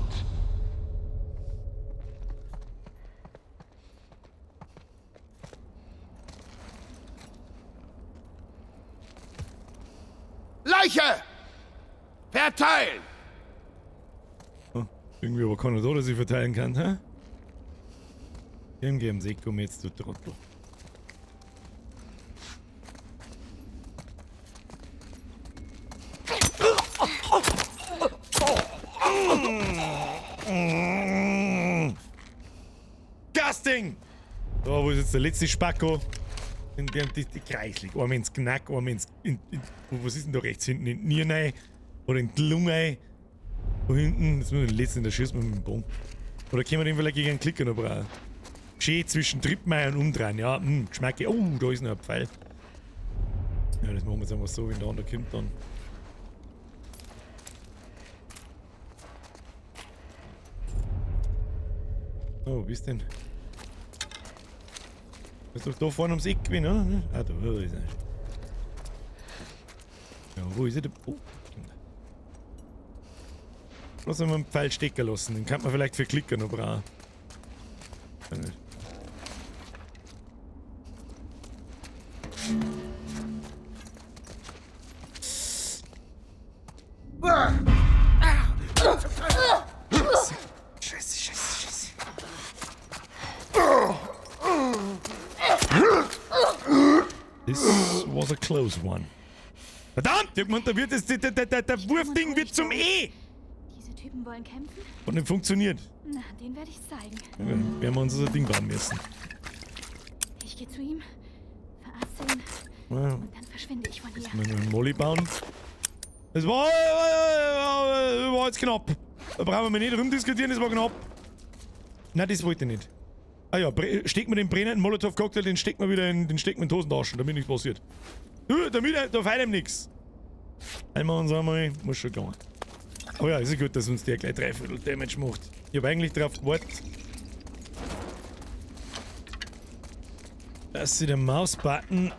Leiche! Verteilen! Oh, irgendwie aber keiner da, der sie verteilen kann, hä? Geben sie, komm jetzt, du Trottel. gesehen. Da, wo ist jetzt der letzte Spacko? Die kreislig. Einmal ins Knack, einmal ins... was ist denn da rechts hinten? In die Niere rein? Oder in die Lunge rein? Da hinten, das muss den letzten, da schießt man mit dem Bogen. Oder können wir den vielleicht gegen einen Klicker noch brauchen? Schön zwischen Trippmeier und umdrehen, ja. Geschmacke. Oh, da ist noch ein Pfeil. Ja, das machen wir jetzt einfach so, wenn der andere kommt dann. Oh, wo bist denn? Du hast doch da vorne ums Eck gewesen, oder? Ah, da ist er. Ja, wo ist er? Oh. Lass uns mal einen Pfeil stecken lassen, den kann man vielleicht für Klicker noch brauchen. Scheiße. This was a close one. Verdammt! Da wird es, der Wurfding wird zum E! Diese Typen wollen kämpfen? Und nicht funktioniert. Na, den werde ich zeigen. Ja, werden wir uns unser Ding bauen müssen. Ich gehe zu ihm, verarzte ihn Ja. und dann verschwinde ich von hier. Müssen wir einen Molly bauen. Das war jetzt knapp. Da brauchen wir nicht rumdiskutieren, das war knapp. Nein, das wollte ich nicht. Ah ja, stecken wir den brennenden Molotow-Cocktail, den stecken wir wieder in den Hosentaschen, damit nichts passiert. Da feiert ihm nichts. Einmal und einmal, muss schon gehen. Oh ja, ist ja gut, dass uns der gleich 3/4 Damage macht. Ich habe eigentlich drauf gewartet, dass sich der Mausbutton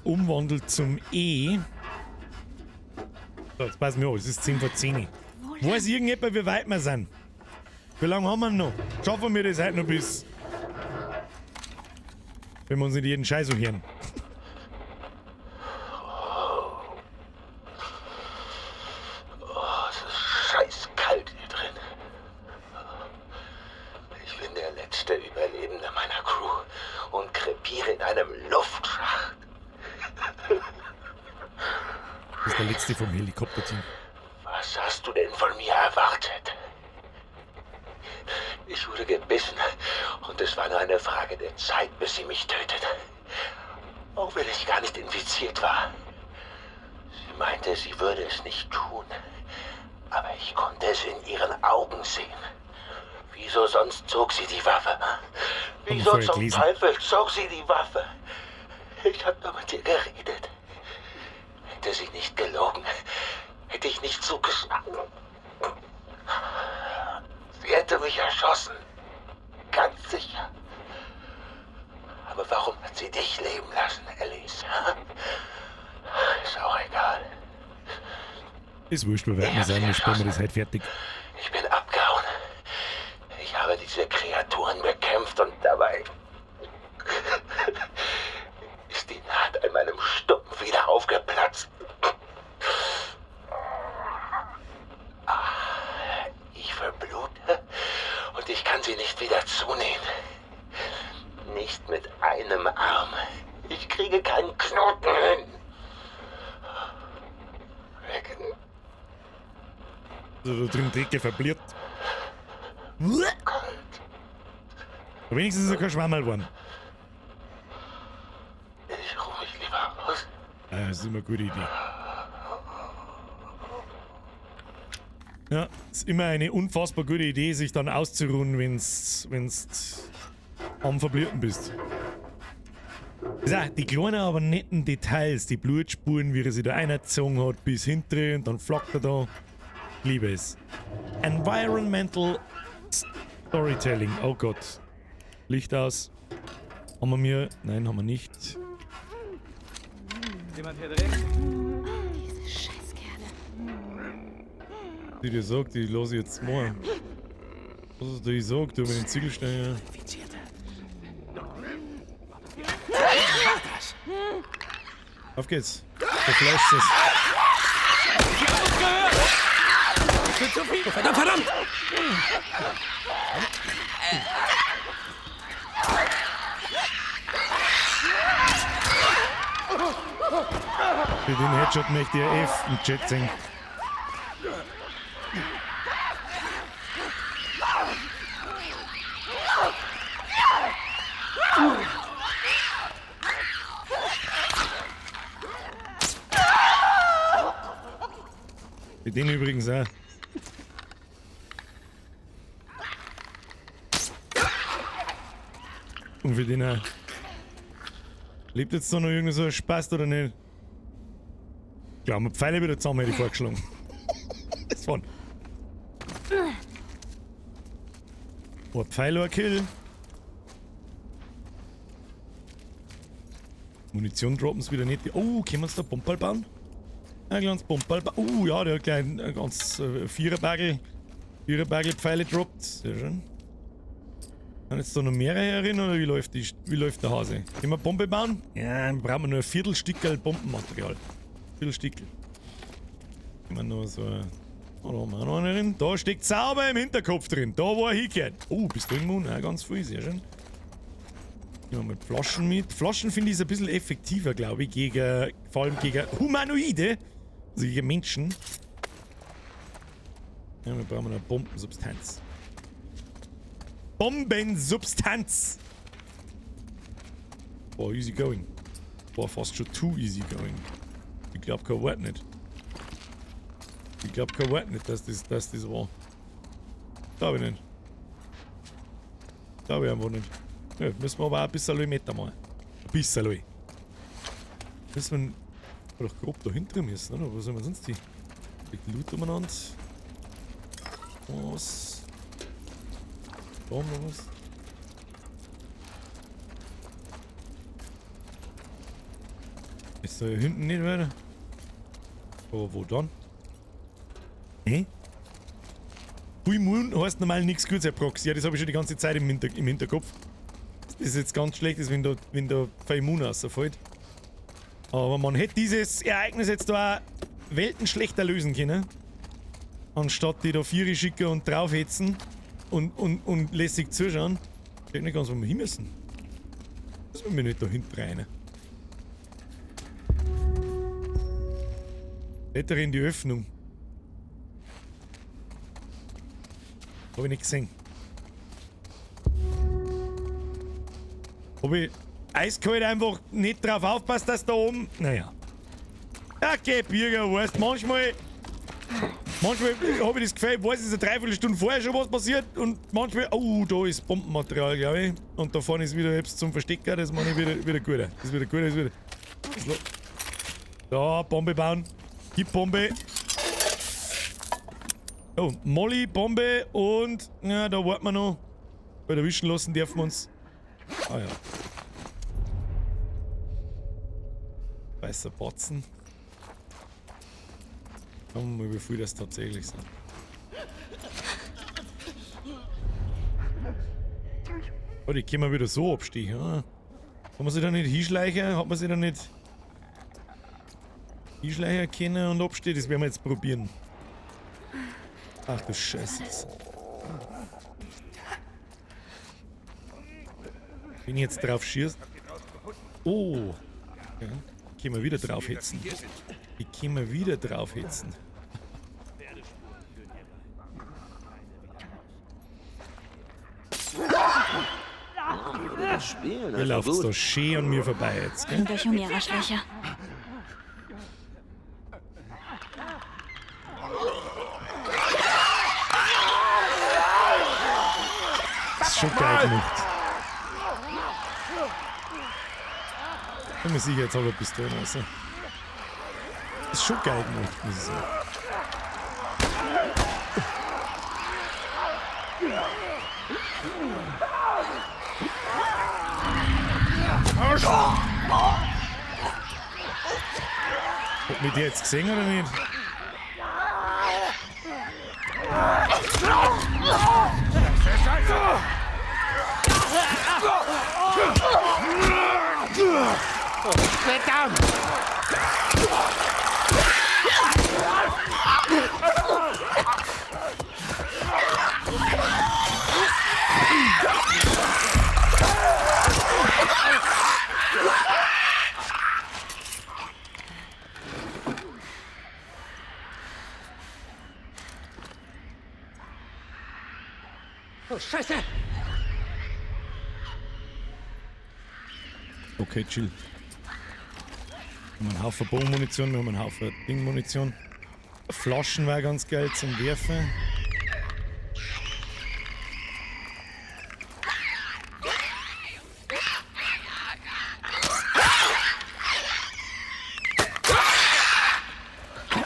umwandelt zum E. So, jetzt passen wir auf, es ist 10 vor 10. Weiß irgendjemand, wie weit wir sind? Wie lange haben wir noch? Schaffen wir das heute noch bis... wenn wir uns nicht jeden Scheiß so hören. Oh, es ist scheiß kalt hier drin. Ich bin der letzte Überlebende meiner Crew und krepiere in einem Luftschacht. Das ist der letzte vom Helikopterteam. Was hast du denn von mir erwartet? Ich wurde gebissen und es war nur eine Frage der Zeit, bis sie mich tötet. Auch wenn ich gar nicht infiziert war. Sie meinte, sie würde es nicht tun. Aber ich konnte es in ihren Augen sehen. Wieso sonst zog sie die Waffe? Wieso zum Teufel zog sie die Waffe? Ich habe nur mit ihr geredet. Hätte sie nicht gelogen, hätte ich nicht zugeschlagen. Sie hätte mich erschossen. Ganz sicher. Aber warum hat sie dich leben lassen, Alice? Ist auch egal. Ist wurscht, wir werden sagen, wir spielen das halt fertig. Ich bin abgehauen. Ich habe diese Kreaturen bekämpft und dabei ist die Naht an meinem Stumpf wieder aufgeplatzt. Ich verblute und ich kann sie nicht wieder zunähen. Nicht mit einem Arm. Ich kriege keinen Knoten hin. Weg. Also da drin Drecke verbliert. Kalt. Wenigstens ist er kein Schwammerl geworden. Ich ruhe mich lieber aus. Das ist immer eine gute Idee. Ja, ist immer eine unfassbar gute Idee, sich dann auszuruhen, wenn's am Verblierten bist. Ja, die kleinen, aber netten Details, die Blutspuren, wie er sich da eingezogen hat, bis hinten und dann flackt er da. Ich liebe es. Environmental Storytelling. Oh Gott. Licht aus. Haben wir mir... Nein, haben wir nicht. Jemand hier drin? Diese Scheißkerle. Die dir sagt, die lasse ich jetzt mal. Was ist die sagt, du mit den Ziegelsteinen. Auf geht's. Verfleischt es. Ich bin zu viel. Verdammt! Für den Headshot möchte ich ein F im Chat sehen. den übrigens auch. Und für den auch. Lebt jetzt da noch irgend so ein Spaß oder nicht? Ja, haben wir Pfeile wieder zusammen, hätte ich vorgeschlagen. Das waren. Ein Pfeil, ein Kill. Munition droppen sie wieder nicht. Oh, können wir uns da Bombball bauen? Ein kleines Bombball bauen. Oh ja, der hat gleich ein ganz Viererbagel Pfeile droppt. Sehr schön. Kann jetzt da noch mehrere herin oder wie läuft der Hase? Können wir Bombe bauen? Ja, dann brauchen wir nur ein Viertelstückel Bombenmaterial. Viertelstückel. Können wir noch so. Da haben wir noch eine drin. Da steckt sauber im Hinterkopf drin. Da wo er hingehört. Oh, bist du immun? Ja, ganz viel, sehr schön. Ja, mit Flaschen mit. Flaschen finde ich ein bisschen effektiver, glaube ich, vor allem gegen Humanoide. Also gegen Menschen. Ja, wir brauchen eine Bombensubstanz. Bombensubstanz! Boah, easy going. Boah, fast schon too easy going. Ich glaube kein Wort nicht. Ich glaube kein Wort nicht, dass das war. Glaube ich nicht. Glaube ich einfach nicht. Ja, müssen wir aber auch ein bisschen Meter machen. Ein bisschen. Müssen wir doch grob da hinten müssen, oder? Wo sollen wir sonst hin? Liegt Loot umeinander. Was? Da haben wir was. Ist da hier hinten nicht weiter? Aber wo dann? Hä? Full Moon heißt normal nichts Gutes, Herr Proxy. Ja, das habe ich schon die ganze Zeit im Hinterkopf. Das ist jetzt ganz schlecht, wenn da Full Moon rausfällt. Aber man hätte dieses Ereignis jetzt da auch weltenschlechter lösen können. Anstatt die da Viere schicken und draufhetzen und lässig zuschauen. Ich weiß nicht ganz, wo wir hin müssen. Müssen wir nicht da hinten rein. Blättere in die Öffnung. Hab ich nicht gesehen. Hab ich eiskalt einfach nicht drauf aufpasst, dass da oben. Naja. Okay, Bürger, weißt, manchmal habe ich das Gefühl, ich weiß, es ist eine Dreiviertelstunde vorher schon was passiert und manchmal, oh, da ist Bombenmaterial, glaube ich. Und da vorne ist wieder etwas zum Verstecken, das meine ich wieder gut. Das ist wieder gut, das ist wieder. Da, Bombe bauen. Gib Bombe. Oh, Molly, Bombe und. Ja, da warten wir noch. Weil erwischen lassen dürfen wir uns. Ah ja. Weißer Batzen. Schauen wir mal, wie viel das tatsächlich sind. Oh, die können wir wieder so abstehen. Ja. Kann man sich da nicht hinschleichen? Hat man sich da nicht hinschleichen können und abstehen? Das werden wir jetzt probieren. Ach du Scheiße. Wenn ich jetzt drauf schießt. Oh. Ja. Können wir wieder draufhetzen. Die können wir wieder draufhetzen. Ihr lauft so schön an mir vorbei jetzt, gell? Durch um ihrer Schwäche. Das ist schon geil gemacht. Ich bin mir sicher, jetzt habe ich Pistolen raus. Das ist schon geil gemacht, muss ich sagen. Hat mich der jetzt gesehen oder nicht? Verdammt! Oh, Scheiße! Okay, chill. Wir haben einen Haufen Bogenmunition, wir haben einen Haufen Dingmunition. Flaschen war ganz geil zum Werfen.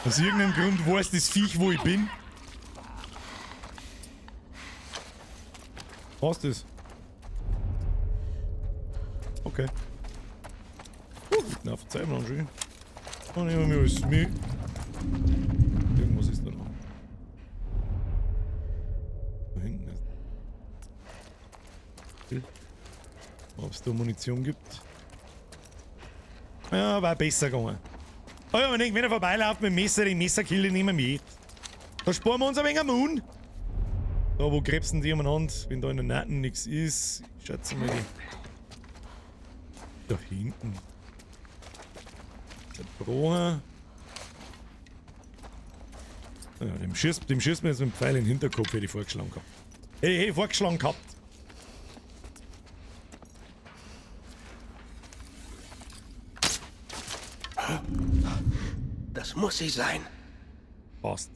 Aus irgendeinem Grund weiß das Viech, wo ich bin. Was ist das? Okay. Na, verzeih mir noch schön. Dann nehmen wir alles mit. Irgendwas ist da noch. Da hinten ist. Ob es da Munition gibt. Ja, war besser gegangen. Oh ja, wenn er vorbeiläuft mit dem Messer, den Messerkiller nehmen wir mit. Da sparen wir uns ein wenig am Mund. Da, wo krebsen die umeinander, wenn da in der Natten nichts ist. Ich schätze mal die. Da hinten. Der Broher. Ja, dem schießt mir jetzt mit dem Pfeil in den Hinterkopf, hätte ich vorgeschlagen gehabt. Hey, vorgeschlagen gehabt. Das muss sie sein. Passt.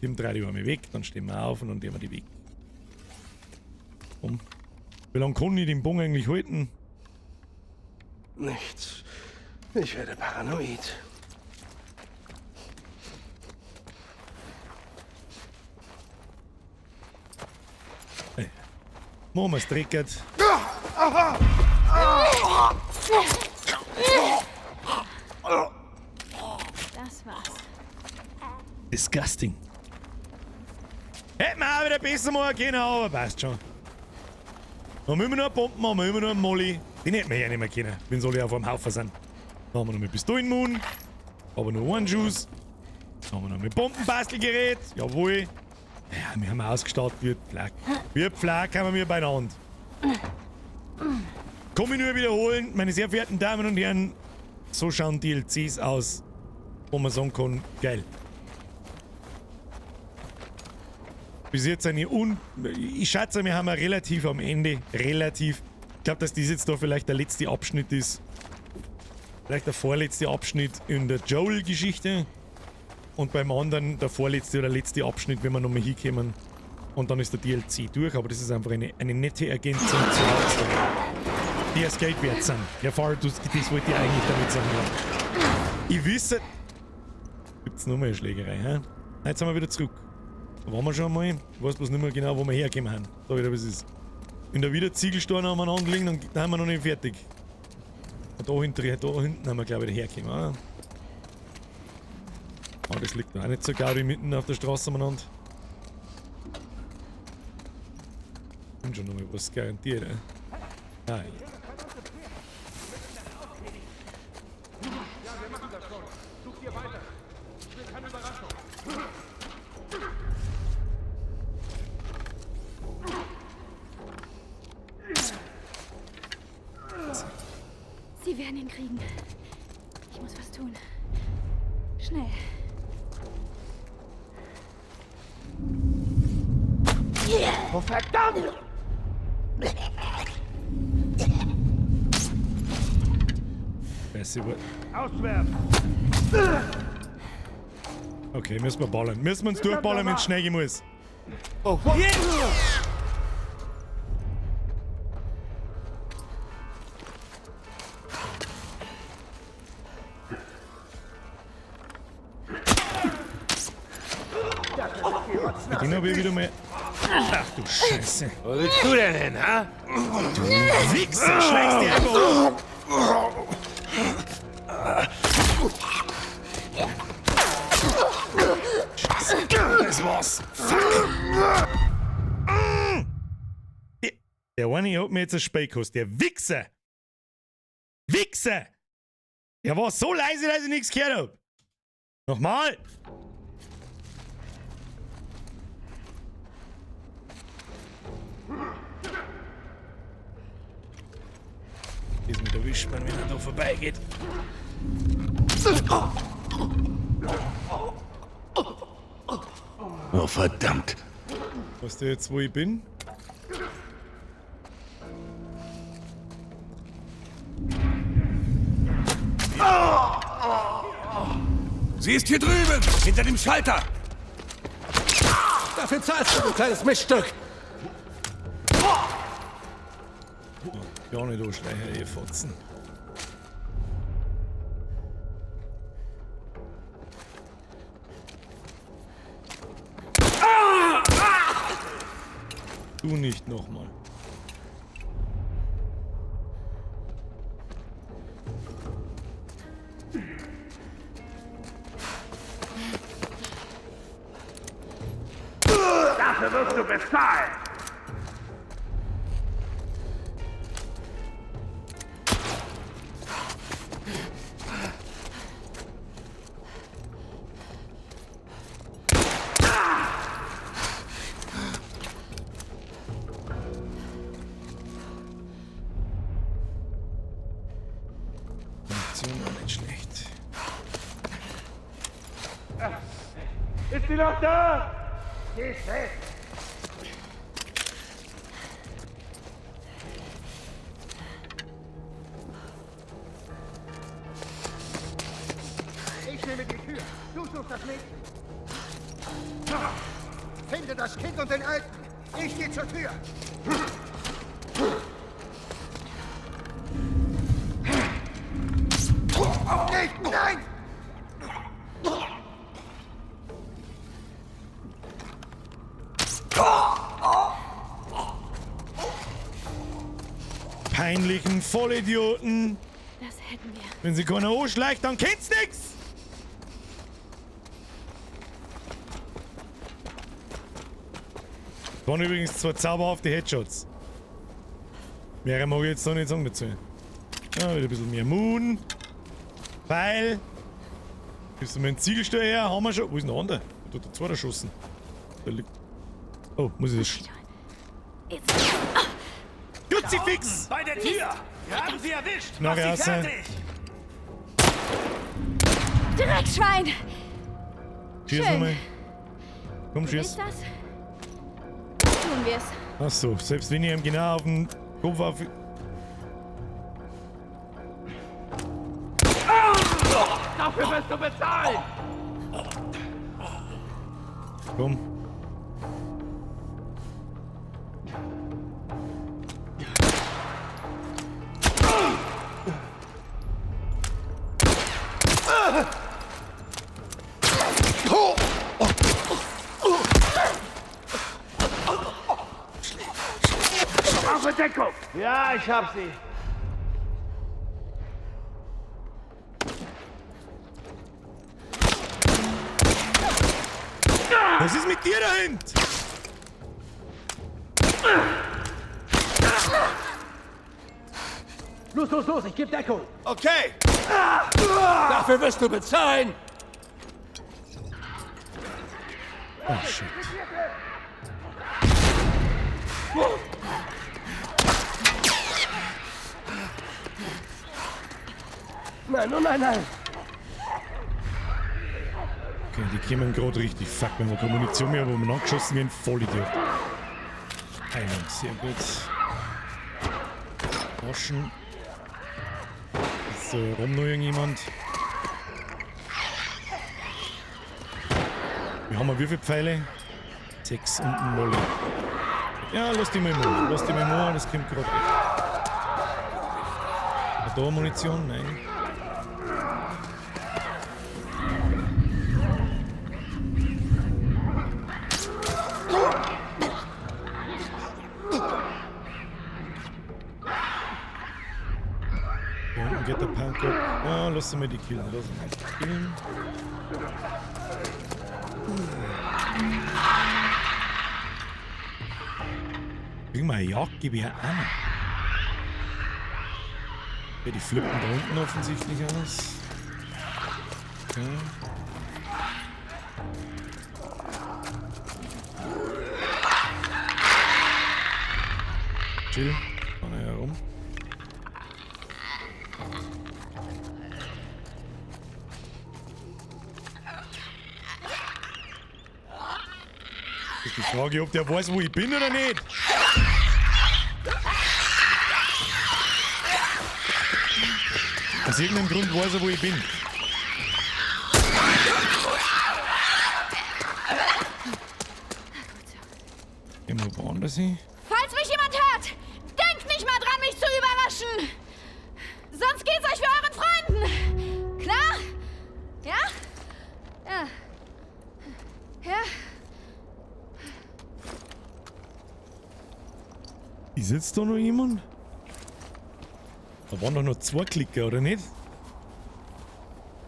Dem drei die Arme weg, dann stehen wir auf und dann nehmen wir die weg. Komm. Wie lange kann ich den Bogen eigentlich halten? Nichts. Ich werde paranoid. Hey. Machen wir es dreckert. Das war's. Disgusting. Hätten wir auch wieder besser machen können, aber passt schon. Dann müssen wir noch eine Bomben haben, müssen wir noch einen Molly. Den hätten wir ja nicht mehr können, wenn sie alle auf einem Haufen sind. Dann haben wir noch mit Pistolenmund, aber nur einen Schuss. Dann haben wir noch mit Bombenbastelgerät, jawohl. Ja, wir haben ausgestattet wie Pflag. Wie Pflag haben wir beieinander. Komm ich nur wiederholen, meine sehr verehrten Damen und Herren, so schauen DLCs aus, wo man sagen kann, geil. Bis jetzt eine ich schätze, wir haben relativ am Ende, relativ. Ich glaube, dass das jetzt da vielleicht der letzte Abschnitt ist. Vielleicht der vorletzte Abschnitt in der Joel-Geschichte. Und beim anderen der vorletzte oder letzte Abschnitt, wenn wir nochmal hinkommen. Und dann ist der DLC durch, aber das ist einfach eine nette Ergänzung zur Hauptstory. Die Escape wert sind. Ja, Fahrer, das wollte ich eigentlich damit sagen. Ich wüsste. Gibt's nochmal eine Schlägerei, hä? Jetzt sind wir wieder zurück. Da waren wir schon einmal. Ich weiß bloß nicht mehr genau, wo wir hergekommen haben. Da wieder, was ist. Wenn da wieder Ziegelsteine aneinander liegen, dann haben wir noch nicht fertig. Und da hinten haben wir, glaube ich, hergekommen. Ah, das liegt noch auch nicht so gaudi mitten auf der Straße umeinander. Und schon nochmal was garantiert, ey. Ah, ja. Sie werden ihn kriegen. Ich muss was tun. Schnell. Oh, verdammt! Auswerfen! Okay, müssen wir ballern. Müssen wir uns durchballern, wenn es schnell gehen muss. Oh, yeah. Mit denen habe ich wieder mal... Ach du Scheiße. Wo willst du denn hin, ha? Du Wichser, schlägst dir einfach um. Scheiße, das war's. Fuck. Der eine hat mir jetzt ein Spiel gekostet. Der Wichser. Wichser. Der war so leise, dass ich nichts gehört hab. Nochmal. Ist mit erwischt, wenn er da vorbeigeht. Oh, verdammt. Weißt du jetzt, wo ich bin? Sie ist hier drüben, hinter dem Schalter. Dafür zahlst du, kleines Miststück. Ja, nicht durchschleichen, ihr Fotzen. Du nicht nochmal. Dafür wirst du bezahlen. Nicht schlecht. Ist sie noch da? Sie ist weg. Ich nehme die Tür. Du suchst das Mädchen. Finde das Kind und den Alten. Ich gehe zur Tür. Nicht! Nein! Peinlichen Vollidioten. Das hätten wir. Wenn sie keiner anschleicht, dann kennt's nix. Das waren übrigens 2 zauberhafte Headshots. Mehr mag ich jetzt noch nicht sagen dazu. Ja, wieder ein bisschen mehr Moon. Pfeil. Gibst du mir einen Ziegelstein her? Haben wir schon. Wo ist denn der andere? Da hat der zweite erschossen. Der liegt. Oh, muss ich das. Kruzifix! Bei der Tür! Wir haben sie erwischt! Na, Mach wer sie ist er? fertig! Dreckschwein! Schieß Schön. nochmal. Komm, Ist schieß. das? Tun wir's. Achso, selbst wenn ich ihm genau auf den Kopf auf. Dafür wirst du bezahlen! Komm. Auf Deckung! Ja, ich hab sie. Was ist mit dir dahin? Los, ich geb Deckung. Okay! Dafür wirst du bezahlen. Oh shit. Nein, oh nein. Okay, die kommen gerade richtig. Fuck, wenn wir keine Munition mehr haben, wo wir angeschossen wie ein Vollidiot. Heilung, sehr gut. Waschen. Ist rum noch irgendjemand? Wir haben wie viele Pfeile? 6 und ein Molly. Ja, lass die mal machen. Lass die mal machen, das kommt gerade weg. Hat da Munition? Nein. Da unten geht der Punk ab. Ja, lass sie mal die killen. Lass sie mal die killen. Kriegen wir ein Jagdgewehr an. Ja, die flippen da unten offensichtlich aus. Okay. Chill. Fahren wir herum. Das ist die Frage, ob der weiß, wo ich bin oder nicht. Aus irgendeinem Grund weiß er, wo ich bin. Was ich? Falls mich jemand hört, denkt nicht mal dran, mich zu überraschen. Sonst geht's euch wie euren Freunden. Klar? Ja? Ja. Ja? Ist jetzt da noch jemand? Da waren doch noch 2 Klicker, oder nicht?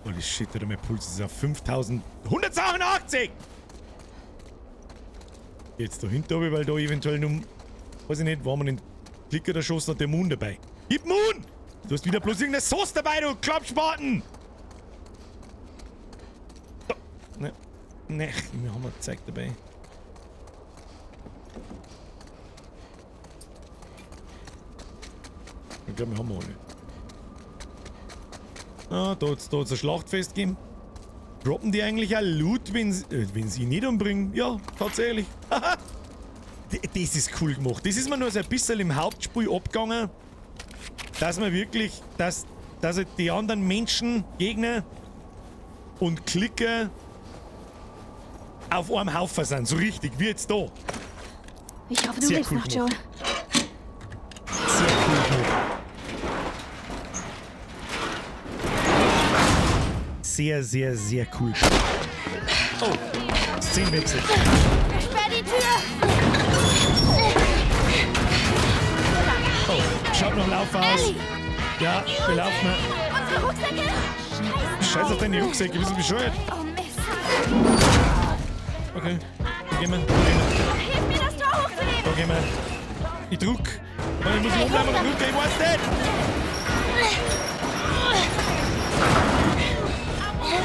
Holy shit, oder mein Puls ist auf 5182! Jetzt da hinten, weil da eventuell noch, weiß ich nicht, war man den Klicker der Schuss hat der Moon dabei. Gib Moon! Du hast wieder bloß irgendeine Sauce dabei, du Klappspaten! Da. Ne, ne, wir haben ein Zeug dabei. Ich glaube, wir haben alle. Ah, da hat's ein Schlachtfest gegeben. Droppen die eigentlich auch Loot, wenn sie nicht umbringen? Ja, tatsächlich. Das ist cool gemacht. Das ist mir nur so ein bisschen im Hauptspiel abgegangen, dass man wirklich, dass die anderen Menschen, Gegner und Klicker auf einem Haufen sind. So richtig, wie jetzt da. Ich hoffe, du lebst noch, Joel. Sehr cool gemacht. Sehr, sehr, sehr cool. Oh, Szenenwechsel. Sperr die Tür! Oh, schaut noch Lauf aus. Ellie! Ja, wir laufen. Unsere Rucksäcke? Scheiß auf deine Rucksäcke, bist du bescheuert? Oh Mist. Okay, gehen wir. Hilf mir, das Tor hochzuheben! Da gehen wir. Ich druck. Oh, ich muss mich umbleiben und drucken, ich weiß nicht.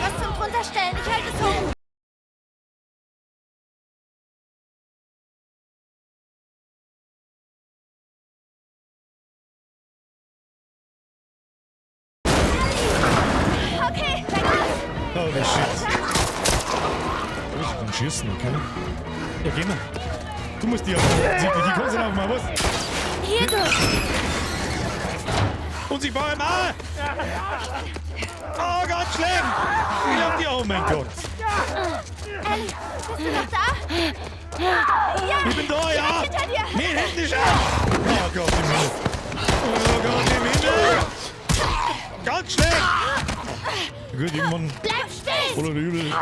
Was zum Drunterstellen, ich halte es hoch. Okay, Holy shit. Ich kann schießen, okay? Ja, gehen wir. Du musst die aufmachen. Ich kann sie aufmachen, was? hier du. Unsichtbare Mann! Oh, ganz schlimm! Ich hab die, oh mein Gott! Ellie, bist du noch da? Ja! Ich bin da, ja! Hinter dir! Nee, hinten schon! Oh Gott im Himmel! Oh Gott im Himmel! Ganz schlimm! Gut, irgendwann... Bleib stehen! Oder übel.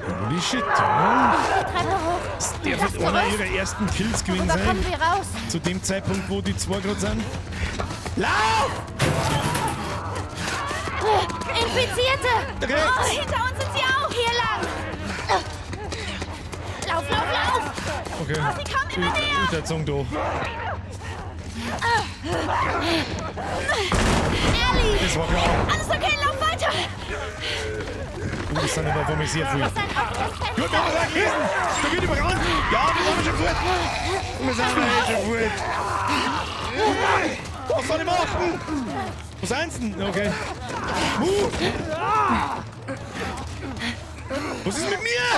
Holy shit, ja. Treppe hoch. Das dürfte einer ihrer ersten Kills gewesen Da sein. kommen wir raus. Zu dem Zeitpunkt, wo die 2 gerade sind. Lauf! Infizierte! Rechts. Oh, hinter uns sind sie auch! Hier lang! Lauf, lauf, lauf! Okay. Oh, sie kommen immer näher! Guter Zung da. Ellie! Das war klar. Alles okay, lauf weiter! Das sind aber von mir sehr viel. Das ist ein offenes Fenster. Gut, wir haben lesen! Da geht über ran! Ja, wir sind schon gut! Wir sind schon gut! Was soll ich machen? Wo sind sie denn? Okay. Was ist mit mir?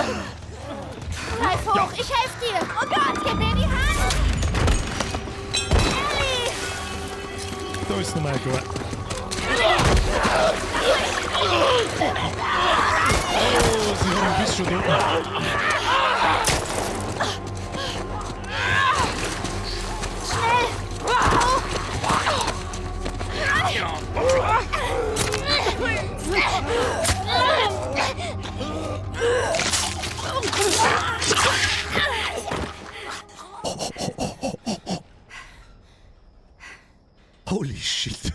Greif hoch, Ja. ich helfe dir! Oh Gott, gib mir die Hand! Ellie! Da ist nochmal gut. Oh, sie haben ein bisschen schon da. Schnell! Hoch! Holy shit.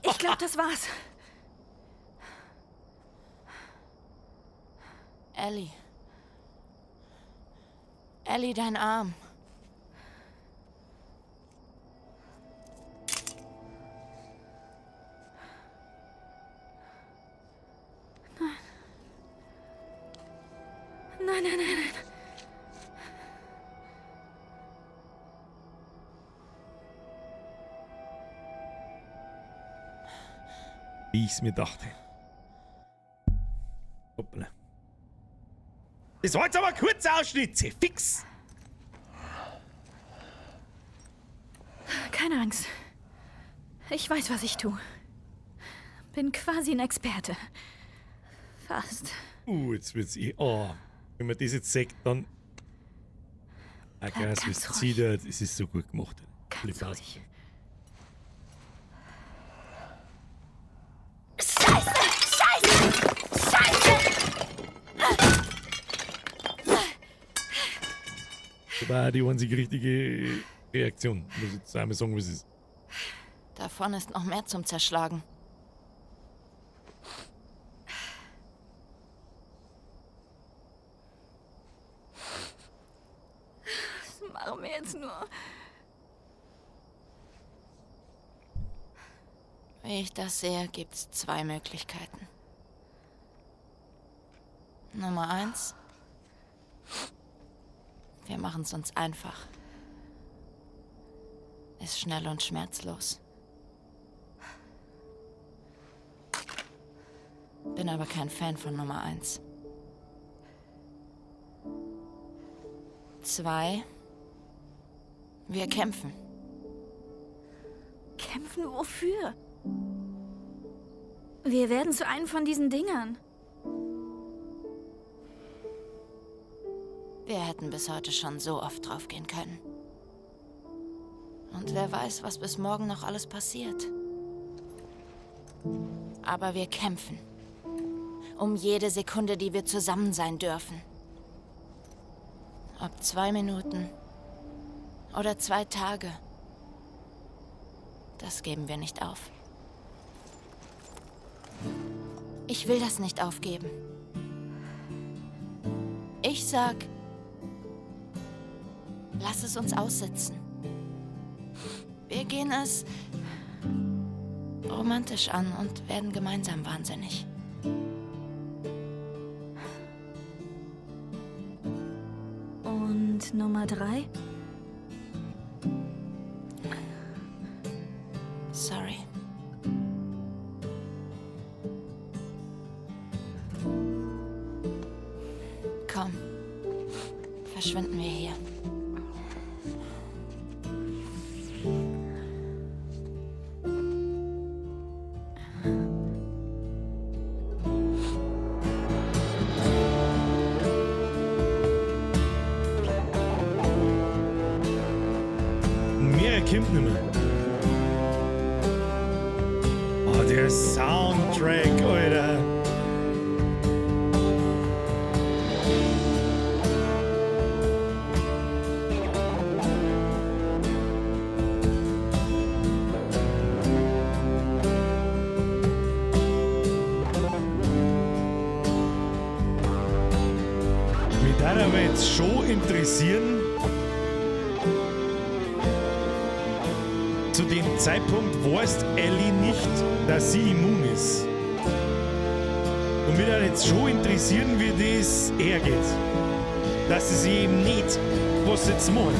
Ich glaube, das war's. Ellie. Ellie, dein Arm. Nein, nein, nein, nein. Wie ich es mir dachte. Hoppla. Das war jetzt aber ein kurzer Ausschnitt. Fix. Keine Angst. Ich weiß, was ich tue. Bin quasi ein Experte. Fast. Jetzt wird's wenn man das jetzt sagt, dann... Krass, wie es zieht, es ist so gut gemacht. Ganz ruhig. Scheiße! Scheiße! Scheiße! Das war die einzige richtige Reaktion. Muss ich jetzt einmal sagen, was es ist. Da vorne ist noch mehr zum Zerschlagen. Was machen wir jetzt nur? Wie ich das sehe, gibt's 2 Möglichkeiten. Nummer 1. Wir machen es uns einfach. Ist schnell und schmerzlos. Bin aber kein Fan von Nummer 1. 2. Wir kämpfen. Kämpfen wofür? Wir werden zu einem von diesen Dingern. Wir hätten bis heute schon so oft draufgehen können. Und wer weiß, was bis morgen noch alles passiert. Aber wir kämpfen. Um jede Sekunde, die wir zusammen sein dürfen. Ob 2 Minuten oder 2 Tage. Das geben wir nicht auf. Ich will das nicht aufgeben. Ich sag, lass es uns aussitzen. Wir gehen es romantisch an und werden gemeinsam wahnsinnig. Und Nummer 3? Sorry. Komm, verschwinden wir hier. Mehr kommt nicht mehr. Oh, der Soundtrack, Alter. Mich darf aber jetzt schon interessieren, zu dem Zeitpunkt weiß Ellie nicht, dass sie immun ist. Und mich darf jetzt schon interessieren, wie das hergeht. Dass sie sich eben nicht, was jetzt machen.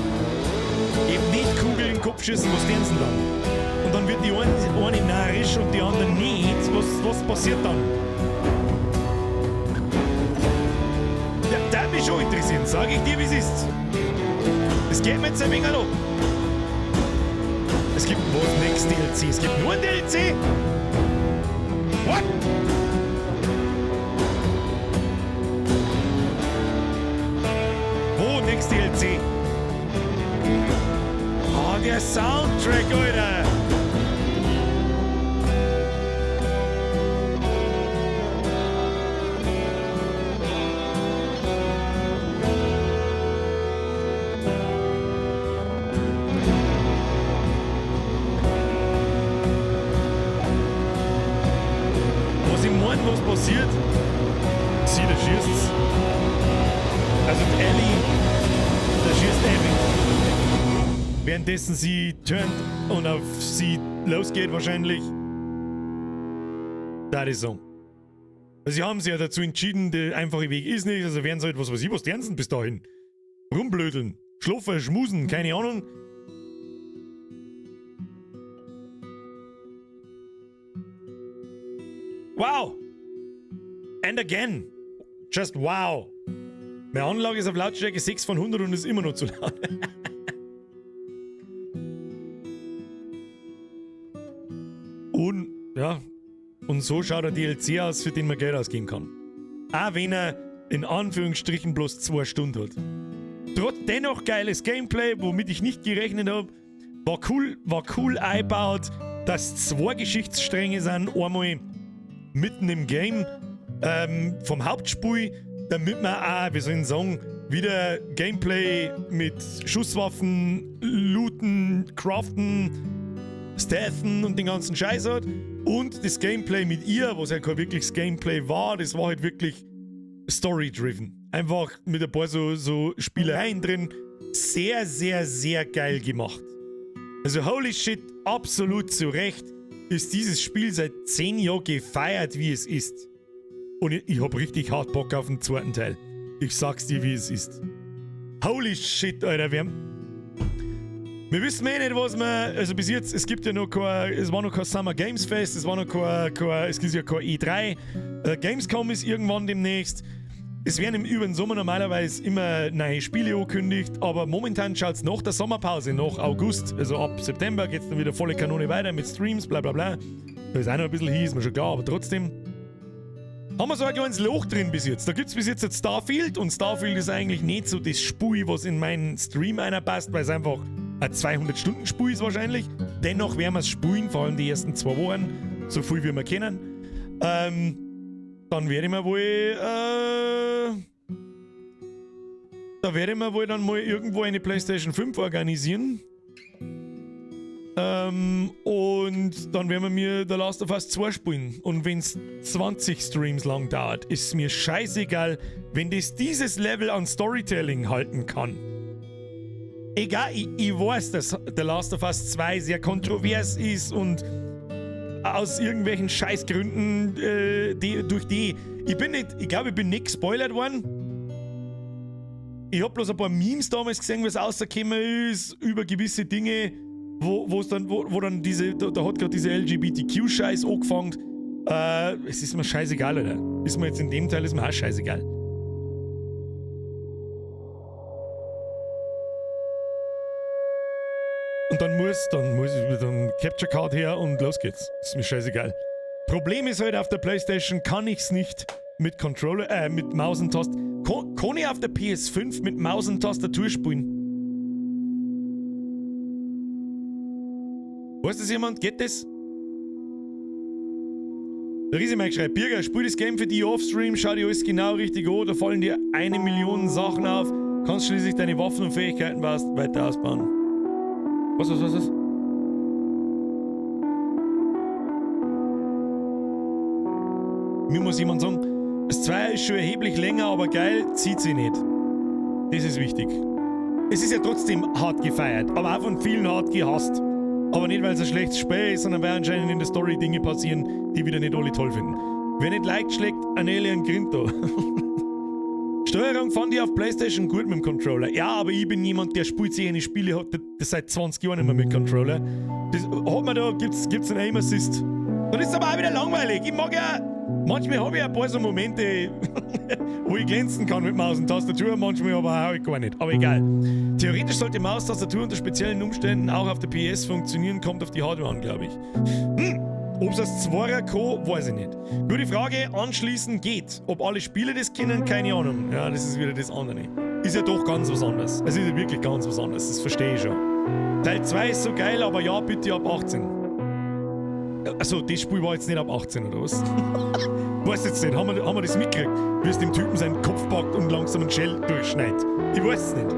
Eben nicht Kugeln in den Kopf schießen, was tun sie dann? Und dann wird die eine narrisch und die andere nicht. Was passiert dann? Ja, das würde mich schon interessieren, sage ich dir, wie es ist. Es geht mir jetzt ein wenig ab. Es gibt was Next DLC? Es gibt nur ein DLC? What? Wo Next DLC? Oh, der Soundtrack, Alter! Was passiert? Sie, da schießt's. Also Ellie, da schießt Abby. Währenddessen sie turnt und auf sie losgeht wahrscheinlich. Das ist so. Also sie haben sich ja dazu entschieden, der einfache Weg ist nicht, also werden sie halt was weiß ich, was tanzen bis dahin. Rumblödeln, schlafen, schmusen, keine Ahnung. Wow! And again. Just wow. Meine Anlage ist auf Lautstärke 6 von 100 und ist immer noch zu laut. Und so schaut der DLC aus, für den man Geld ausgeben kann. Auch wenn er in Anführungsstrichen bloß 2 Stunden hat. Dennoch geiles Gameplay, womit ich nicht gerechnet habe. War cool eingebaut, dass 2 Geschichtsstränge sind. Einmal mitten im Game vom Hauptspiel, damit man auch, wie soll ich sagen, wieder Gameplay mit Schusswaffen, Looten, Craften, Stathen und den ganzen Scheiß hat. Und das Gameplay mit ihr, was ja kein wirkliches Gameplay war, das war halt wirklich story-driven. Einfach mit ein paar so Spielereien drin. Sehr, sehr, sehr geil gemacht. Also holy shit, absolut zu Recht ist dieses Spiel seit 10 Jahren gefeiert, wie es ist. Und ich hab richtig hart Bock auf den 2. Teil. Ich sag's dir, wie es ist. Holy shit, Alter, wir wissen nicht, was wir... Also bis jetzt, es gibt ja noch es war noch kein Summer Games Fest, es gibt ja kein E3. Gamescom ist irgendwann demnächst. Es werden über den Sommer normalerweise immer neue Spiele angekündigt, aber momentan schaut es nach der Sommerpause, nach August, also ab September geht es dann wieder volle Kanone weiter mit Streams, bla bla bla. Da ist auch noch ein bisschen ist mir schon klar, aber trotzdem haben wir so ein kleines Loch drin bis jetzt. Da gibt es bis jetzt Starfield und Starfield ist eigentlich nicht so das Spiel, was in meinen Stream passt, weil es einfach ein 200-Stunden-Spiel ist wahrscheinlich. Dennoch werden wir es spielen, vor allem die ersten 2 Wochen, so viel wie wir kennen. Dann werde ich mir wohl dann mal irgendwo eine PlayStation 5 organisieren. Und dann werden wir mir The Last of Us 2 spielen. Und wenn es 20 Streams lang dauert, ist mir scheißegal, wenn das dieses Level an Storytelling halten kann. Egal, ich weiß, dass The Last of Us 2 sehr kontrovers ist und aus irgendwelchen Scheißgründen, ich glaube, ich bin nicht gespoilert worden. Ich habe bloß ein paar Memes damals gesehen, was rausgekommen ist über gewisse Dinge, wo dann diese, da hat gerade diese LGBTQ-Scheiß angefangen. Es ist mir scheißegal, Alter. Ist mir jetzt in dem Teil ist mir auch scheißegal. Und dann Capture Card her und los geht's. Ist mir scheißegal. Problem ist halt, auf der PlayStation kann ich's nicht mit Controller, mit Maus und Tastatur. Kann ich auf der PS5 mit Maus und Tastatur spielen? Weiß das jemand? Geht das? Der Riesemike schreibt, Birger, spiel das Game für die Offstream, schau dir alles genau richtig an, da fallen dir 1 Million Sachen auf, kannst schließlich deine Waffen und Fähigkeiten weiter ausbauen. Was? Mir muss jemand sagen, das 2 ist schon erheblich länger, aber geil, zieht sie nicht. Das ist wichtig. Es ist ja trotzdem hart gefeiert, aber auch von vielen hart gehasst. Aber nicht, weil es ein schlechtes Spiel ist, sondern weil anscheinend in der Story Dinge passieren, die wieder nicht alle toll finden. Wer nicht liked, schlägt ein Alien Grinto. Steuerung fand ich auf PlayStation gut mit dem Controller. Ja, aber ich bin jemand, der spielt sich eine Spiele, hat das seit 20 Jahren nicht mehr mit Controller. Gibt's einen Aim Assist. Dann ist es aber auch wieder langweilig. Ich mag ja... Manchmal habe ich ein paar so Momente, wo ich glänzen kann mit Maus und Tastatur, manchmal aber auch gar nicht. Aber egal. Theoretisch sollte Maus und Tastatur unter speziellen Umständen auch auf der PS funktionieren, kommt auf die Hardware an, glaube ich. Ob es als 2er kann, weiß ich nicht. Gute Frage, anschließend geht. Ob alle Spiele das kennen, keine Ahnung. Ja, das ist wieder das andere. Ist ja doch ganz was anderes. Es ist ja wirklich ganz was anderes, das verstehe ich schon. Teil 2 ist so geil, aber ja, bitte ab 18. Achso, das Spiel war jetzt nicht ab 18 oder was? Weiß jetzt nicht, haben wir das mitgekriegt? Wie es dem Typen seinen Kopf packt und langsam einen Shell durchschneidet. Ich weiß es nicht.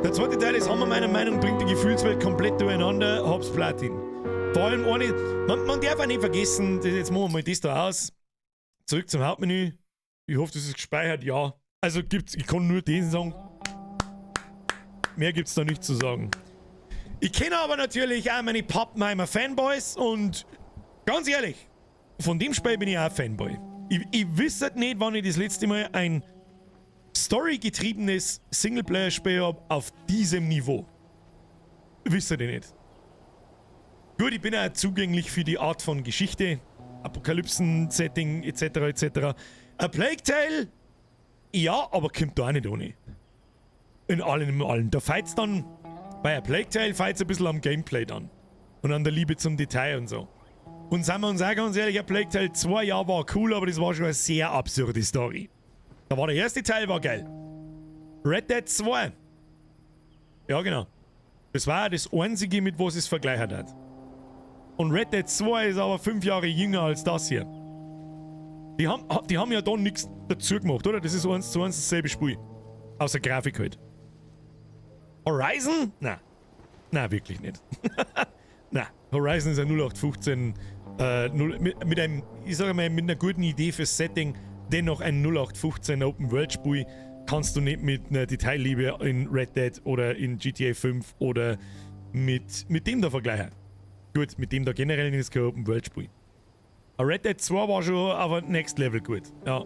Der 2. Teil des Hammer meiner Meinung nach bringt die Gefühlswelt komplett durcheinander, hab's Platin. Vor allem man darf auch nicht vergessen, jetzt machen wir mal das da aus. Zurück zum Hauptmenü. Ich hoffe, das ist gespeichert, ja. Also ich kann nur den sagen. Mehr gibt's da nicht zu sagen. Ich kenne aber natürlich auch meine Pappenheimer Fanboys und ganz ehrlich, von dem Spiel bin ich auch Fanboy. Ich wüsste nicht, wann ich das letzte Mal ein storygetriebenes Singleplayer-Spiel habe auf diesem Niveau. Wüsste ich nicht. Gut, ich bin auch zugänglich für die Art von Geschichte, Apokalypsen-Setting etc. etc. Ein Plague Tale? Ja, aber kommt da auch nicht ohne. In allem. Da fight's dann... Bei A Plague Tale feiht's ein bisschen am Gameplay dann. Und an der Liebe zum Detail und so. Und sagen wir uns auch ganz ehrlich, Plague Tale 2 ja war cool, aber das war schon eine sehr absurde Story. Da war der erste Teil war geil. Red Dead 2. Ja, genau. Das war das einzige, mit was es vergleichen hat. Und Red Dead 2 ist aber 5 Jahre jünger als das hier. Die haben ja da nichts dazu gemacht, oder? Das ist 1:1 dasselbe Spiel. Außer Grafik halt. Horizon? Nein, wirklich nicht. Nein, Horizon ist ein 0815 mit einem, ich sage mal, mit einer guten Idee fürs Setting, dennoch ein 0815 Open-World-Spiel kannst du nicht mit einer Detailliebe in Red Dead oder in GTA 5 oder mit dem da vergleichen. Gut, mit dem da generell ist kein Open-World-Spiel. Red Dead 2 war schon aber Next Level gut, ja.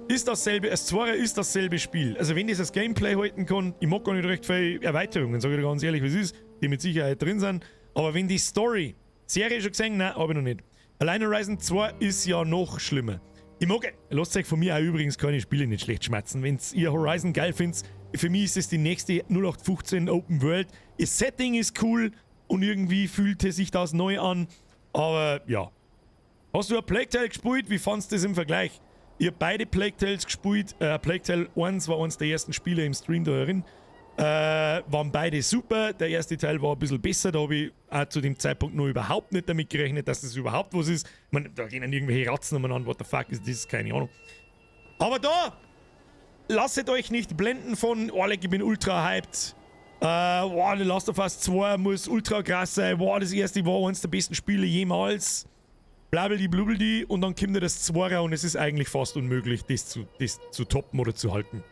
Ist dasselbe, das 2 ist dasselbe Spiel. Also wenn das Gameplay halten kann, ich mag gar nicht recht viele Erweiterungen, sage ich dir ganz ehrlich, was ist, die mit Sicherheit drin sind. Aber wenn die Story, Serie schon gesehen? Nein, habe ich noch nicht. Allein Horizon 2 ist ja noch schlimmer. Ich mag, lasst euch von mir auch übrigens keine Spiele nicht schlecht schmatzen. Wenn ihr Horizon geil findet, für mich ist es die nächste 0815 Open World. Das Setting ist cool und irgendwie fühlte sich das neu an. Aber ja. Hast du ein Plague Tale gespielt? Wie fandest du das im Vergleich? Ich habe beide Plague Tales gespielt. Plague Tale 1 war eines der ersten Spiele im Stream da drin. Waren beide super. Der erste Teil war ein bisschen besser. Da habe ich auch zu dem Zeitpunkt noch überhaupt nicht damit gerechnet, dass das überhaupt was ist. Ich meine, da gehen dann irgendwelche Ratzen umeinander. What the fuck ist das? Keine Ahnung. Aber da! Lasst euch nicht blenden von, oh, ich bin ultra hyped. Wow, The Last of Us 2 muss ultra krass sein. Wow, das erste war eines der besten Spiele jemals. Blabldi blubbldi und dann kommt das 2 und es ist eigentlich fast unmöglich, das zu toppen oder zu halten.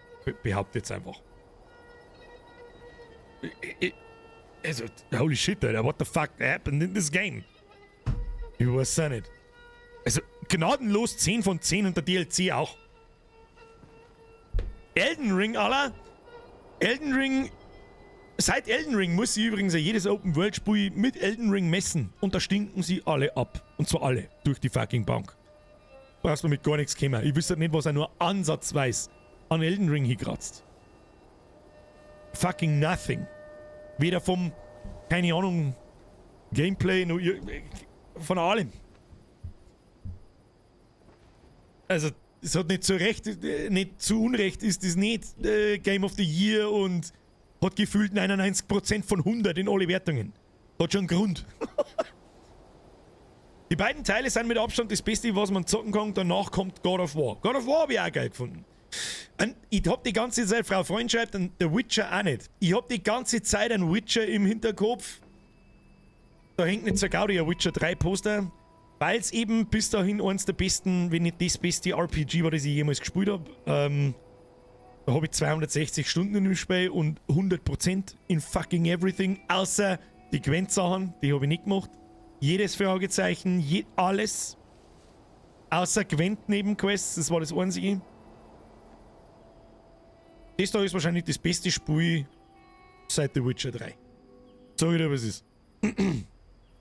Behauptet jetzt einfach. Also, holy shit, Alter, what the fuck happened in this game? Ich weiß es auch nicht. Also, gnadenlos 10 von 10 und der DLC auch. Elden Ring, Alter. Elden Ring. Seit Elden Ring muss sie übrigens jedes Open-World-Spiel mit Elden Ring messen. Und da stinken sie alle ab. Und zwar alle. Durch die fucking Bank. Brauchst du mit gar nichts kommen. Ich wüsste nicht, was er nur ansatzweise an Elden Ring hinkratzt. Fucking nothing. Weder vom, keine Ahnung, Gameplay, noch von allem. Also, es hat nicht zu Recht, nicht zu Unrecht ist es nicht Game of the Year und hat gefühlt 99% von 100 in alle Wertungen. Hat schon einen Grund. Die beiden Teile sind mit Abstand das Beste, was man zocken kann. Danach kommt God of War. God of War habe ich auch geil gefunden. Und ich hab die ganze Zeit, Frau Freund schreibt, und der Witcher auch nicht. Ich hab die ganze Zeit einen Witcher im Hinterkopf. Da hängt nicht so Gaudi ein Witcher 3 Poster. Weil es eben bis dahin eines der besten, wenn nicht das beste RPG war, das ich jemals gespielt habe. Da habe ich 260 Stunden in dem Spiel und 100% in fucking everything. Außer die Gwent-Sachen, die habe ich nicht gemacht. Jedes Fragezeichen, alles. Außer Gwent-Nebenquests, das war das einzige. Das da ist wahrscheinlich das beste Spiel seit The Witcher 3. Sag ich dir, was ist.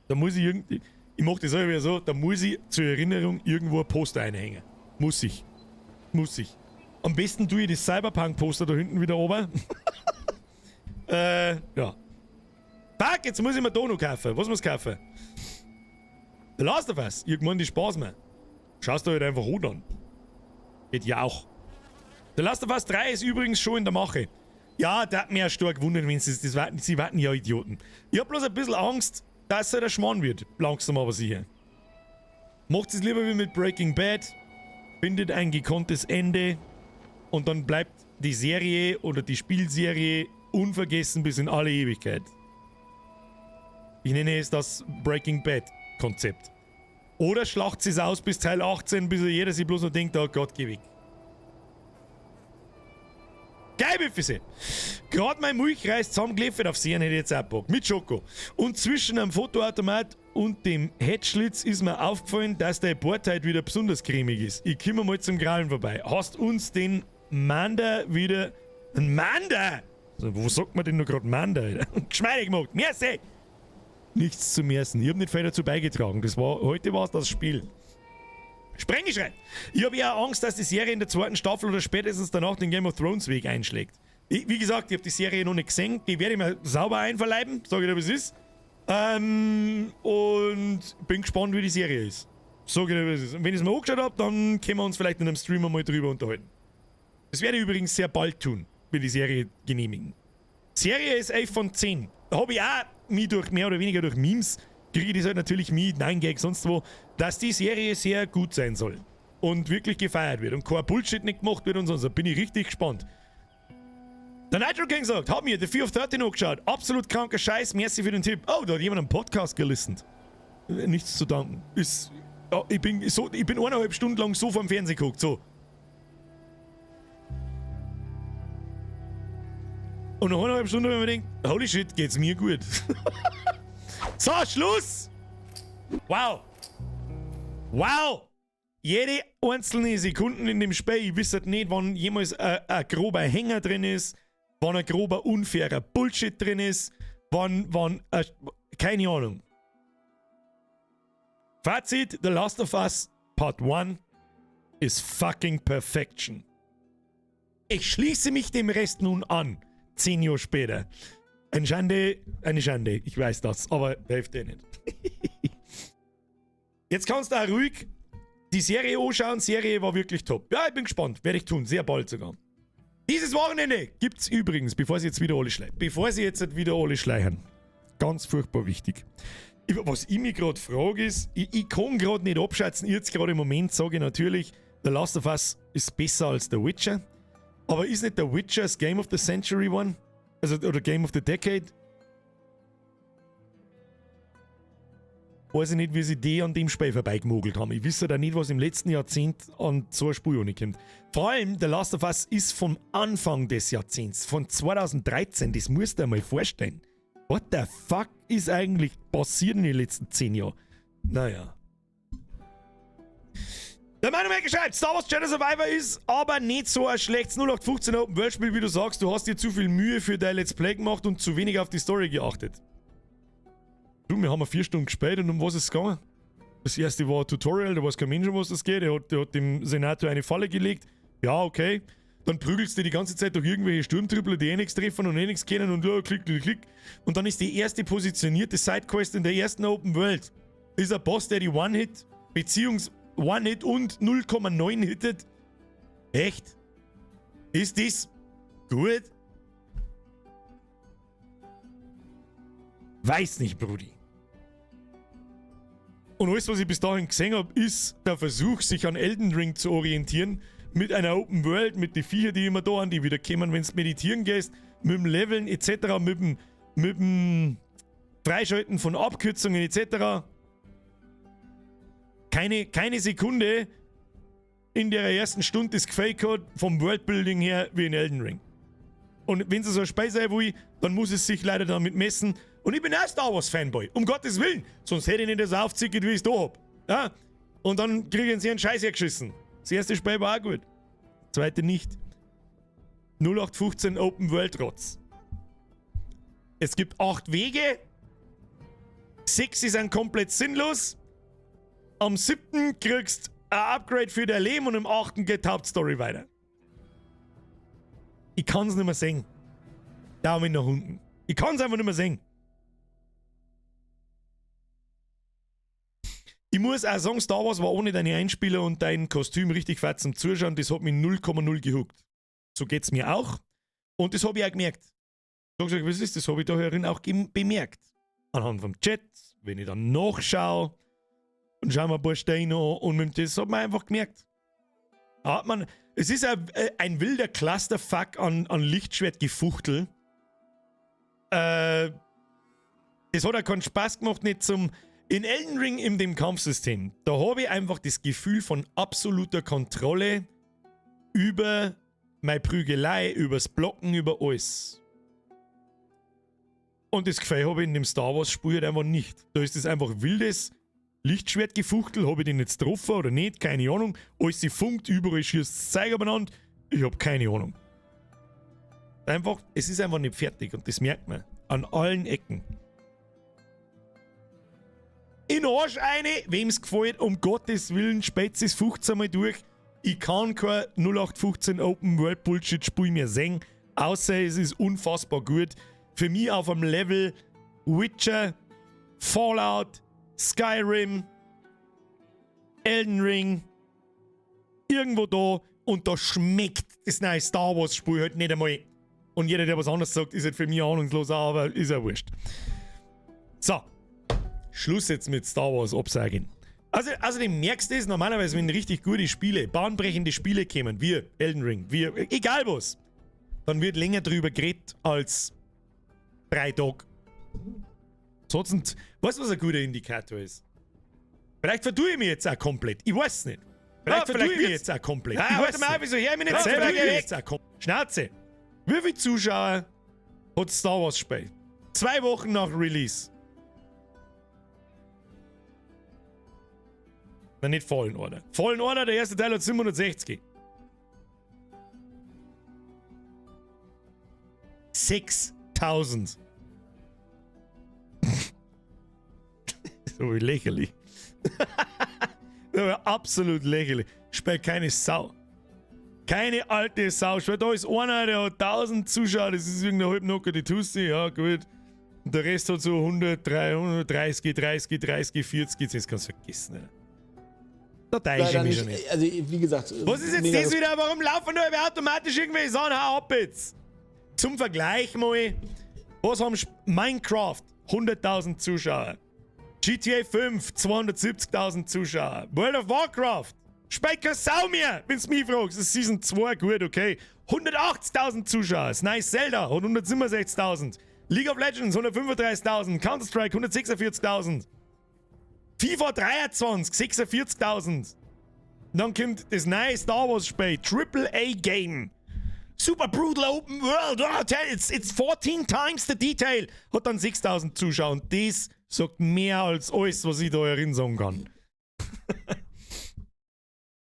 Da muss ich irgendwie. Ich mach das selber so, da muss ich zur Erinnerung irgendwo ein Poster einhängen. Muss ich. Am besten tue ich das Cyberpunk-Poster da hinten wieder oben. Ja. Fuck, jetzt muss ich mir da noch kaufen. Was muss ich kaufen? The Last of Us. Irgendwann die Spaß mehr. Schaust du halt einfach an. Geht ja auch. The Last of Us 3 ist übrigens schon in der Mache. Ja, der hat mich ja stark gewundert, wenn sie warten ja Idioten. Ich hab bloß ein bisschen Angst, dass er der Schmarrn wird. Langsam aber sicher. Macht es lieber wie mit Breaking Bad. Findet ein gekonntes Ende. Und dann bleibt die Serie oder die Spielserie unvergessen bis in alle Ewigkeit. Ich nenne es das Breaking Bad Konzept. Oder schlacht es aus bis Teil 18, bis jeder sich bloß noch denkt, oh Gott, geh weg. Geil, Biffise! Gerade mein Milch reißt zusammengeliefert auf Sehen, hätte ich jetzt auch Bock. Mit Schoko. Und zwischen einem Fotoautomat und dem Headschlitz ist mir aufgefallen, dass der Bord heute wieder besonders cremig ist. Ich komme mal zum Krallen vorbei. Hast uns den Manda wieder... Ein Manda? Also, wo sagt man denn noch gerade Manda? Geschmeidig gemacht. Merci! Nichts zu merken. Ich habe nicht viel dazu beigetragen. Heute war es das Spiel. Sprengeschrei! Ich habe ja Angst, dass die Serie in der zweiten Staffel oder spätestens danach den Game of Thrones Weg einschlägt. Wie gesagt, ich habe die Serie noch nicht gesehen. Die werde ich mir sauber einverleiben. Sag ich dir, was ist. Und bin gespannt, wie die Serie ist. So genau, wie es ist. Und wenn ich es mir angeschaut habe, dann können wir uns vielleicht in einem Streamer mal drüber unterhalten. Das werde ich übrigens sehr bald tun, wenn die Serie genehmigen. Serie ist 11 von 10. Da habe ich auch mich durch mehr oder weniger durch Memes, kriege ich das halt natürlich mit, 9gag, sonst wo, dass die Serie sehr gut sein soll. Und wirklich gefeiert wird und kein Bullshit nicht gemacht wird und sonst. Da bin ich richtig gespannt. Der Nitro King sagt, hab mir The Fear of 13 angeschaut. Absolut kranker Scheiß, merci für den Tipp. Oh, da hat jemand einen Podcast gelistet. Nichts zu danken. Ja, ich bin 1,5 Stunden lang so vom Fernsehen geguckt, so. Und nach 1,5 Stunden habe ich mir gedacht, holy shit, geht's mir gut. So, Schluss! Wow! Wow! Jede einzelne Sekunde in dem Spiel, ich wüsste nicht, wann jemals ein grober Hänger drin ist, wann ein grober unfairer Bullshit drin ist, wann keine Ahnung. Fazit, The Last of Us Part 1 ist fucking Perfection. Ich schließe mich dem Rest nun an, 10 Jahre später. Eine Schande, ich weiß das, aber hilft dir nicht. Jetzt kannst du auch ruhig die Serie anschauen. Serie war wirklich top. Ja, ich bin gespannt. Werde ich tun. Sehr bald sogar. Dieses Wochenende gibt's übrigens, bevor sie jetzt wieder alle schleichen. Ganz furchtbar wichtig. Was ich mich gerade frage ist, ich kann gerade nicht abschätzen. Jetzt gerade im Moment sage ich natürlich, The Last of Us ist besser als The Witcher. Aber ist nicht The Witcher das Game of the Century One? Also, oder Game of the Decade? Weiß ich nicht, wie sie die an dem Spiel vorbeigemogelt haben. Ich wüsste da nicht, was im letzten Jahrzehnt an so einer Spur kommt. Vor allem, The Last of Us ist vom Anfang des Jahrzehnts, von 2013. Das musst du dir mal vorstellen. What the fuck ist eigentlich passiert in den letzten 10 Jahren? Naja. Der Meinung geschreibt, Star Wars Jedi Survivor ist aber nicht so ein schlechtes 0815 Open World Spiel, wie du sagst. Du hast dir zu viel Mühe für dein Let's Play gemacht und zu wenig auf die Story geachtet. Du, wir haben 4 Stunden gespielt und um was ist es gegangen? Das erste war ein Tutorial, da weiß kein Mensch, um was das geht. Der hat dem Senator eine Falle gelegt. Ja, okay. Dann prügelst du die ganze Zeit durch irgendwelche Sturmtrüppler, die nichts treffen und nichts kennen und ja, klick, klick, klick. Und dann ist die erste positionierte Sidequest in der ersten Open World. Ist ein Boss, der die One-Hit, beziehungsweise One-Hit und 0,9 hittet. Echt? Ist das gut? Weiß nicht, Brudi. Und alles, was ich bis dahin gesehen habe, ist der Versuch, sich an Elden Ring zu orientieren. Mit einer Open World, mit den Viecher, die immer da an, die wieder kommen, wenn du meditieren gehst, mit dem Leveln etc., mit dem Freischalten von Abkürzungen etc. Keine Sekunde in der ersten Stunde das gefällt hat, vom Worldbuilding her wie in Elden Ring. Und wenn es so ein Spiel sein will, dann muss es sich leider damit messen. Und ich bin auch Star Wars Fanboy, um Gottes Willen. Sonst hätte ich nicht das aufzickert, wie ich es da hab. Ja? Und dann kriegen sie einen Scheiß hergeschissen. Das erste Spiel war auch gut. Das zweite nicht. 0815 Open World Rotz. Es gibt 8 Wege. 6 sind komplett sinnlos. Am 7. kriegst du ein Upgrade für dein Leben und am 8. geht die Hauptstory weiter. Ich kann es nicht mehr sehen. Daumen nach unten. Ich kann es einfach nicht mehr sehen. Ich muss auch sagen, Star Wars war ohne deine Einspieler und dein Kostüm richtig fett zum Zuschauen. Das hat mich 0,0 gehuckt. So geht's mir auch. Und das habe ich auch gemerkt. Sag euch, was ist das? Habe ich da herin auch bemerkt. Anhand vom Chat, wenn ich dann nachschaue und schaue mir ein paar Steine an und das hat man einfach gemerkt. Es ist ein wilder Clusterfuck an Lichtschwertgefuchtel. Das hat auch keinen Spaß gemacht, nicht zum... In Elden Ring in dem Kampfsystem, da habe ich einfach das Gefühl von absoluter Kontrolle über meine Prügelei, übers Blocken, über alles. Und das Gefühl habe ich in dem Star Wars Spiel einfach nicht. Da ist das einfach wildes Lichtschwertgefuchtel, habe ich den jetzt getroffen oder nicht, keine Ahnung. Alles sie funkt, überall schießt das Zeug abeinander, ich habe keine Ahnung. Einfach, es ist einfach nicht fertig und das merkt man. An allen Ecken. In Arsch eine, wem's gefällt, um Gottes Willen, spät's es 15 Mal durch. Ich kann kein 0815 Open World Bullshit Spiel mehr sehen, außer es ist unfassbar gut. Für mich auf einem Level Witcher Fallout, Skyrim, Elden Ring, irgendwo da und da schmeckt das neue Star Wars Spiel halt nicht einmal. Und jeder, der was anderes sagt, ist halt für mich ahnungslos, aber ist ja wurscht. So, Schluss jetzt mit Star Wars absagen. Also du merkst es normalerweise, wenn richtig gute Spiele, bahnbrechende Spiele kommen, wie Elden Ring, wie egal was, dann wird länger drüber geredet als 3 Tage. Sonst, weißt du, was ein guter Indikator ist? Vielleicht verdue ich mich jetzt auch komplett. Ich weiß nicht. Vielleicht verdue ich mich jetzt auch komplett. Ja, warte mal, wieso her? Mich nicht selber jetzt auch komplett. Schnauze. Wie viele Zuschauer hat Star Wars Spiel? 2 Wochen nach Release. Nein, nicht Fallen Order. Fallen Order, der erste Teil hat 760. 6.000. So lächerlich. Das war absolut lächerlich. Spielt keine Sau. Keine alte Sau. Da ist einer, der hat 1000 Zuschauer, das ist irgendeine Halbnocker, die tust du, ja gut. Und der Rest hat so 100, 330, 30, 40, das kannst du vergessen. Ne? Da teile ich mich schon nicht. Also, wie gesagt. Was ist jetzt das wieder? Warum laufen da automatisch irgendwelche Sachen? Hau ab jetzt! Zum Vergleich mal, was haben Minecraft? 100.000 Zuschauer. GTA 5, 270.000 Zuschauer. World of Warcraft, spielt keine Sau mehr, wenn du mich fragst. Das ist Season 2, gut, okay. 180.000 Zuschauer. Das nice Zelda hat 167.000. League of Legends 135.000. Counter-Strike 146.000. FIFA 23 46.000. Dann kommt das neue Star Wars Spiel, AAA Game. Super brutal open world. Oh, it's 14 times the detail. Hat dann 6.000 Zuschauer. Und das sagt mehr als alles, was ich da erinnern sagen kann.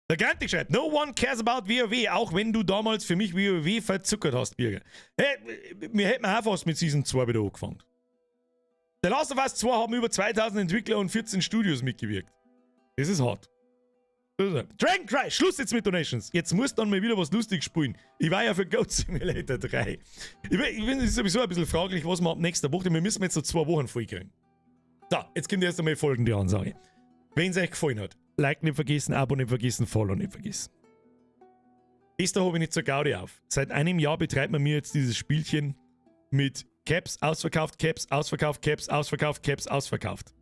Der Grantig schreibt, no one cares about WoW, auch wenn du damals für mich WoW verzuckert hast, Birger. Hey, wir hätten auch fast mit Season 2 wieder angefangen. The Last of Us 2 haben über 2000 Entwickler und 14 Studios mitgewirkt. Das ist hart. Dragon Cry, Schluss jetzt mit Donations. Jetzt musst du dann mal wieder was Lustiges spielen. Ich war ja für Goat Simulator 3. Ich bin sowieso ein bisschen fraglich, was wir ab nächster Woche, wir müssen jetzt so 2 Wochen vollkriegen. So, jetzt kommt erst einmal folgende Ansage. Wenn es euch gefallen hat, Like nicht vergessen, Abo nicht vergessen, Follow nicht vergessen. Das da habe ich nicht zur Gaudi auf. Seit einem Jahr betreibt man mir jetzt dieses Spielchen mit Caps, ausverkauft, Caps, ausverkauft, Caps, ausverkauft, Caps, ausverkauft.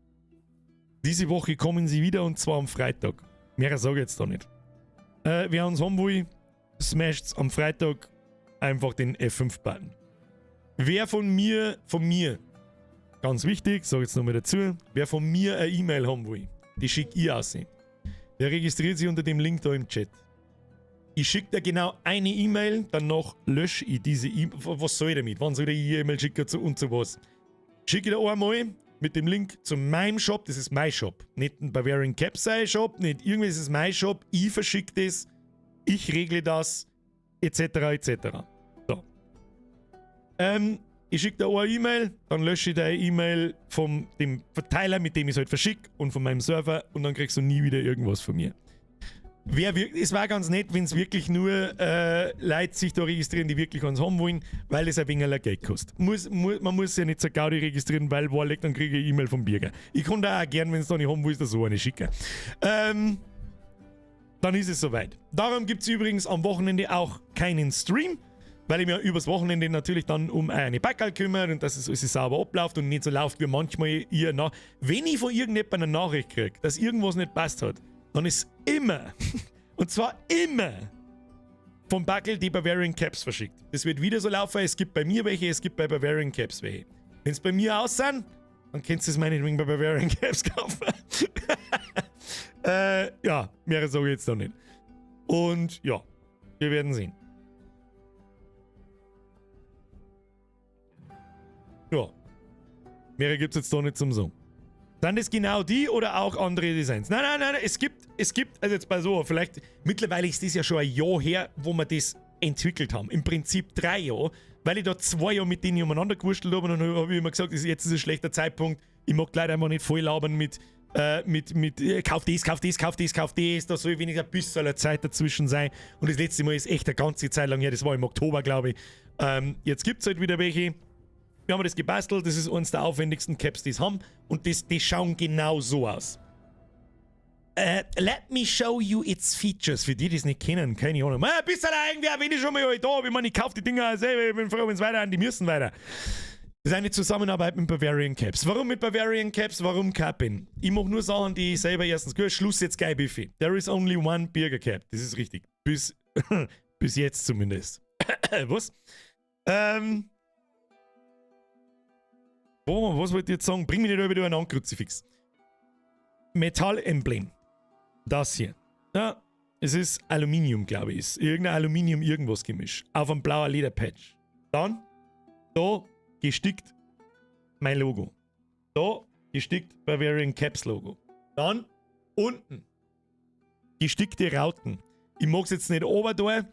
Diese Woche kommen sie wieder und zwar am Freitag. Mehr sage ich jetzt da nicht. Wer uns haben will, smasht am Freitag einfach den F5-Button. Wer von mir, ganz wichtig, sage jetzt nochmal dazu, wer von mir eine E-Mail haben will, die schicke ich aus. Der registriert sich unter dem Link da im Chat. Ich schicke dir genau eine E-Mail, danach lösche ich diese E-Mail. Was soll ich damit? Wann soll ich die E-Mail schicken und so was? Schicke dir einmal mit dem Link zu meinem Shop, das ist mein Shop. Nicht ein Bavarian Capsule Shop, nicht irgendwie, das ist mein Shop. Ich verschicke das, ich regle das, etc. etc. So. Ich schicke dir eine E-Mail, dann lösche ich deine E-Mail von dem Verteiler, mit dem ich es halt verschicke, und von meinem Server, und dann kriegst du nie wieder irgendwas von mir. Es war ganz nett, wenn es wirklich nur Leute sich da registrieren, die wirklich uns haben wollen, weil es ein wenig Geld kostet. Man muss ja nicht zur Gaudi registrieren, weil Warleck, dann kriege ich eine E-Mail vom Bürger. Ich kann da auch gern, wenn es da nicht haben willst, so eine schicken. Dann ist es soweit. Darum gibt es übrigens am Wochenende auch keinen Stream, weil ich mir übers Wochenende natürlich dann um eine Backerl kümmere und dass es alles sauber abläuft und nicht so läuft wie manchmal ihr nach. Wenn ich von irgendjemandem eine Nachricht kriege, dass irgendwas nicht passt hat, dann ist immer, und zwar immer, vom Backel die Bavarian Caps verschickt. Das wird wieder so laufen, es gibt bei mir welche, es gibt bei Bavarian Caps welche. Wenn es bei mir aus sind, dann könnt ihr es meinetwegen bei Bavarian Caps kaufen. Ja, mehr sage ich jetzt noch nicht. Und ja, wir werden sehen. Ja, mehr gibt es jetzt doch nicht zum Song. Sind es genau die oder auch andere Designs? Nein, es gibt, also jetzt bei so, vielleicht, mittlerweile ist das ja schon ein Jahr her, wo wir das entwickelt haben. Im Prinzip 3 Jahre, weil ich da 2 Jahre mit denen umeinander gewurschtelt habe und dann habe ich immer gesagt, jetzt ist ein schlechter Zeitpunkt, ich mag leider einfach nicht voll labern mit kauf das, da soll weniger ein bisschen Zeit dazwischen sein. Und das letzte Mal ist echt eine ganze Zeit lang her, das war im Oktober, glaube ich. Jetzt gibt es halt wieder welche. Wir haben das gebastelt, das ist eines der aufwendigsten Caps, die es haben. Und die schauen genau so aus. Let me show you its features. Für die es nicht kennen, keine Ahnung. Bist du da irgendwie, wenn ich schon mal da bin, ich kaufe die Dinger selber, ich bin froh, wenn es weiter an, die müssen weiter. Das ist eine Zusammenarbeit mit Bavarian Caps. Warum mit Bavarian Caps? Warum Capping? Ich mache nur Sachen, die ich selber erstens gehört. Schluss jetzt geil Buffet. There is only one Burger Cap. Das ist richtig. Bis jetzt zumindest. Was? Was wollte ich jetzt sagen? Bring mich nicht über einen Kruzifix. Metallemblem. Das hier. Ja, es ist Aluminium, glaube ich. Ist irgendein Aluminium-Irgendwas-Gemisch. Auf einem blauen Lederpatch. Dann, da gestickt mein Logo. Da gestickt Bavarian Caps Logo. Dann, unten gestickte Rauten. Ich mag es jetzt nicht oben da.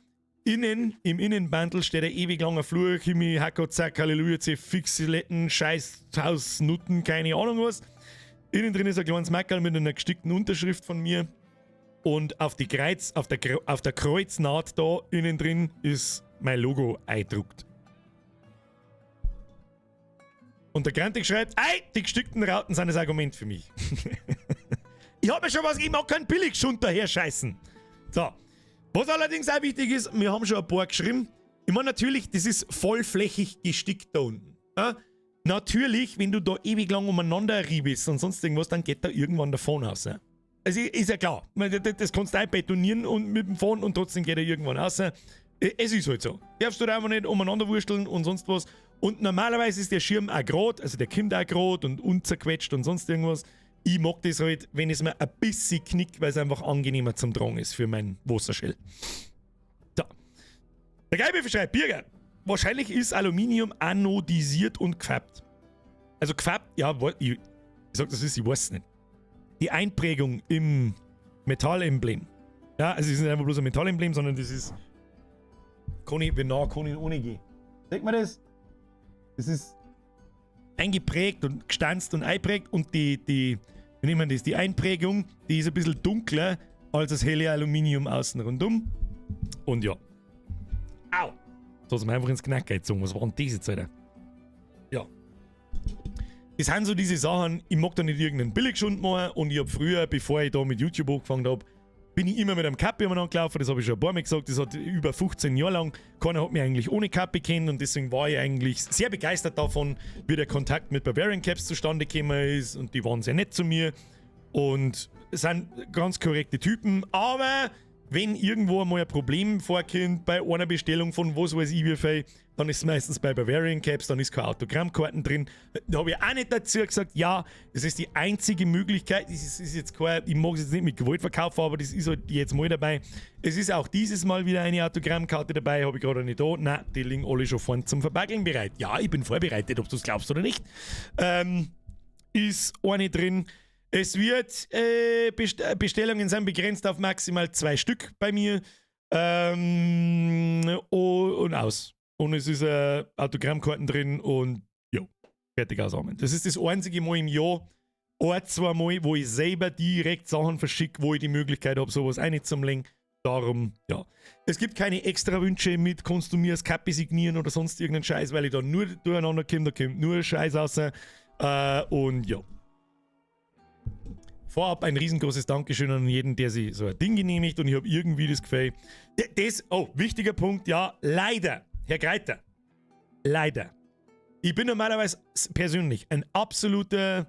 Innen, im Innenbandel steht ein ewig langer Flur. Kimi, Hacko, Zack, Halleluja, C, Fixiletten, Scheiß, Haus, Nutten, keine Ahnung was. Innen drin ist ein kleines Mackerl mit einer gestickten Unterschrift von mir. Und auf der Kreuznaht da innen drin ist mein Logo eingedruckt. Und der Grantik schreibt, die gestickten Rauten sind das Argument für mich. Ich hab mir schon was, ich mag keinen Billigschund daher scheißen. So. Was allerdings auch wichtig ist, wir haben schon ein paar geschrieben. Ich meine, natürlich, das ist vollflächig gestickt da unten. Ja? Natürlich, wenn du da ewig lang umeinander riebst und sonst irgendwas, dann geht da irgendwann der Phone raus. Ja? Also ist ja klar. Das kannst du auch betonieren und mit dem Phone und trotzdem geht er irgendwann raus. Es ist halt so. Darfst du da einfach nicht umeinander wursteln und sonst was. Und normalerweise ist der Schirm auch gerade, also der kommt auch gerade und unzerquetscht und sonst irgendwas. Ich mag das halt, wenn es mir ein bisschen knickt, weil es einfach angenehmer zum Tragen ist für mein Wassershell. So. Der Gelbe schreibt, Birger, wahrscheinlich ist Aluminium anodisiert und gefärbt. Also gefärbt, ja, ich sag das ist, ich weiß es nicht. Die Einprägung im Metallemblem. Ja, also es ist nicht einfach bloß ein Metallemblem, sondern das ist. Wie nah kann ich ohne gehen? Seht man das? Das ist eingeprägt und gestanzt und eingeprägt und wie nennt man das? Die Einprägung, die ist ein bisschen dunkler als das helle Aluminium außen rundum. Und ja. Au! So ist mir einfach ins Knack gezogen. Was war denn das jetzt, Alter? Ja. Das sind so diese Sachen, ich mag da nicht irgendeinen Billigschund machen und ich habe früher, bevor ich da mit YouTube angefangen habe, bin ich immer mit einem Kappe umeinander gelaufen, das habe ich schon ein paar Mal gesagt, das hat über 15 Jahre lang, keiner hat mich eigentlich ohne Kappe kennt und deswegen war ich eigentlich sehr begeistert davon, wie der Kontakt mit Bavarian Caps zustande gekommen ist und die waren sehr nett zu mir und sind ganz korrekte Typen, aber wenn irgendwo mal ein Problem vorkommt bei einer Bestellung von was weiß ich wie viel, dann ist es meistens bei Bavarian Caps, dann ist keine Autogrammkarten drin. Da habe ich auch nicht dazu gesagt, ja, das ist die einzige Möglichkeit, das ist jetzt kein, ich mag es jetzt nicht mit Gewalt verkaufen, aber das ist halt jetzt mal dabei. Es ist auch dieses Mal wieder eine Autogrammkarte dabei, habe ich gerade nicht da. Nein, die liegen alle schon vorne zum Verbackeln bereit. Ja, ich bin vorbereitet, ob du es glaubst oder nicht. Ist eine drin. Es wird, Bestellungen sind begrenzt auf maximal 2 Stück bei mir. Und aus. Und es ist Autogrammkarten drin und ja, fertig ausarmen. Das ist das einzige Mal im Jahr, 2 Mal, wo ich selber direkt Sachen verschicke, wo ich die Möglichkeit habe, sowas einzulegen. Darum, ja. Es gibt keine extra Wünsche mit, kannst du mir das Kappe signieren oder sonst irgendeinen Scheiß, weil ich da nur durcheinander komme, da kommt nur Scheiß raus. Und ja. Vorab ein riesengroßes Dankeschön an jeden, der sich so ein Ding genehmigt und ich habe irgendwie das Gefühl. Wichtiger Punkt, ja, leider, Herr Greiter, leider. Ich bin normalerweise persönlich ein absoluter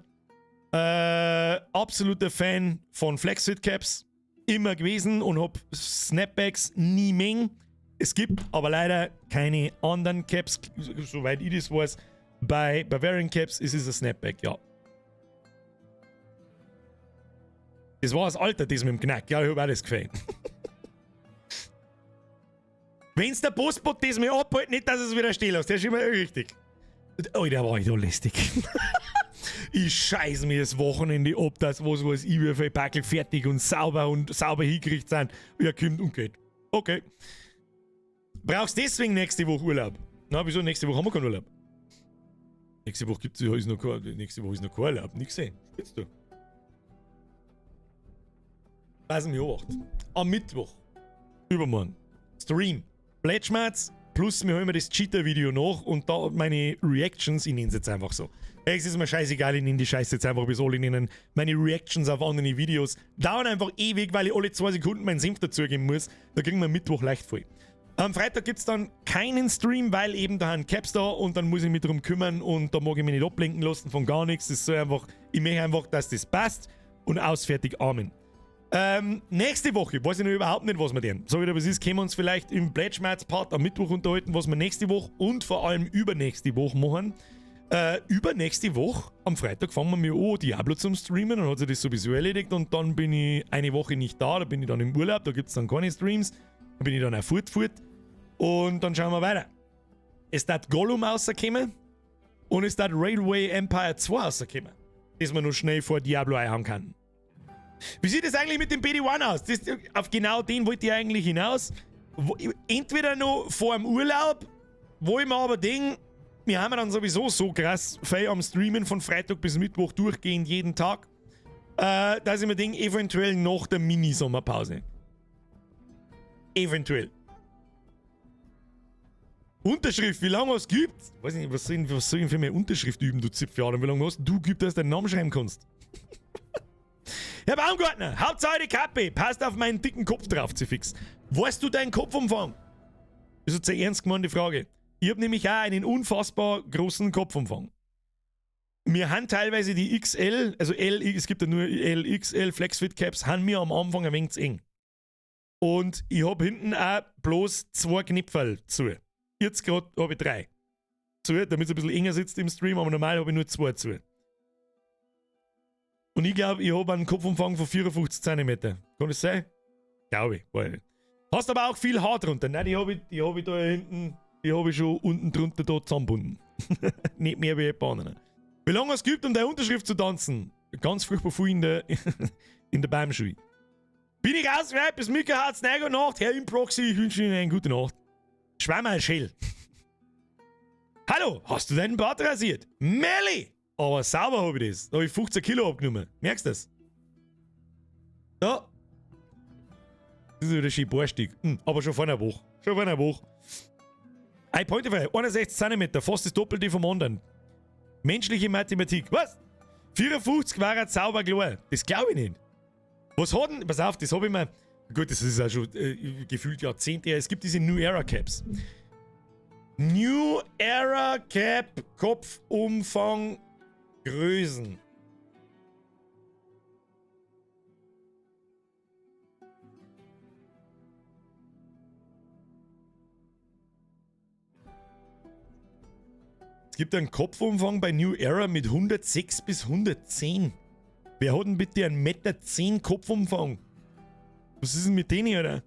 Fan von Flexfit Caps, immer gewesen und habe Snapbacks nie mengen. Es gibt aber leider keine anderen Caps, soweit ich das weiß. Bei Bavarian Caps ist es ein Snapback, ja. Das war das Alter, das mit dem Knack. Ja, ich habe auch das gefällt. Wenn's der Postbot das mir abhält, nicht, dass es wieder still lässt. Der ist immer richtig. Oh, der war ich da lästig. Ich scheiß mir das Wochenende ab, dass was weiß ich, wie viel Packel fertig und sauber hingekriegt sind. Wie er kommt und geht. Okay. Brauchst deswegen nächste Woche Urlaub? Na, wieso? Nächste Woche haben wir keinen Urlaub. Nächste Woche ist noch kein Urlaub. Nicht gesehen. Jetzt du. Lassen wir 8. Am Mittwoch. Übermorgen. Stream. Blättschmerz. plus wir holen mir das Cheater-Video noch und da meine Reactions, ich nenne es jetzt einfach so. Es ist mir scheißegal, ich nenne die Scheiße jetzt einfach bis alle nennen. Meine Reactions auf andere Videos dauern einfach ewig, weil ich alle 2 Sekunden meinen Senf dazugeben muss. Da kriegen wir Mittwoch leicht voll. Am Freitag gibt es dann keinen Stream, weil eben da haben Caps da und dann muss ich mich darum kümmern und da mag ich mich nicht ablenken lassen von gar nichts. Das soll einfach, ich möchte einfach, dass das passt und ausfertig Amen. Nächste Woche weiß ich noch überhaupt nicht, was wir denn. So wie das ist, können wir uns vielleicht im Pledge-Part am Mittwoch unterhalten, was wir nächste Woche und vor allem übernächste Woche machen. Übernächste Woche, am Freitag fangen wir mir an, Diablo zum Streamen, dann hat sich das sowieso erledigt und dann bin ich eine Woche nicht da bin ich dann im Urlaub, da gibt es dann keine Streams, da bin ich dann auch fort und dann schauen wir weiter. Es wird Gollum rauskommen und es wird Railway Empire 2 rauskommen, das man noch schnell vor Diablo einhauen kann. Wie sieht es eigentlich mit dem BD1 aus? Auf genau den wollte ich eigentlich hinaus. Entweder noch vor dem Urlaub, wo ich mir aber denke, wir haben dann sowieso so krass viel am Streamen von Freitag bis Mittwoch durchgehend jeden Tag, dass ich mir denke, eventuell nach der Mini-Sommerpause. Eventuell. Unterschrift, wie lange es gibt? Weiß nicht, was soll ich für eine Unterschrift üben, du Zipfjahr? Wie lange hast du gibt, dass du deinen Namen schreiben kannst? Herr Baumgartner, Hauptsache die Kappe, passt auf meinen dicken Kopf drauf, Zifix. Weißt du deinen Kopfumfang? Das ist eine ernst gemeinte Frage. Ich habe nämlich auch einen unfassbar großen Kopfumfang. Wir haben teilweise die XL, also L, es gibt ja nur L, XL, Flexfit Caps, haben wir am Anfang ein wenig zu eng. Und ich habe hinten auch bloß 2 Knipferl zu. Jetzt gerade habe ich 3 zu, damit es ein bisschen enger sitzt im Stream, aber normal habe ich nur 2 zu. Und ich glaube, ich habe einen Kopfumfang von 54 cm. Kann das sein? Glaube ich. Hast aber auch viel Haar drunter. Nein, die habe ich da hinten, die habe ich schon unten drunter da zusammengebunden. Nicht mehr wie ein paar anderen. Wie lange es gibt, um deine Unterschrift zu tanzen? Ganz furchtbar viel in der Baumschule. Bin ich ausgeweiht, bis Mika hat's Neige Nacht. Herr Improxy, ich wünsche Ihnen eine gute Nacht. Schweimer Schell. Hallo, hast du deinen Bart rasiert? Melli! Aber sauber habe ich das. Da habe ich 15 Kilo abgenommen. Merkst du das? Ja. Das ist wieder schön borstig. Aber schon vor einer Woche. Ein Pointerfall, 61 cm, fast das Doppelte vom anderen. Menschliche Mathematik. Was? 54 war er sauber klar. Das glaube ich nicht. Was hat denn... Pass auf, das habe ich mir... Gut, das ist auch schon gefühlt Jahrzehnte her. Es gibt diese New Era Caps. New Era Cap, Kopfumfang, Größen. Es gibt einen Kopfumfang bei New Era mit 106 bis 110. Wer hat denn bitte einen 1,10 m Kopfumfang? Was ist denn mit denen, oder?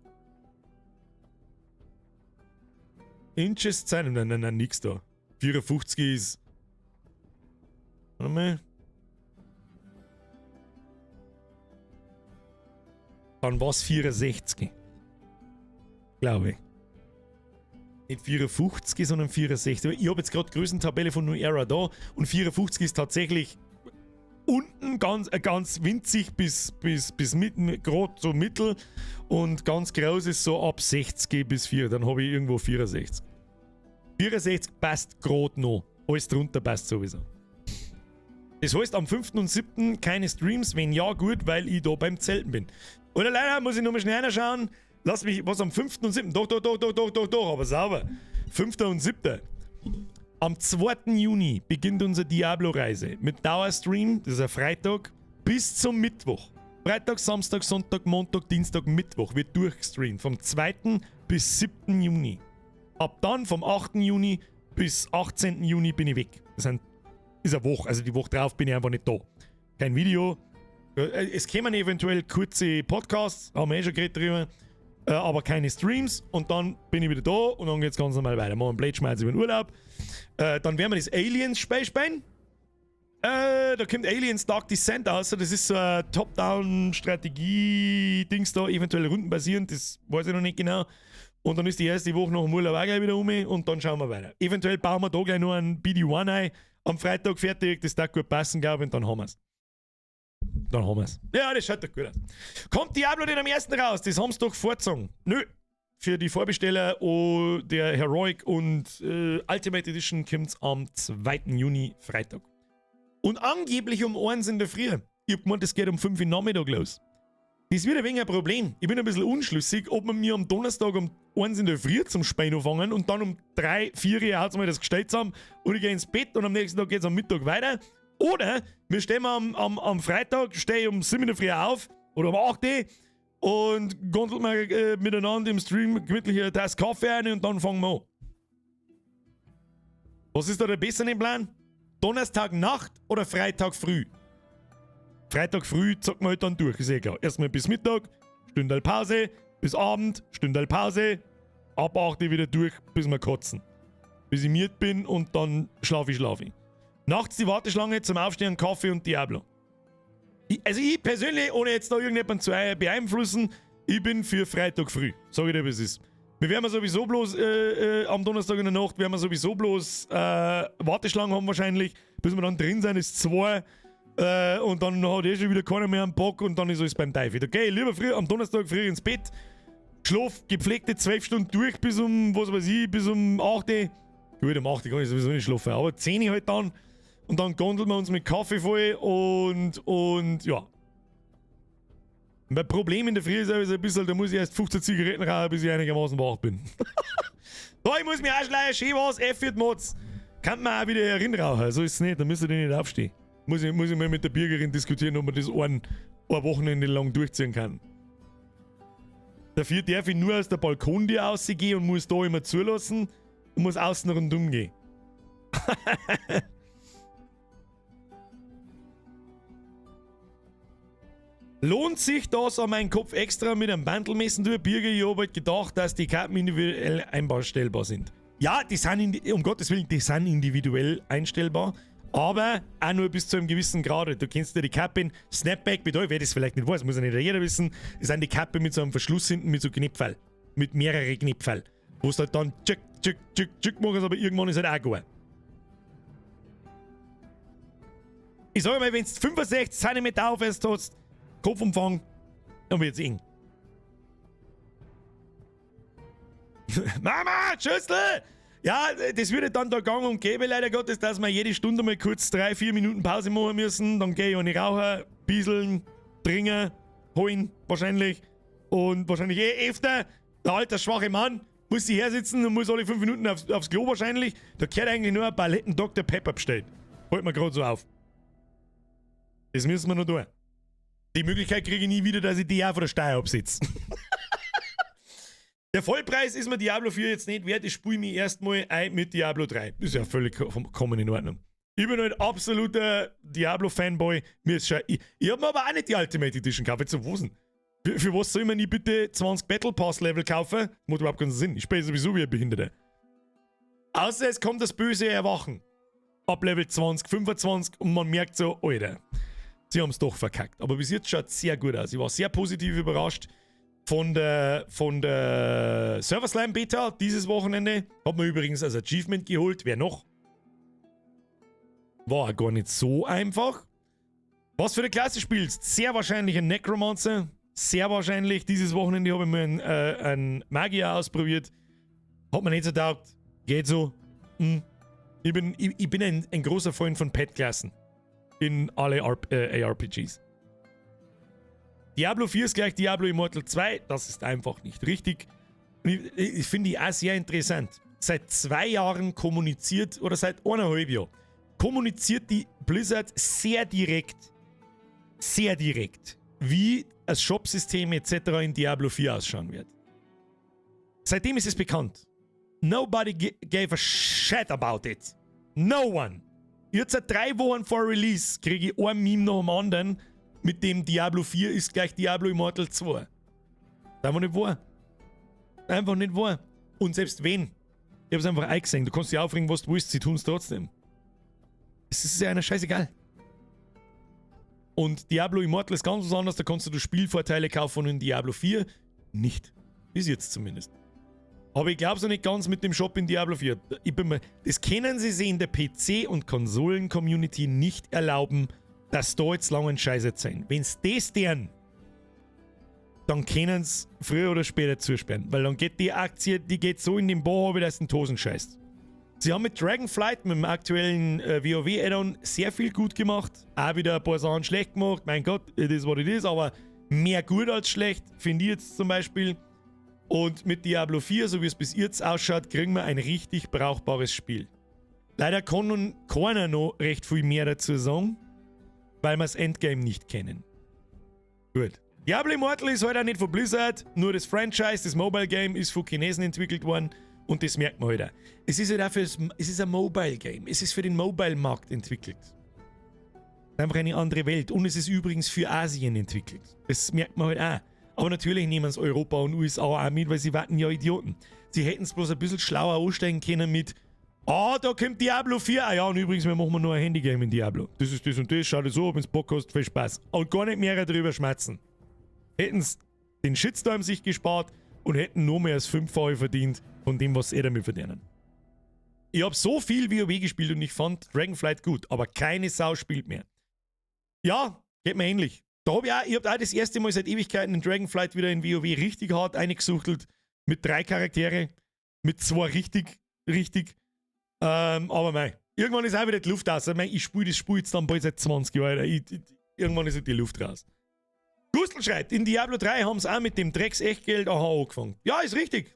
Inches sein? Nein, nix da. 54 ist... Warte mal. Dann war es 64. Glaube ich. Nicht 54, sondern 64. Ich habe jetzt gerade Größentabelle von New Era da und 54 ist tatsächlich unten ganz winzig bis gerade so mittel und ganz groß ist so ab 60 bis 4. Dann habe ich irgendwo 64. 64 passt gerade noch. Alles drunter passt sowieso. Das heißt, am 5. und 7. keine Streams, wenn ja, gut, weil ich da beim Zelten bin. Oder leider muss ich nochmal schnell reinschauen. Lass mich, was am 5. und 7. Doch, aber sauber. 5. und 7. Am 2. Juni beginnt unsere Diablo-Reise mit Dauerstream, das ist ein Freitag, bis zum Mittwoch. Freitag, Samstag, Sonntag, Montag, Dienstag, Mittwoch wird durchgestreamt. Vom 2. bis 7. Juni. Ab dann, vom 8. Juni bis 18. Juni bin ich weg. Das ist eine Woche, also die Woche drauf bin ich einfach nicht da. Kein Video. Es kämen eventuell kurze Podcasts, haben wir schon geredet drüber, aber keine Streams. Und dann bin ich wieder da und dann geht es ganz normal weiter. Machen wir einen Blade-Schmeiß über den Urlaub. Dann werden wir das Aliens-Spiel spielen. Da kommt Aliens Dark Descent aus. Das ist so ein Top-Down-Strategie-Dings da, eventuell rundenbasierend. Das weiß ich noch nicht genau. Und dann ist die erste Woche nach dem Urlaub auch gleich wieder um und dann schauen wir weiter. Eventuell bauen wir da gleich noch einen BD1 ein. Am Freitag fertig, das darf gut passen, glaube ich, und dann haben wir es. Ja, das schaut doch gut aus. Kommt Diablo denn am 1. raus? Das haben sie doch vorgezogen. Nö. für die Vorbesteller der Heroic und Ultimate Edition kommt am 2. Juni, Freitag. Und angeblich um 1 in der Früh. Ich hab gemeint, es geht um 5 Uhr Nachmittag los. Das wird ein wenig ein Problem. Ich bin ein bisschen unschlüssig, ob wir mir am Donnerstag um 1 in der Früh zum Speien anfangen und dann um 3, 4 Uhr haut mal das gestellt zusammen und ich gehe ins Bett und am nächsten Tag geht es am Mittag weiter. Oder wir stehen am Freitag, stehe ich um 7 in der Früh auf oder um 8 Uhr und gondeln wir miteinander im Stream gemütlich eine Tasse Kaffee ein und dann fangen wir an. Was ist da der bessere Plan? Donnerstag Nacht oder Freitag früh? Freitag früh zocken wir halt dann durch, ist eh klar. Erstmal bis Mittag, Stündel Pause, bis Abend, Stündel Pause, ab 8 Uhr wieder durch, bis wir kotzen. Bis ich müde bin und dann schlafe ich. Nachts die Warteschlange zum Aufstehen, Kaffee und Diablo. Ich persönlich, ohne jetzt da irgendjemanden zu beeinflussen, ich bin für Freitag früh. Sag ich dir, wie es ist. Wir werden sowieso bloß am Donnerstag in der Nacht, werden wir sowieso bloß Warteschlangen haben wahrscheinlich, bis wir dann drin sind, ist 2. Und dann hat schon wieder keiner mehr einen Bock und dann ist alles beim Teufel. Okay, lieber früh, am Donnerstag früh ins Bett, schlaf gepflegte 12 Stunden durch bis um, was weiß ich, bis um 8 Uhr. Gut, um 8 Uhr kann ich sowieso nicht schlafen, aber 10 Uhr halt dann. Und dann gondeln wir uns mit Kaffee voll und ja. Mein Problem in der Früh ist ein bisschen, da muss ich erst 15 Zigaretten rauchen, bis ich einigermaßen wach bin. Da, ich muss mir auch schleichen, schön was, F4 Mods. Kann man auch wieder reinrauchen, so ist es nicht, da müsst ihr nicht aufstehen. Muss ich mal mit der Bürgerin diskutieren, ob man das ein Wochenende lang durchziehen kann. Dafür darf ich nur aus der Balkontür rausgehen und muss da immer zulassen und muss außen rundum gehen. Lohnt sich das an meinen Kopf extra mit einem Bundle messen durch? Bürger, ich habe halt gedacht, dass die Karten individuell einstellbar sind. Ja, die sind um Gottes Willen, die sind individuell einstellbar. Aber auch nur bis zu einem gewissen Grad. Du kennst ja die Kappe, Snapback bedeutet, wer das vielleicht nicht weiß, muss ja nicht jeder wissen, das sind die Kappe mit so einem Verschluss hinten mit so Knipfel. Mit mehreren Knipfel. Wo es halt dann tschück, tschück, tschück, tschück machst, aber irgendwann ist halt auch gut. Ich sage mal, wenn du 65 cm aufwärts hast, Kopfumfang, dann wird's eng. Mama, Schüssel! Ja, das würde dann da gang und gäbe, leider Gottes, dass wir jede Stunde mal kurz 3-4 Minuten Pause machen müssen. Dann gehe ich eine rauchen, bieseln, trinken, holen wahrscheinlich. Und wahrscheinlich öfter. Der alte schwache Mann muss sich hersitzen und muss alle 5 Minuten aufs Klo wahrscheinlich. Da gehört eigentlich nur ein Paletten Dr. Pepper bestellt. Holt mir gerade so auf. Das müssen wir noch tun. Die Möglichkeit kriege ich nie wieder, dass ich die auch von der Steuer absitze. Der Vollpreis ist mir Diablo 4 jetzt nicht wert. Ich spiele mich erstmal ein mit Diablo 3. Das ist ja völlig vollkommen in Ordnung. Ich bin halt absoluter Diablo-Fanboy. Ich habe mir aber auch nicht die Ultimate Edition gekauft. Jetzt so Hosen. Für was soll man nie bitte 20 Battle Pass Level kaufen? Macht überhaupt keinen Sinn. Ich spiele sowieso wie ein Behinderter. Außer es kommt das böse Erwachen. Ab Level 20, 25 und man merkt so, Alter, sie haben es doch verkackt. Aber bis jetzt schaut es sehr gut aus. Ich war sehr positiv überrascht von der Server Slam Beta dieses Wochenende. Hat man übrigens als Achievement geholt. Wer noch? War gar nicht so einfach. Was für eine Klasse spielst? Sehr wahrscheinlich ein Necromancer. Sehr wahrscheinlich. Dieses Wochenende habe ich mal einen Magier ausprobiert. Hat mir nicht so taugt. Geht so. Ich bin ein großer Freund von Pet-Klassen. In alle ARPGs. Diablo 4 ist gleich Diablo Immortal 2. Das ist einfach nicht richtig. Ich finde die auch sehr interessant. Seit 2 Jahren kommuniziert, oder seit 1,5 Jahren, kommuniziert die Blizzard sehr direkt, wie das Shop-System etc. in Diablo 4 ausschauen wird. Seitdem ist es bekannt. Nobody gave a shit about it. No one. Jetzt seit 3 Wochen vor Release kriege ich ein Meme nach dem anderen, mit dem Diablo 4 ist gleich Diablo Immortal 2. Einfach nicht wahr. Einfach nicht wahr. Und selbst wenn, ich habe es einfach eingesehen, du kannst dich aufregen, was du willst, sie tun es trotzdem. Es ist ja einer scheißegal. Und Diablo Immortal ist ganz was anderes, da kannst du Spielvorteile kaufen und in Diablo 4 nicht. Bis jetzt zumindest. Aber ich glaube es noch nicht ganz mit dem Shop in Diablo 4. Das können sie sich in der PC- und Konsolen-Community nicht erlauben, dass da jetzt lange Scheiße sein. Wenn es das deren, dann können sie früher oder später zusperren. Weil dann geht die Aktie, die geht so in den Bauch, wie das in die Hosen scheißt. Sie haben mit Dragonflight, mit dem aktuellen WoW-Add-on, sehr viel gut gemacht. Auch wieder ein paar Sachen schlecht gemacht. Mein Gott, it is what it is, aber mehr gut als schlecht, finde ich jetzt zum Beispiel. Und mit Diablo 4, so wie es bis jetzt ausschaut, kriegen wir ein richtig brauchbares Spiel. Leider kann nun keiner noch recht viel mehr dazu sagen, weil wir das Endgame nicht kennen. Gut. Diablo Immortal ist halt auch nicht von Blizzard, nur das Franchise, das Mobile Game ist von Chinesen entwickelt worden und das merkt man halt auch. Es ist halt auch es ist ein Mobile Game, es ist für den Mobile-Markt entwickelt. Es ist einfach eine andere Welt und es ist übrigens für Asien entwickelt. Das merkt man halt auch. Aber natürlich nehmen es Europa und USA auch mit, weil sie warten ja Idioten. Sie hätten es bloß ein bisschen schlauer aussteigen können mit da kommt Diablo 4. Ah ja, und übrigens, wir machen nur ein Handygame in Diablo. Das ist das und das, schau dir so, wenn es Bock hast, viel Spaß. Und gar nicht mehr drüber schmatzen. Hätten sie den Shitstorm sich gespart und hätten nur mehr als 5-fache verdient von dem, was sie damit verdienen. Ich habe so viel WoW gespielt und ich fand Dragonflight gut, aber keine Sau spielt mehr. Ja, geht mir ähnlich. Ich hab auch das erste Mal seit Ewigkeiten in Dragonflight wieder in WoW richtig hart eingesuchtelt. Mit 3 Charaktere, mit 2 richtig. Aber mei, irgendwann ist auch wieder die Luft aus. Ich spiele das Spiel jetzt dann bald seit 20 Jahren. Irgendwann ist halt die Luft raus. Gustl schreibt, in Diablo 3 haben sie auch mit dem Drecks-Echtgeld angefangen. Ja, ist richtig.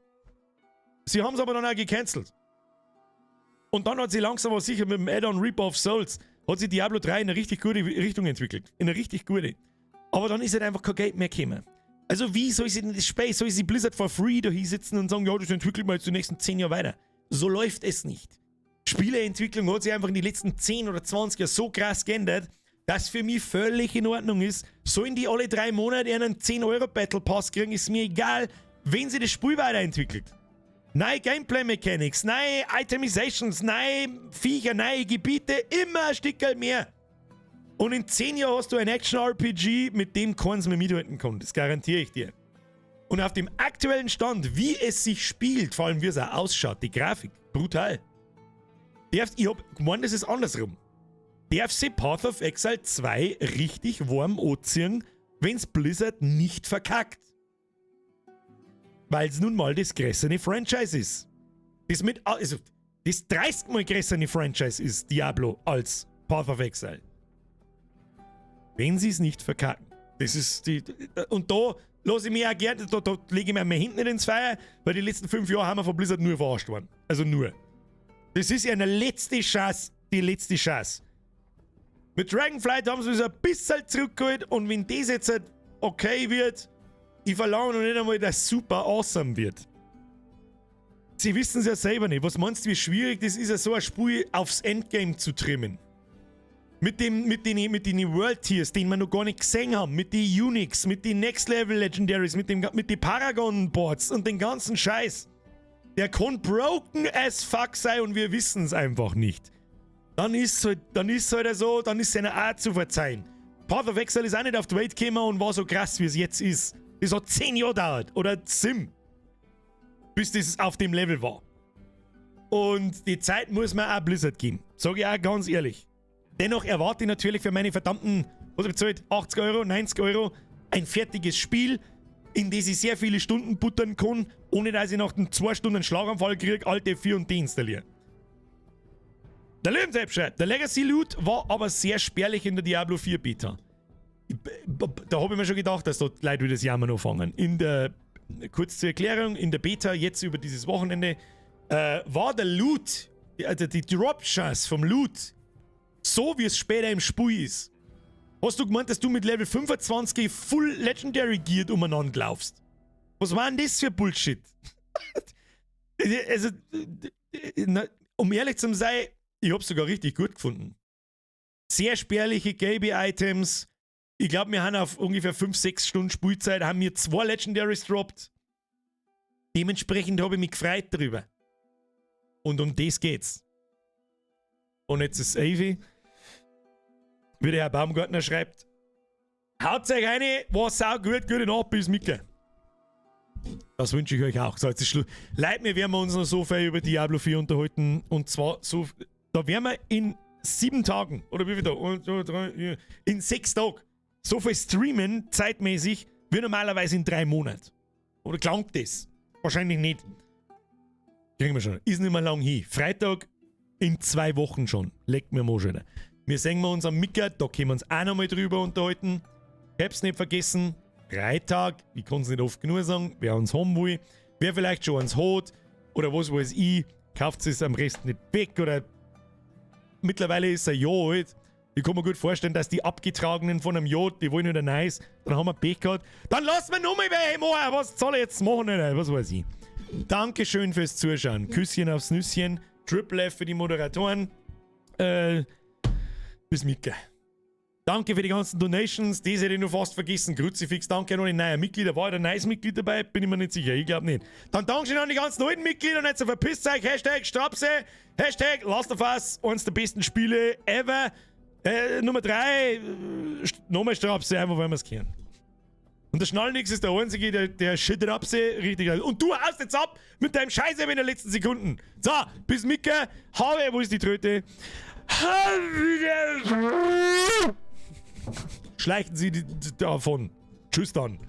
Sie haben es aber dann auch gecancelt. Und dann hat sie langsam aber sicher mit dem Add-on Reaper of Souls hat sich Diablo 3 in eine richtig gute Richtung entwickelt. In eine richtig gute. Aber dann ist halt einfach kein Geld mehr gekommen. Also wie soll sie denn das Space, soll sie Blizzard for free da hinsitzen und sagen, ja, das entwickelt man jetzt die nächsten 10 Jahre weiter. So läuft es nicht. Spieleentwicklung hat sich einfach in den letzten 10 oder 20 Jahren so krass geändert, dass für mich völlig in Ordnung ist. Sollen die alle 3 Monate einen 10€ Battle Pass kriegen, ist mir egal, wenn sie das Spiel weiterentwickelt. Neue Gameplay Mechanics, neue Itemizations, neue Viecher, neue Gebiete, immer ein Stückchen mehr. Und in 10 Jahren hast du ein Action-RPG, mit dem keins mehr mithalten kann. Das garantiere ich dir. Und auf dem aktuellen Stand, wie es sich spielt, vor allem wie es auch ausschaut, die Grafik, brutal. Ich hab gemeint, das ist andersrum. Darf sie Path of Exile 2 richtig warm anziehen, wenn's Blizzard nicht verkackt? Weil es nun mal das größere Franchise ist. Das 30 Mal größere Franchise ist Diablo als Path of Exile. Wenn sie es nicht verkacken. Das ist die. Und da lasse ich mich auch gerne, da lege ich mir mehr hinten ins Feuer, weil die letzten 5 Jahre haben wir von Blizzard nur verarscht worden. Also nur. Das ist ja eine letzte Chance, die letzte Chance. Mit Dragonflight haben sie es ein bisschen zurückgeholt und wenn das jetzt halt okay wird, ich verlange noch nicht einmal, dass es super awesome wird. Sie wissen es ja selber nicht. Was meinst du, wie schwierig das ist, ja so ein Spiel aufs Endgame zu trimmen? Mit den World Tiers, den wir noch gar nicht gesehen haben, mit den Unix, mit den Next Level Legendaries, mit den Paragon Boards und den ganzen Scheiß. Der kann broken as fuck sein und wir wissen es einfach nicht. Dann ist halt so, dann ist seiner Art zu verzeihen. Path of Exile ist auch nicht auf die Welt gekommen und war so krass, wie es jetzt ist. Das hat 10 Jahre gedauert. Oder Sim. Bis das auf dem Level war. Und die Zeit muss man auch Blizzard geben. Sag ich auch ganz ehrlich. Dennoch erwarte ich natürlich für meine verdammten, was habe ich bezahlt, 80€, 90€, ein fertiges Spiel, in das ich sehr viele Stunden buttern kann, ohne dass ich nach den 2 Stunden einen Schlaganfall kriege, Alt F4 und deinstalliere. Der Löwensepp schreibt, der Legacy Loot war aber sehr spärlich in der Diablo 4 Beta. Da habe ich mir schon gedacht, dass dort Leute wieder das Jammern anfangen. Kurz zur Erklärung, in der Beta, jetzt über dieses Wochenende, war der Loot, die Drop-Chance vom Loot, so wie es später im Spiel ist. Hast du gemeint, dass du mit Level 25 Full Legendary Geared umeinander laufst? Was war denn das für Bullshit? Also, um ehrlich zu sein, ich hab's sogar richtig gut gefunden. Sehr spärliche gelbe Items. Ich glaube, wir haben auf ungefähr 5-6 Stunden Spielzeit haben wir 2 Legendaries droppt. Dementsprechend habe ich mich gefreut darüber. Und um das geht's. Und jetzt ist Avi, wie der Herr Baumgartner schreibt, haut euch eine, war sau gut, gute Nacht, bis Micke. Das wünsche ich euch auch. So, jetzt ist Schluss. Leute, wir werden uns noch so viel über Diablo 4 unterhalten. Und zwar so, da werden wir in 7 Tagen, oder wie viel Tage? 1, 2, 3, 4, in 6 Tagen so viel streamen, zeitmäßig, wie normalerweise in 3 Monaten. Oder klangt das? Wahrscheinlich nicht. Kriegen wir schon. Ist nicht mehr lang hin. Freitag in 2 Wochen schon. Leckt mir mal schon. Wir sehen wir uns am Micker, da können wir uns auch nochmal drüber unterhalten. Ich hab's nicht vergessen. Freitag, ich kann es nicht oft genug sagen, wer uns haben will, wer vielleicht schon uns hat oder was weiß ich, kauft es am Rest nicht weg oder mittlerweile ist er Jahr alt. Ich kann mir gut vorstellen, dass die Abgetragenen von einem Jahr, die wollen wieder nice, dann haben wir Pech gehabt. Dann lassen wir nochmal welche machen. Was soll ich jetzt machen? Oder? Was weiß ich. Dankeschön fürs Zuschauen. Küsschen aufs Nüsschen. Triple F für die Moderatoren. Bis Micke. Danke für die ganzen Donations. Das hätte ich noch fast vergessen. Kruzifix, danke an alle neuen Mitglieder. War da ein neues Mitglied dabei? Bin ich mir nicht sicher. Ich glaube nicht. Dann Dankeschön an die ganzen alten Mitglieder. Und jetzt so verpisst euch. Hashtag Strapse. Hashtag Last of Us. Eines der besten Spiele ever. Nummer 3. Nochmal Strapse, einfach weil wir es kennen. Und der Schnallnix ist der Einzige, der Strapse richtig. Und du haust jetzt ab mit deinem Scheiße in den letzten Sekunden. So, bis Micke. Habe, wo ist die Tröte? Schleichen Sie davon. Tschüss dann.